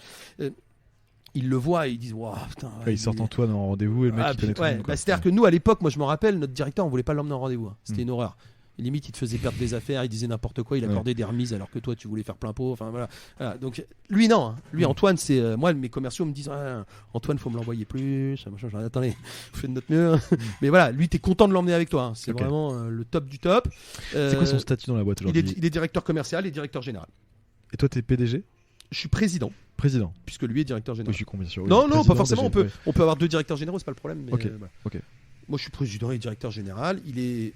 ils le voient et ils disent waouh, putain. Ils sortent Antoine en rendez-vous et le mec il connaît tout le monde. C'est-à-dire que nous, à l'époque, moi je me rappelle, notre directeur, on voulait pas l'emmener en rendez-vous. C'était une horreur. Limite, il te faisait perdre des affaires, il disait n'importe quoi, il accordait des remises alors que toi tu voulais faire plein pot. Enfin voilà. Donc lui non, hein. Lui Antoine, c'est moi, mes commerciaux me disent Antoine, faut me l'envoyer plus. Attendez, on fait de notre mieux. Mais voilà, lui, t'es content de l'emmener avec toi. Hein. C'est vraiment le top du top. C'est quoi son statut dans la boîte aujourd'hui ? Il est directeur commercial et directeur général. Et toi, t'es PDG ? Je suis président. Puisque lui est directeur général. Oui, je suis combien sûr. Non, pas forcément. On peut avoir deux directeurs généraux, c'est pas le problème. Mais Ok. Moi, je suis président et directeur général. Il est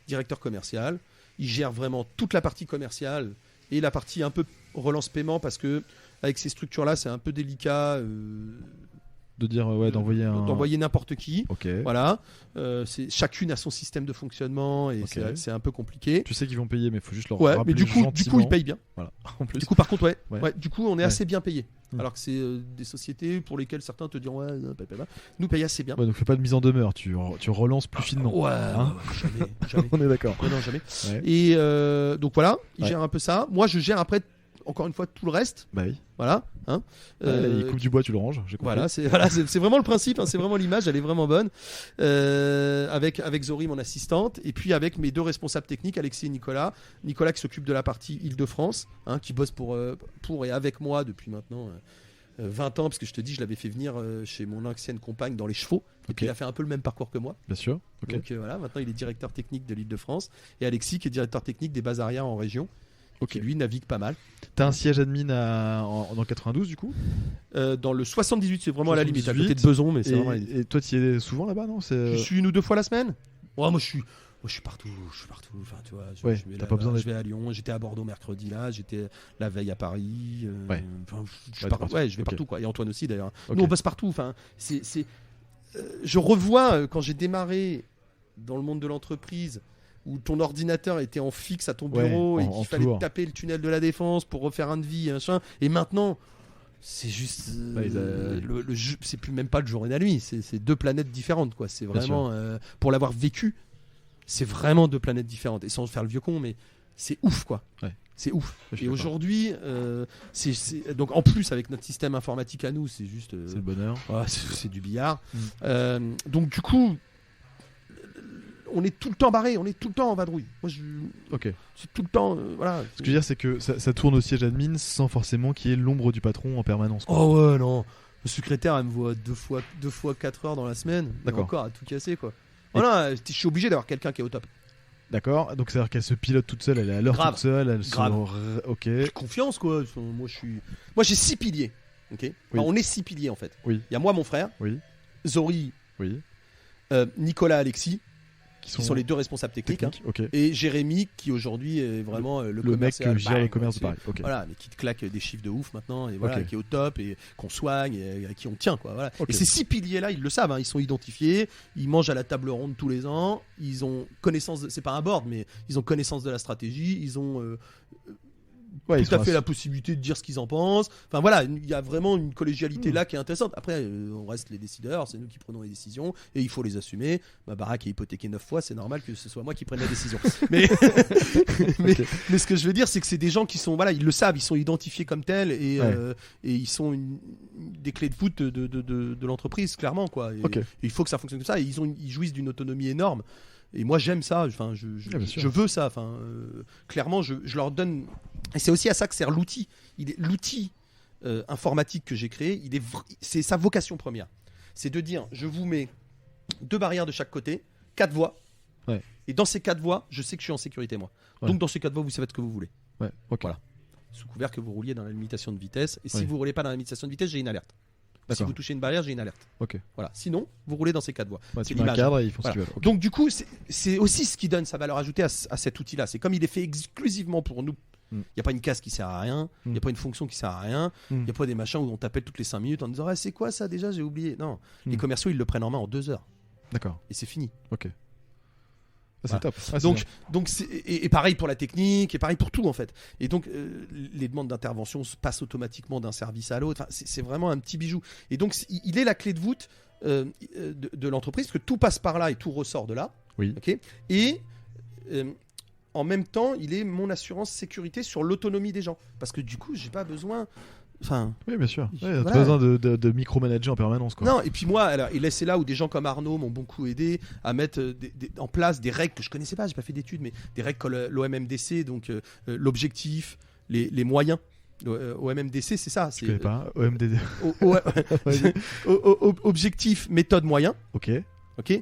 directeur commercial. Il gère vraiment toute la partie commerciale et la partie un peu relance paiement, parce que avec ces structures-là, c'est un peu délicat. De dire d'envoyer d'envoyer n'importe qui. Ok. Voilà. Chacune a son système de fonctionnement et Ok. c'est un peu compliqué. Tu sais qu'ils vont payer, mais il faut juste leur Ouais, rappeler mais du coup gentiment. ils payent bien. Voilà. En plus. Du coup, par contre, Ouais. du coup, on est assez bien payé. Mm. Alors que c'est des sociétés pour lesquelles certains te diront ouais, non, nous payent assez bien. Ouais, donc fais pas de mise en demeure. Tu relances plus finement. Ouais, Hein jamais. On est d'accord. Non, jamais. Ouais. Et donc voilà, ils Ouais. gèrent un peu ça. Moi, je gère après, encore une fois, tout le reste. Bah oui. Voilà. Hein. Il coupe du bois, tu le ranges. J'ai compris. Voilà, c'est vraiment le principe, hein, c'est vraiment l'image, elle est vraiment bonne. Avec Zori, mon assistante, et puis avec mes deux responsables techniques, Alexis et Nicolas. Nicolas qui s'occupe de la partie Île-de-France, hein, qui bosse pour et avec moi depuis maintenant 20 ans, parce que je te dis, je l'avais fait venir chez mon ancienne compagne dans les chevaux, et Ok. puis il a fait un peu le même parcours que moi. Bien sûr. Ok. Donc voilà, maintenant il est directeur technique de l'Île-de-France, et Alexis qui est directeur technique des bases arrière en région. Ok. Qui lui navigue pas mal. T'as un siège admin dans 92 du coup. Dans le 78, c'est vraiment à la limite, à 78, côté de Beson, mais c'est vraiment à la limite. Et toi, tu y es souvent là-bas, non? Je suis 1 ou 2 fois la semaine. Ouais, moi je suis partout. Enfin, tu vois, Ouais, je vais t'as pas besoin je vais à Lyon. J'étais à Bordeaux mercredi là. J'étais la veille à Paris. Ouais. Enfin, je Ouais, pars- t'es ouais, je vais partout. partout quoi. Et Antoine aussi d'ailleurs. Ok. Nous on bosse partout. Enfin, je revois quand j'ai démarré dans le monde de l'entreprise, où ton ordinateur était en fixe à ton Ouais, bureau et en qu'il fallait tour. taper le tunnel de la Défense pour refaire un devis, machin. Et maintenant, c'est juste Ouais, le jeu, c'est plus même pas le jour et la nuit. C'est deux planètes différentes, quoi. C'est vraiment pour l'avoir vécu, c'est vraiment deux planètes différentes. Et sans faire le vieux con, mais c'est ouf, quoi. Ouais. C'est ouf. Je suis Et d'accord. aujourd'hui, donc en plus avec notre système informatique à nous, c'est juste. C'est le bonheur. Ouais, c'est du billard. Mm. Donc du coup, on est tout le temps barré, on est tout le temps en vadrouille. Moi, Ok. c'est tout le temps, voilà. Ce que je veux dire, c'est que ça tourne au siège admin sans forcément qu'il y ait l'ombre du patron en permanence, quoi. Oh ouais, non. Le secrétaire, elle me voit deux fois 4 heures dans la semaine. Et D'accord. encore à tout casser, quoi. Voilà, je suis obligé d'avoir quelqu'un qui est au top. D'accord. Donc c'est-à-dire qu'elle se pilote toute seule, elle est à l'heure Grave. toute seule, elle Grave. Ok. J'ai confiance, quoi. Moi, j'ai 6 piliers. Ok. Oui. Enfin, on est 6 piliers en fait. Oui. Il y a moi, mon frère, Oui. Zori, Oui. Nicolas, Alexis, Qui qui sont les deux responsables techniques. Hein. Ok. Et Jérémy, qui aujourd'hui est vraiment le Le mec commercial. qui gère le Bang, commerce de c'est- Paris. Ok. Voilà, mais qui te claque des chiffres de ouf maintenant, et voilà, Ok. qui est au top, et qu'on soigne, et à qui on tient, quoi. Voilà. Ok. Et ces 6 piliers-là, ils le savent, hein, ils sont identifiés, ils mangent à la table ronde tous les ans, ils ont connaissance, c'est pas un board, mais ils ont connaissance de la stratégie, ils ont Ouais, ils tout à sont fait la possibilité de dire ce qu'ils en pensent. Enfin voilà, il y a vraiment une collégialité Mm. là qui est intéressante. Après, on reste les décideurs, c'est nous qui prenons les décisions et il faut les assumer. Ma baraque est hypothéquée 9 fois, c'est normal que ce soit moi qui prenne la décision. mais, mais ce que je veux dire, c'est que c'est des gens qui sont, voilà, ils le savent, ils sont identifiés comme tels et, Ouais. et ils sont des clés de voûte de l'entreprise, clairement, quoi. Et, Ok. et il faut que ça fonctionne comme ça. Et ils jouissent d'une autonomie énorme. Et moi j'aime ça, enfin, Ah, bien sûr. je veux ça, enfin, clairement je leur donne, et c'est aussi à ça que sert l'outil. L'outil informatique que j'ai créé, c'est sa vocation première. C'est de dire, je vous mets 2 barrières de chaque côté, 4 voies, Ouais. et dans ces 4 voies, je sais que je suis en sécurité moi. Ouais. Donc dans ces 4 voies, vous savez ce que vous voulez, Ouais. Ok. Voilà. sous couvert que vous rouliez dans la limitation de vitesse, et si Ouais. vous roulez pas dans la limitation de vitesse, j'ai une alerte. Si D'accord. vous touchez une barrière, j'ai une alerte. Ok. Voilà. Sinon, vous roulez dans ces 4 voies. Ouais, C'est tu mets un l'image. cadre et ils font Voilà. ce qu'ils veulent. Ok. Donc du coup, c'est aussi ce qui donne sa valeur ajoutée à cet outil-là. C'est comme il est fait exclusivement pour nous. Il Mm. n'y a pas une case qui sert à rien, il n'y a pas une fonction qui sert à rien, il n'y a pas des machins où on t'appelle toutes les 5 minutes en disant ah, c'est quoi ça déjà, j'ai oublié. Non, les commerciaux ils le prennent en main en 2 heures D'accord. et c'est fini. Ok. Ah, c'est Voilà. top. Ah, c'est Donc, bien. donc et pareil pour la technique, et pareil pour tout en fait. Et donc les demandes d'intervention se passent automatiquement d'un service à l'autre. Enfin, c'est vraiment un petit bijou. Et donc il est la clé de voûte de l'entreprise, parce que tout passe par là et tout ressort de là. Oui. Ok. Et en même temps, il est mon assurance sécurité sur l'autonomie des gens, parce que du coup, j'ai pas besoin. Enfin, Oui, bien sûr. Ouais, Voilà. t'as pas besoin de micromanager en permanence, quoi. non. Et puis moi, alors, et là, c'est là où des gens comme Arnaud m'ont beaucoup aidé à mettre en place des règles que je connaissais pas. J'ai pas fait d'études, mais des règles comme l'OMMDC, donc l'objectif, les moyens. OMMDC, c'est ça. Je C'est connais pas. OMDD. Vas-y. Objectif, méthode, moyen. Ok. Ok.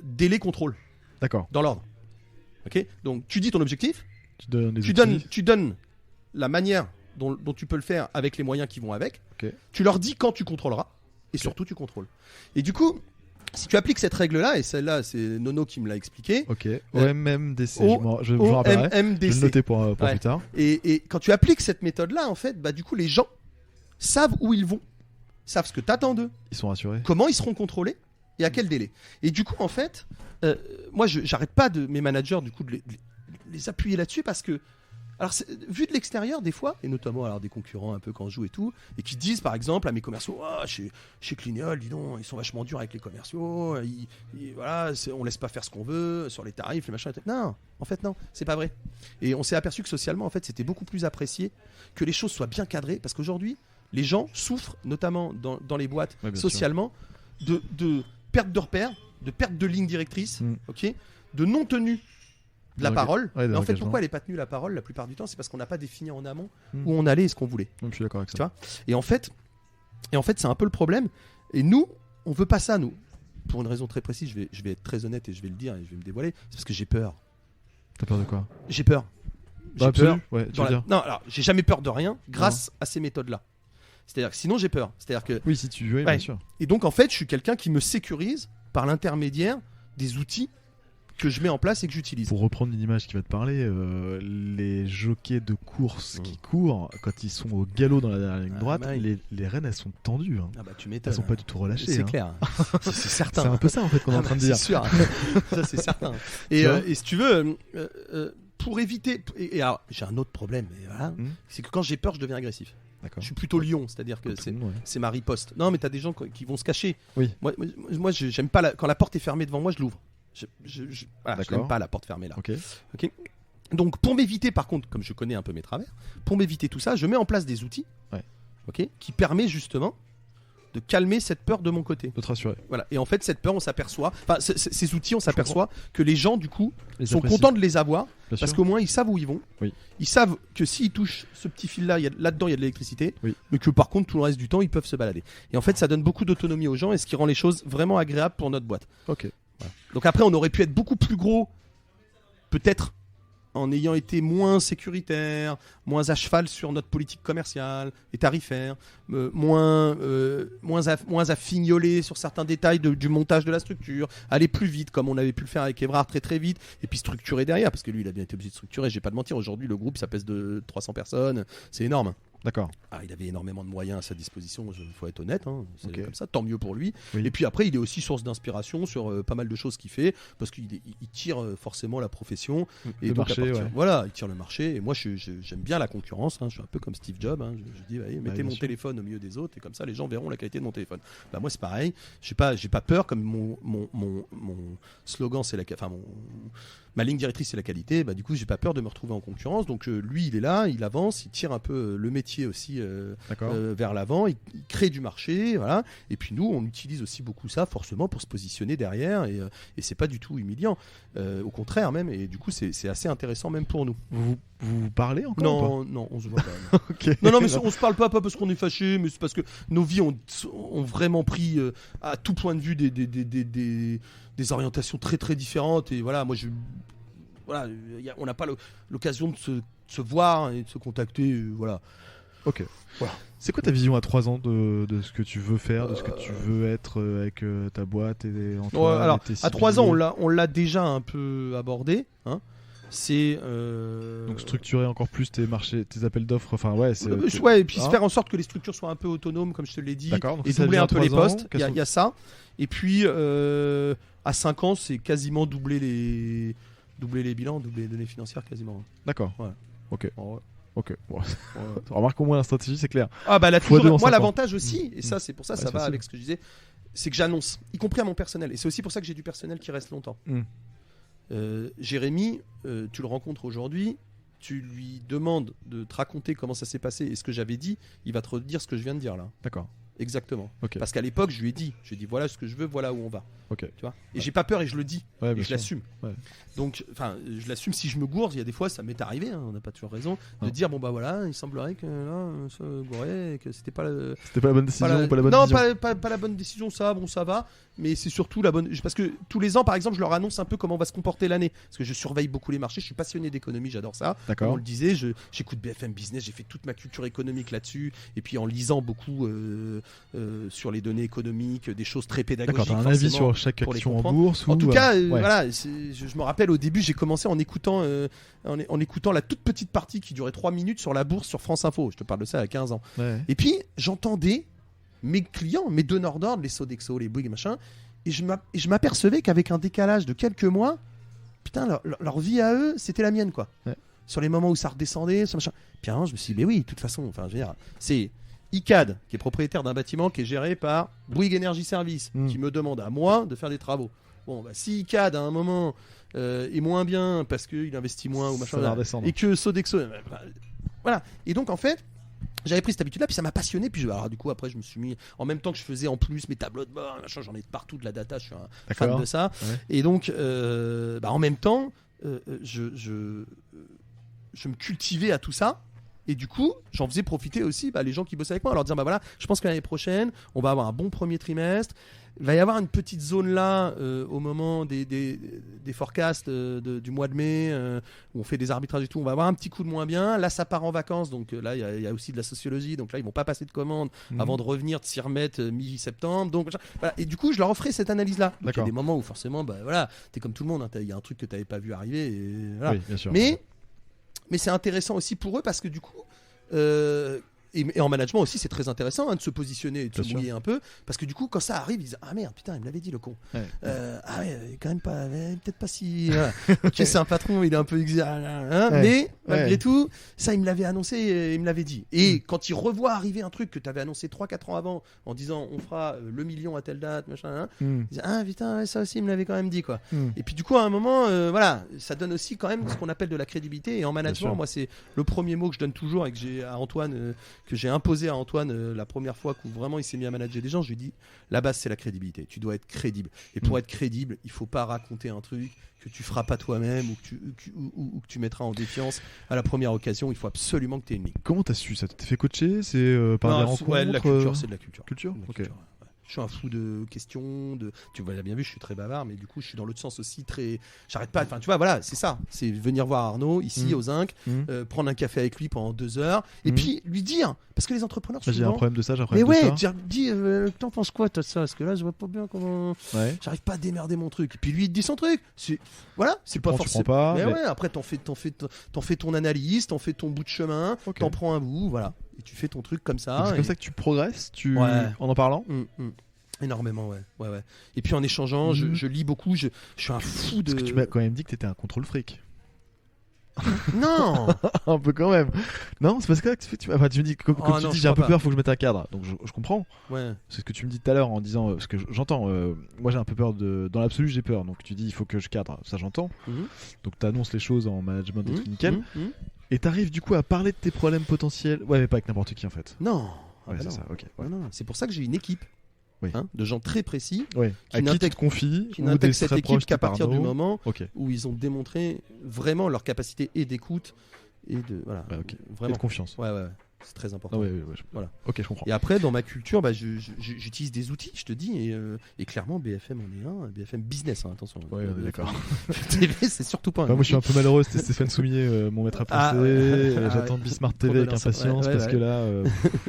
Délai, contrôle, D'accord. dans l'ordre. Ok. Donc tu dis ton objectif. Tu donnes des Tu outils. donnes la manière dont tu peux le faire avec les moyens qui vont avec. Ok. Tu leur dis quand tu contrôleras. Et surtout, tu contrôles. Et du coup, si tu appliques cette règle-là, et celle-là, c'est Nono qui me l'a expliqué. Ok. OMMDC. Je me rappellerai. Je vais le OMMDC. noter pour Ouais. plus tard. Et quand tu appliques cette méthode-là, en fait, bah, du coup, les gens savent où ils vont. savent ce que t'attends d'eux, Ils sont rassurés. comment ils seront contrôlés et à quel délai. Et du coup, en fait, moi, j'arrête pas de mes managers, du coup, de les appuyer là-dessus parce que, alors, vu de l'extérieur, des fois, et notamment alors des concurrents un peu quand je joue et tout, et qui disent par exemple à mes commerciaux, ah, chez Clignol, dis donc, ils sont vachement durs avec les commerciaux, voilà, on laisse pas faire ce qu'on veut sur les tarifs, les machins. Non, en fait, non, c'est pas vrai. Et on s'est aperçu que socialement, en fait, c'était beaucoup plus apprécié que les choses soient bien cadrées, parce qu'aujourd'hui, les gens souffrent, notamment dans les boîtes, socialement, de perte de repères, de perte de ligne directrice, ok, de non-tenue de la parole. Ouais, et en fait, pourquoi elle n'est pas tenue la parole la plupart du temps, c'est parce qu'on n'a pas défini en amont où on allait et ce qu'on voulait. Je suis d'accord avec ça. Tu vois, et en fait, c'est un peu le problème. Et nous, on veut pas ça, nous. Pour une raison très précise, je vais être très honnête et je vais le dire et je vais me dévoiler. C'est parce que j'ai peur. T'as peur de quoi? J'ai peur. J'ai peur. Ouais, tu veux dire. Non, alors, j'ai jamais peur de rien grâce à ces méthodes-là. C'est-à-dire que sinon, j'ai peur. C'est-à-dire que. Oui, si tu veux, bien sûr. Et donc, en fait, je suis quelqu'un qui me sécurise par l'intermédiaire des outils que je mets en place et que j'utilise. Pour reprendre une image qui va te parler, les jockeys de course qui courent, quand ils sont au galop dans la dernière ligne droite, les rênes elles sont tendues. Hein. Ah bah, tu m'étonnes. Elles sont pas du tout relâchées. C'est hein. clair. C'est certain. C'est un peu ça en fait qu'on est en train de dire. C'est sûr. Ça c'est certain. Et si tu veux, pour éviter. Et alors, j'ai un autre problème. Voilà, c'est que quand j'ai peur, je deviens agressif. D'accord. Je suis plutôt lion, c'est-à-dire que c'est ma riposte. Non, mais t'as des gens qui vont se cacher. Oui. Moi j'aime pas quand la porte est fermée devant moi, je l'ouvre. Voilà, je n'aime pas la porte fermée là. Ok. Donc pour m'éviter, par contre, comme je connais un peu mes travers, pour m'éviter tout ça, je mets en place des outils, qui permet justement de calmer cette peur de mon côté. De te rassurer. Voilà. Et en fait, cette peur, on s'aperçoit, enfin, ces outils, on s'aperçoit que les gens, du coup, sont apprécient. contents de les avoir, Bien parce sûr. qu'au moins, ils savent où ils vont. Oui. Ils savent que s'ils touchent ce petit fil-là, là-dedans, il y a de l'électricité, Oui. mais que par contre, tout le reste du temps, ils peuvent se balader. Et en fait, ça donne beaucoup d'autonomie aux gens, et ce qui rend les choses vraiment agréables pour notre boîte. Ok. Voilà. Donc après, on aurait pu être beaucoup plus gros, peut-être, en ayant été moins sécuritaire, moins à cheval sur notre politique commerciale et tarifaire, moins à fignoler sur certains détails du montage de la structure, aller plus vite comme on avait pu le faire avec Evrard très très vite, et puis structurer derrière, parce que lui il a bien été obligé de structurer, je vais pas te mentir, aujourd'hui le groupe ça pèse de 300 personnes, c'est énorme. D'accord. Ah, il avait énormément de moyens à sa disposition, il faut être honnête, hein, c'est Ok. comme ça, tant mieux pour lui. Oui. Et puis après, il est aussi source d'inspiration sur pas mal de choses qu'il fait, parce qu'il tire forcément la profession. Et Le donc, marché, à partir- ouais. Voilà, il tire le marché. Et moi, j'aime bien la concurrence, hein, je suis un peu comme Steve Jobs. Hein, je dis, allez, mettez bien mon sûr. téléphone au milieu des autres, et comme ça, les gens verront la qualité de mon téléphone. Bah, moi, c'est pareil. J'ai pas peur, comme mon slogan, c'est ma ligne directrice, c'est la qualité. Bah, du coup, j'ai pas peur de me retrouver en concurrence. Donc, lui, il est là, il avance, il tire un peu le métier aussi D'accord. vers l'avant, il crée du marché, voilà. Et puis nous, on utilise aussi beaucoup ça, forcément, pour se positionner derrière. Et c'est pas du tout humiliant. Au contraire, même. Et du coup, c'est assez intéressant, même pour nous. Vous parlez encore Non, on se voit pas. Ok. Non, mais on se parle pas parce qu'on est fâché, mais c'est parce que nos vies ont vraiment pris à tout point de vue des orientations très très différentes. Et voilà, moi on n'a pas l'occasion de se voir et de se contacter, voilà. Ok. Voilà. C'est quoi ta vision à 3 ans de ce que tu veux faire, de ce que tu veux être avec ta boîte et Antoine, Ouais, alors, et tes à 3 ans, ciblés on l'a déjà un peu abordé. Hein. C'est. Donc structurer encore plus tes marchés, tes appels d'offres. Enfin ouais. Ouais, et puis Hein faire en sorte que les structures soient un peu autonomes, comme je te l'ai dit, D'accord, donc et ça doubler vient un peu à les 3 ans, postes. Il y a ça. Et puis à 5 ans, c'est quasiment doubler les bilans, doubler les données financières quasiment. D'accord. Ouais. Ok. Ouais. Ok. Bon. Remarque au moins la stratégie, c'est clair. Ah bah là, Fois deux en moi 5 ans. l'avantage aussi, et ça c'est pour ça, Ouais, ça c'est va facile. avec ce que je disais, c'est que j'annonce, y compris à mon personnel. Et c'est aussi pour ça que j'ai du personnel qui reste longtemps. Jérémy, tu le rencontres aujourd'hui, tu lui demandes de te raconter comment ça s'est passé et ce que j'avais dit, il va te redire ce que je viens de dire là. D'accord. Exactement. Ok. Parce qu'à l'époque, je lui ai dit voilà ce que je veux, voilà où on va. Ok. Tu vois. Et j'ai pas peur et je le dis. Ouais, Et bien je sûr. l'assume. Ouais. Donc, enfin, je l'assume si je me gourde. Il y a des fois, ça m'est arrivé, hein, on n'a pas toujours raison, de Non. dire bon bah voilà, il semblerait que là, on se gourait et que c'était pas le. C'était pas la bonne décision, Pas la- pas la bonne non, vision. pas la bonne décision, ça va, mais c'est surtout la bonne. Parce que tous les ans, par exemple, je leur annonce un peu comment va se comporter l'année. Parce que je surveille beaucoup les marchés, je suis passionné d'économie, j'adore ça. Comme D'accord. on le disait, j'écoute BFM Business, j'ai fait toute ma culture économique là-dessus, et puis en lisant beaucoup sur les données économiques, des choses très pédagogiques. D'accord. T'as un avis forcément, sur chaque pour les action en comprendre. bourse ou En tout cas, ouais. voilà, je me rappelle au début, j'ai commencé en écoutant la toute petite partie qui durait 3 minutes sur la bourse sur France Info. Je te parle de ça à 15 ans. Ouais. Et puis, j'entendais mes clients, mes donneurs d'ordre, les Sodexo, les Bouygues et machin, et je m'apercevais qu'avec un décalage de quelques mois, putain, leur vie à eux, c'était la mienne, quoi. Ouais. Sur les moments où ça redescendait, ça machin. Puis à un moment, je me suis dit, mais oui, de toute façon, enfin, je veux dire, c'est ICAD, qui est propriétaire d'un bâtiment qui est géré par Bouygues Energy Service, qui me demande à moi de faire des travaux. Bon, bah, si ICAD, à un moment, est moins bien parce qu'il investit moins ou machin, Ça va redescendre. et que Sodexo... voilà. Et donc, en fait, j'avais pris cette habitude-là, puis ça m'a passionné. Puis alors, du coup, après, je me suis mis en même temps que je faisais en plus mes tableaux de bord, machin, j'en ai de partout de la data, je suis un fan de ça. Ouais. Et donc, en même temps, je me cultivais à tout ça. Et du coup, j'en faisais profiter aussi les gens qui bossaient avec moi, en leur disant voilà, je pense que l'année prochaine, on va avoir un bon premier trimestre. Il va y avoir une petite zone là au moment des forecasts du mois de mai où on fait des arbitrages et tout. On va avoir un petit coup de moins bien. Là, ça part en vacances, donc là, il y a aussi de la sociologie. Donc là, ils vont pas passer de commandes avant de revenir, de s'y remettre mi-septembre. Donc voilà. Et du coup, je leur offrais cette analyse-là. Donc, il y a des moments où forcément, t'es comme tout le monde. Il y a un truc que t'avais pas vu arriver. Et voilà. Oui, bien sûr. Mais c'est intéressant aussi pour eux parce que du coup, et en management aussi, c'est très intéressant de se positionner et de se mouiller un peu parce que du coup, quand ça arrive, ils disent ah merde, putain, il me l'avait dit le con. Ouais. Ah ouais, quand même pas, peut-être pas si. Voilà. Ok, c'est un patron, il est un peu mais malgré tout, ça, il me l'avait annoncé, il me l'avait dit. Et quand il revoit arriver un truc que tu avais annoncé 3-4 ans avant en disant on fera le million à telle date, machin, il dit ah putain, ça aussi, il me l'avait quand même dit quoi. Et puis du coup, à un moment, voilà, ça donne aussi quand même ce qu'on appelle de la crédibilité. Et en management, moi, c'est le premier mot que je donne toujours et que j'ai à Antoine. Que j'ai imposé à Antoine la première fois où vraiment il s'est mis à manager des gens, je lui ai dit la base c'est la crédibilité, tu dois être crédible et pour être crédible il faut pas raconter un truc que tu feras pas toi-même ou que tu mettras en défiance à la première occasion, il faut absolument que tu aies une ligne. Comment t'as su ça? Tu t'es fait coacher? C'est par des rencontres? Ouais, la culture, c'est de la culture. Ok. Je suis un fou de questions, tu vois, bien vu, je suis très bavard, mais du coup, je suis dans l'autre sens aussi très. J'arrête pas. Enfin, tu vois, voilà, c'est ça. C'est venir voir Arnaud ici au Zinc, prendre un café avec lui pendant 2 heures, et puis lui dire, parce que les entrepreneurs souvent. J'ai un problème de ça, j'ai un mais problème de ça. dis, t'en penses quoi toi de ça? Parce que là, je vois pas bien comment. Ouais. J'arrive pas à démerder mon truc. Et puis lui, il te dit son truc. Voilà, c'est pas forcément. Tu prends pas. Mais ouais, après, t'en fais ton analyse, t'en fais ton bout de chemin, t'en prends un bout, voilà, et tu fais ton truc comme ça. C'est comme ça que tu progresses, en parlant. Énormément, ouais. Et puis en échangeant, je lis beaucoup, je suis un fou de. Parce que tu m'as quand même dit que t'étais un contrôle fric. Non. Un peu quand même. Non, c'est parce que tu me dis, comme tu dis, j'ai un peu peur, faut que je mette un cadre. Donc je comprends. Ouais. C'est ce que tu me dis tout à l'heure en disant, parce que j'entends, moi j'ai un peu peur dans l'absolu, j'ai peur. Donc tu dis, il faut que je cadre, ça j'entends. Donc t'annonces les choses en management, des trucs nickel. Et t'arrives du coup à parler de tes problèmes potentiels. Ouais, mais pas avec n'importe qui en fait. Non. Ouais, c'est ça, ok. Ouais. Non. C'est pour ça que j'ai une équipe. Oui. De gens très précis qui te confient, qui n'intègrent cette équipe qu'à partir du moment okay. où ils ont démontré vraiment leur capacité et d'écoute et de voilà, vraiment et de confiance. Ouais. C'est très important. Voilà. Ok, je comprends. Et après, dans ma culture, j'utilise des outils, je te dis, et clairement, BFM en est un, BFM Business, attention. Ouais, d'accord. TV, c'est surtout pas un moi, je suis un peu malheureux, c'était Stéphane Soumier, mon maître à penser. J'attends Bismart TV avec impatience parce que là,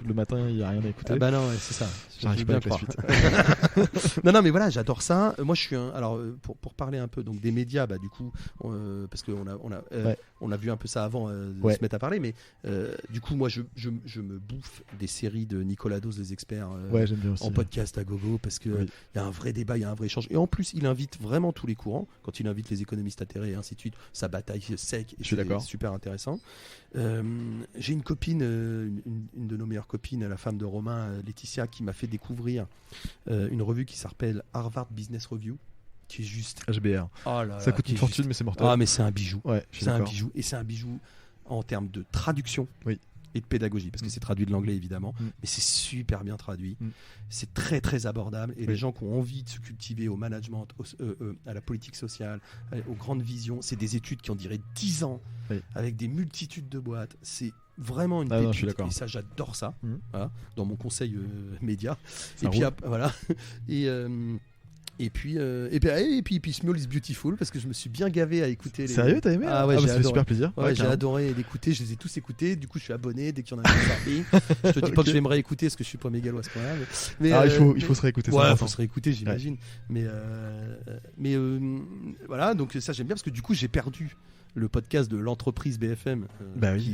le matin, il n'y a rien à écouter. Bah non, c'est ça. J'arrive pas avec la suite. non, mais voilà, j'adore ça. Moi, je suis alors, pour parler un peu donc, des médias, du coup, parce qu'on a vu un peu ça avant de se mettre à parler, mais du coup, moi, je me bouffe des séries de Nicolas Dose, les experts, j'aime bien aussi, en podcast à gogo, parce qu'il y a un vrai débat, il y a un vrai échange. Et en plus, il invite vraiment tous les courants. Quand il invite les économistes atterrés et ainsi de suite, sa bataille sec, et c'est super intéressant. J'ai une copine, une de nos meilleures copines, la femme de Romain, Laetitia, qui m'a fait découvrir une revue qui s'appelle Harvard Business Review, qui est juste HBR. Ça coûte une fortune, mais c'est mortel. Mais c'est un bijou. C'est un bijou, et c'est un bijou en termes de traduction. Et de pédagogie, parce que c'est traduit de l'anglais évidemment, mais c'est super bien traduit, c'est très très abordable, et les gens qui ont envie de se cultiver au management, à la politique sociale, aux grandes visions, c'est des études qui en diraient 10 ans, avec des multitudes de boîtes, c'est vraiment une pépite, et ça j'adore ça, voilà, dans mon conseil média, et puis voilà, et puis Small is Beautiful, parce que je me suis bien gavé à écouter les... Sérieux, t'as aimé? Ah ouais, ça fait super plaisir. J'ai adoré l'écouter, je les ai tous écoutés, du coup je suis abonné dès qu'il y en a un qui sorti. Je te dis pas que je vais me réécouter parce que je suis pas mégalo à ce point-là. Mais il faut se réécouter. Ouais, il faut se réécouter, j'imagine. Mais voilà, donc ça j'aime bien parce que du coup j'ai perdu le podcast de l'entreprise BFM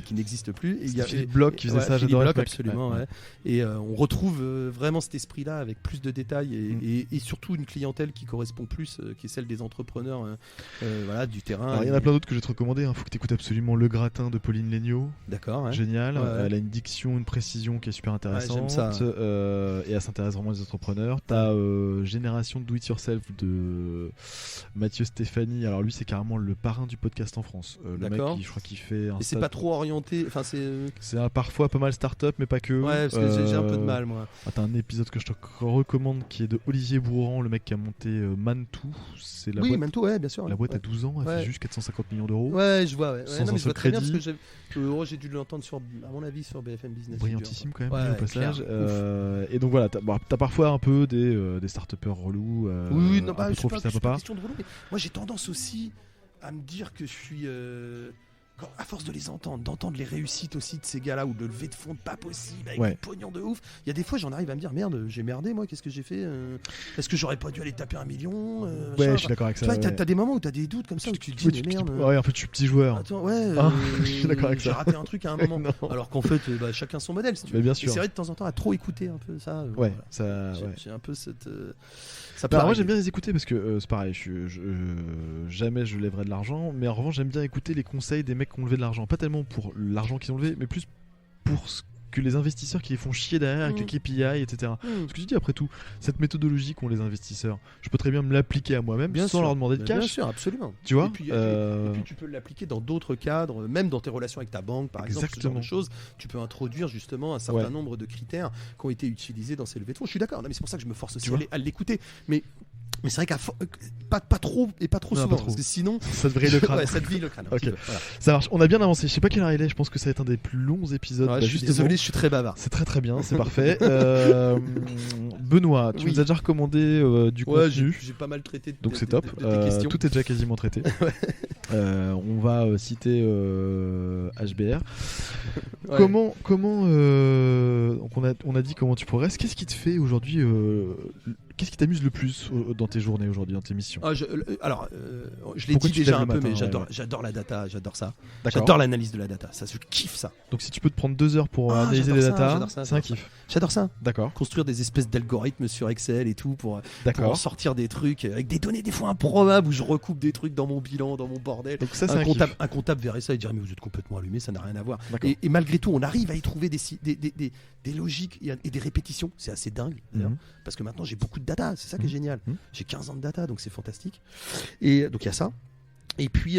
qui n'existe plus. Il y a Philippe Bloch qui faisait ça, j'adore. Absolument. Ouais. Et on retrouve vraiment cet esprit-là avec plus de détails et surtout une clientèle qui correspond plus, qui est celle des entrepreneurs du terrain. Alors, il y en a plein d'autres que je vais te recommander. Faut que tu écoutes absolument Le Gratin de Pauline Léniaud. D'accord. Ouais. Génial. Ouais. Elle a une diction, une précision qui est super intéressante. Ouais, j'aime ça. Et elle s'intéresse vraiment aux entrepreneurs. T'as Génération Do It Yourself de Mathieu Stéphanie. Alors lui, c'est carrément le parrain du podcast en France. Le mec, je crois qu'il fait. Et c'est pas trop orienté. Enfin, c'est parfois pas mal start-up, mais pas que. Ouais, parce que j'ai un peu de mal, moi. T'as un épisode que je te recommande qui est de Olivier Bourran, le mec qui a monté Mantou. C'est la boîte. Mantou, ouais, bien sûr. La boîte a 12 ans, elle fait juste 450 millions d'euros. Ouais, je vois. Ouais. Sans non, mais je vois très bien crédit. parce que j'ai dû l'entendre à mon avis sur BFM Business. Brillantissime quand même, au passage. Clair, et donc voilà, t'as parfois un peu des start-upers relous. Oui, non, un peu trop c'est pas question de relou, mais moi j'ai tendance aussi à me dire que je suis. À force de les entendre, d'entendre les réussites aussi de ces gars-là ou de lever de fonds pas possible avec du pognon de ouf, il y a des fois j'en arrive à me dire merde, j'ai merdé moi, qu'est-ce que j'ai fait est-ce que j'aurais pas dû aller taper 1 million Ouais, je suis d'accord avec ça. Tu vois, t'as des moments où t'as des doutes comme ça où tu te dis mais merde. Ouais, en fait, je suis petit joueur. Attends, je suis d'accord avec ça. J'ai raté un truc à un moment. Alors qu'en fait, chacun son modèle. Si tu veux. Mais bien sûr. Et c'est vrai de temps en temps à trop écouter un peu ça. Ouais, voilà. J'ai un peu cette. Ça moi j'aime bien les écouter parce que c'est pareil, jamais je lèverai de l'argent, mais en revanche j'aime bien écouter les conseils des mecs qui ont levé de l'argent. Pas tellement pour l'argent qu'ils ont levé, mais plus pour ce que les investisseurs qui les font chier derrière avec les KPI, etc. Ce que tu dis après tout, cette méthodologie qu'ont les investisseurs, je peux très bien me l'appliquer à moi-même sans leur demander de cash. Bien sûr, absolument. Tu vois, et puis tu peux l'appliquer dans d'autres cadres, même dans tes relations avec ta banque, par exemple, ce genre de choses. Tu peux introduire justement un certain nombre de critères qui ont été utilisés dans ces levées de fonds. Je suis d'accord, mais c'est pour ça que je me force aussi à l'écouter. Mais c'est vrai pas trop et pas trop souvent, parce que sinon ça te vrille le crâne. Ça te vrille le crâne. Okay. Voilà. Ça marche. On a bien avancé. Je sais pas quelle heure il est. Je pense que ça va être un des plus longs épisodes. Je suis désolé, je suis très bavard. C'est très bien, c'est parfait. Benoît, tu nous as déjà recommandé du contenu. J'ai pas mal traité. Donc c'est top. Tout est déjà quasiment traité. On va citer HBR. Ouais. Comment donc on a dit comment tu progresses. Qu'est-ce qui te fait aujourd'hui qu'est-ce qui t'amuse le plus dans tes journées aujourd'hui, dans tes missions? Je l'ai dit déjà un peu, mais j'adore la data, j'adore ça. J'adore l'analyse de la data, ça, je kiffe ça. Donc si tu peux te prendre 2 heures pour analyser les data, c'est un kiff. J'adore ça. D'accord. Construire des espèces d'algorithmes sur Excel et tout pour sortir des trucs avec des données des fois improbables où je recoupe des trucs dans mon bilan, dans mon bordel. Donc ça, un comptable verrait ça et dirait mais vous êtes complètement allumé, ça n'a rien à voir. Et malgré tout, on arrive à y trouver des logiques et des répétitions. C'est assez dingue d'ailleurs, parce que maintenant j'ai beaucoup de data, c'est ça qui est génial. J'ai 15 ans de data, donc c'est fantastique. Et donc il y a ça. Et puis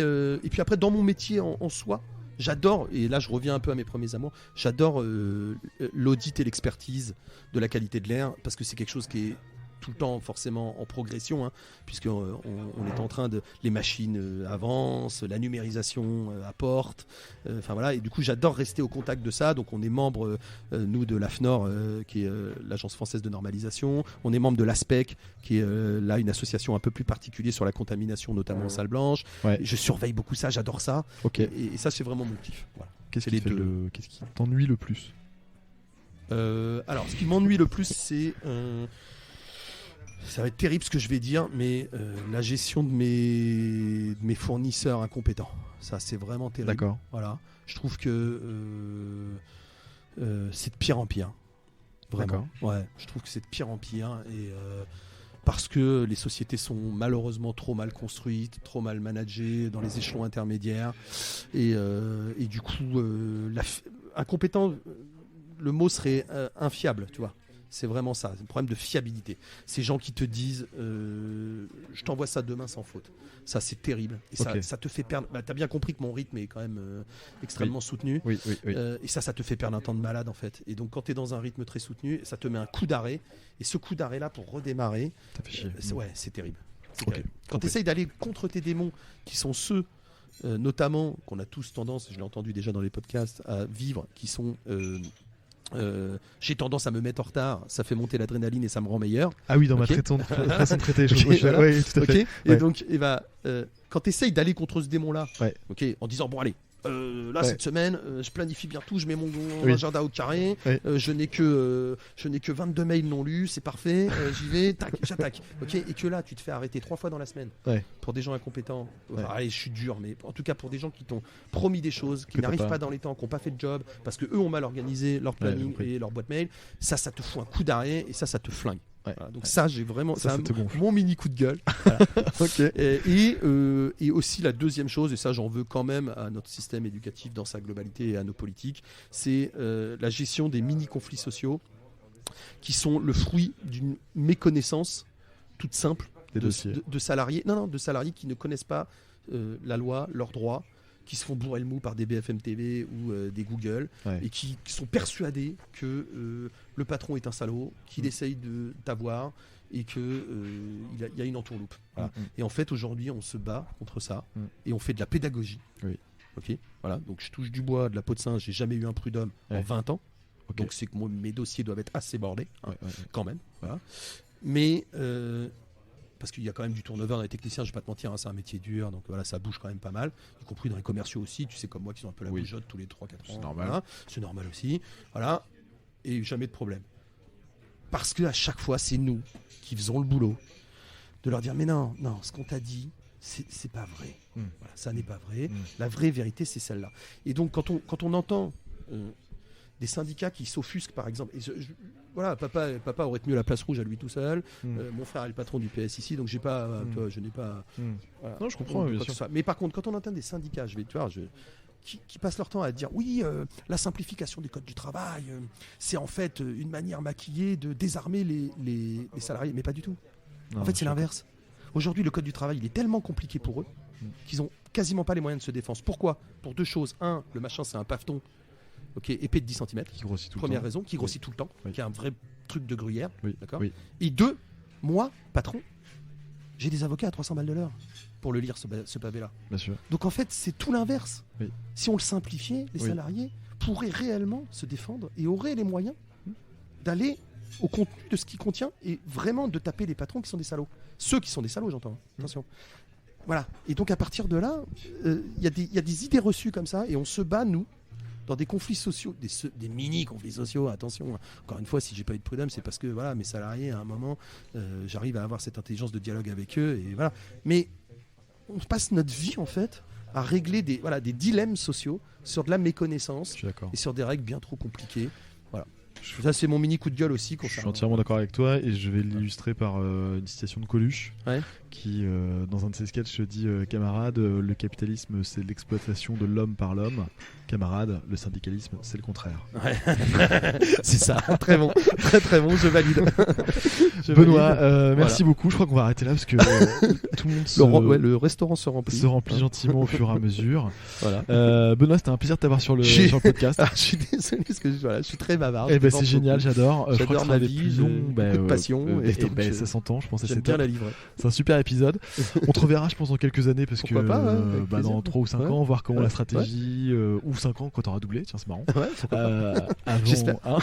après, dans mon métier en soi, j'adore, et là je reviens un peu à mes premiers amours, j'adore l'audit et l'expertise de la qualité de l'air, parce que c'est quelque chose qui est tout le temps forcément en progression, puisqu'on est en train de... Les machines avancent, la numérisation apporte, voilà, et du coup j'adore rester au contact de ça. Donc on est membre, nous, de l'AFNOR, qui est l'Agence française de normalisation, on est membre de l'ASPEC, qui est là une association un peu plus particulière sur la contamination, notamment en salle blanche. Je surveille beaucoup ça, j'adore ça, et ça c'est vraiment mon kiff. Voilà. Qu'est-ce qui t'ennuie le plus? Alors ce qui m'ennuie le plus, c'est... ça va être terrible ce que je vais dire, mais la gestion de mes fournisseurs incompétents, ça c'est vraiment terrible. D'accord. Voilà. Je trouve que c'est de pire en pire. Vraiment. Ouais, je trouve que c'est de pire en pire, et parce que les sociétés sont malheureusement trop mal construites, trop mal managées dans les échelons intermédiaires, et du coup incompétent, le mot serait infiable, tu vois. C'est vraiment ça, c'est un problème de fiabilité. Ces gens qui te disent je t'envoie ça demain sans faute. Ça c'est terrible. Et ça te fait perdre. T'as bien compris que mon rythme est quand même extrêmement soutenu. Oui. Et ça te fait perdre un temps de malade en fait. Et donc quand tu es dans un rythme très soutenu, ça te met un coup d'arrêt. Et ce coup d'arrêt là pour redémarrer, c'est terrible. Quand tu essayes d'aller contre tes démons, qui sont ceux notamment qu'on a tous tendance, je l'ai entendu déjà dans les podcasts, à vivre, qui sont... j'ai tendance à me mettre en retard, ça fait monter l'adrénaline et ça me rend meilleur. Ah oui, dans ma façon de traiter les choses. Voilà. Oui, tout à fait. Et donc, quand tu essayes d'aller contre ce démon-là, en disant bon allez, là Ouais. cette semaine, je planifie bien tout, je mets mon Oui. agenda au carré, Ouais. je n'ai que 22 mails non lus, c'est parfait, j'y vais, tac, j'attaque. Ok, et que là, tu te fais arrêter 3 fois dans la semaine Ouais. pour des gens incompétents. Ouais. Allez, je suis dur, mais en tout cas pour des gens qui t'ont promis des choses, qui Que t'as n'arrivent pas. pas dans les temps, qui n'ont pas fait de job, parce que eux ont mal organisé leur j'ai planning compris. et leur boîte mail, ça te fout un coup d'arrêt et ça te flingue. Ouais. Voilà, donc Ouais. ça, j'ai vraiment, Ça c'est te gonfle. mon mini coup de gueule. Ok. Et aussi la deuxième chose, et ça j'en veux quand même à notre système éducatif dans sa globalité et à nos politiques, c'est la gestion des mini-conflits sociaux qui sont le fruit d'une méconnaissance toute simple Des dossiers. de salariés, de salariés qui ne connaissent pas la loi, leurs droits, qui se font bourrer le mou par des BFM TV ou des Google, Ouais. et qui sont persuadés que le patron est un salaud, qu'il essaye de t'avoir et qu'il y a une entourloupe. Voilà. Et en fait, aujourd'hui, on se bat contre ça et on fait de la pédagogie. Oui. Ok. Voilà. Donc, je touche du bois, de la peau de singe. J'ai jamais eu un prud'homme en Ouais. 20 ans. Ok. Donc, c'est que mes dossiers doivent être assez bordés, hein, Ouais, ouais, ouais. quand même. Voilà. Mais parce qu'il y a quand même du turnover dans les techniciens, je vais pas te mentir, hein, c'est un métier dur, donc voilà, ça bouge quand même pas mal, y compris dans les commerciaux aussi, tu sais comme moi qui sont un peu la Oui. bougeotte tous les 3-4 ans. C'est normal. Voilà. C'est normal aussi. Voilà. Et jamais de problème. Parce que à chaque fois, c'est nous qui faisons le boulot de leur dire mais non, ce qu'on t'a dit, c'est pas vrai. Voilà, ça n'est pas vrai. La vraie vérité, c'est celle-là. Et donc quand on entend des syndicats qui s'offusquent, par exemple, et voilà, papa aurait tenu la place rouge à lui tout seul. Mon frère est le patron du PS ici, donc j'ai pas, je n'ai pas. Voilà, Non, je comprends, bien quoi que sûr. ce soit. Mais par contre, quand on entend des syndicats, qui passent leur temps à dire oui, la simplification des codes du travail, c'est en fait une manière maquillée de désarmer les salariés, mais pas du tout. Non, En fait, je c'est l'inverse. Aujourd'hui, le code du travail, il est tellement compliqué pour eux qu'ils ont quasiment pas les moyens de se défendre. Pourquoi ? Pour deux choses. Un, le machin, c'est un paveton, ok, épais de 10 cm. Qui grossit tout Première le temps. raison, qui grossit tout le temps, Oui. qui est un vrai truc de gruyère. Oui. D'accord. Oui. Et deux, moi, patron, j'ai des avocats à 300 balles de l'heure pour le lire, ce pavé-là. Bien sûr. Donc en fait, c'est tout l'inverse. Oui. Si on le simplifiait, les Oui. salariés pourraient réellement se défendre et auraient les moyens d'aller au contenu de ce qu'il contient et vraiment de taper les patrons qui sont des salauds. Ceux qui sont des salauds, j'entends. Attention. Voilà. Et donc à partir de là, il y a des idées reçues comme ça et on se bat, nous, dans des conflits sociaux, des mini-conflits sociaux. Attention, encore une fois, si j'ai pas eu de prud'homme, c'est parce que voilà, mes salariés, à un moment, j'arrive à avoir cette intelligence de dialogue avec eux. Et voilà. Mais on passe notre vie, en fait, à régler des dilemmes sociaux sur de la méconnaissance Je suis d'accord. et sur des règles bien trop compliquées. Voilà. Ça, c'est mon mini coup de gueule aussi. Je suis concernant- entièrement d'accord avec toi et je vais l'illustrer par une citation de Coluche Ouais. qui, dans un de ses sketchs, dit camarade, le capitalisme c'est l'exploitation de l'homme par l'homme. Camarade, le syndicalisme c'est le contraire. Ouais. C'est ça. Très bon. Très très bon. Je valide. Je Benoît, valide. merci beaucoup. Je crois qu'on va arrêter là parce que tout le monde Le restaurant se remplit. se remplit gentiment au fur et à mesure. Voilà. Benoît, c'était un plaisir de t'avoir sur le podcast. Ah, je suis désolé parce que je suis très bavard. Eh je ben, dépense c'est génial, beaucoup. j'adore. Je crois J'adore que ma c'est un des vie, plus j'ai longs, beaucoup de passion, et donc, ça s'entend, je pense que J'aime c'est bien top. la livrer. C'est un super épisode. On te reverra, je pense, dans quelques années parce Pourquoi que pas, ouais, avec plaisir. dans 3 ou 5 Ouais. ans, voir comment Ouais. la stratégie, ou 5 ans quand t'auras doublé, tiens, c'est marrant. Ouais, pourquoi pas. Avant, J'espère. hein.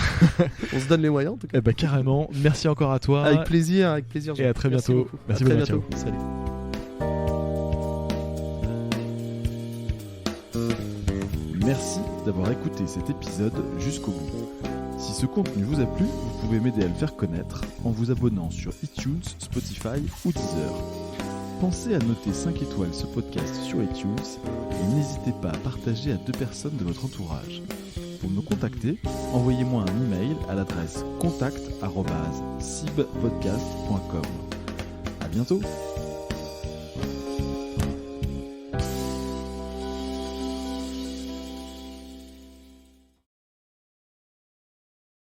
On se donne les moyens en tout cas. Eh ben, carrément. Merci encore à toi. Avec plaisir. Et à très Merci bientôt. beaucoup. Merci à très Benoît, bientôt. Salut. Merci d'avoir écouté cet épisode jusqu'au bout. Si ce contenu vous a plu, vous pouvez m'aider à le faire connaître en vous abonnant sur iTunes, Spotify ou Deezer. Pensez à noter 5 étoiles ce podcast sur iTunes et n'hésitez pas à partager à 2 personnes de votre entourage. Pour me contacter, envoyez-moi un email à l'adresse contact@cibpodcast.com. À bientôt.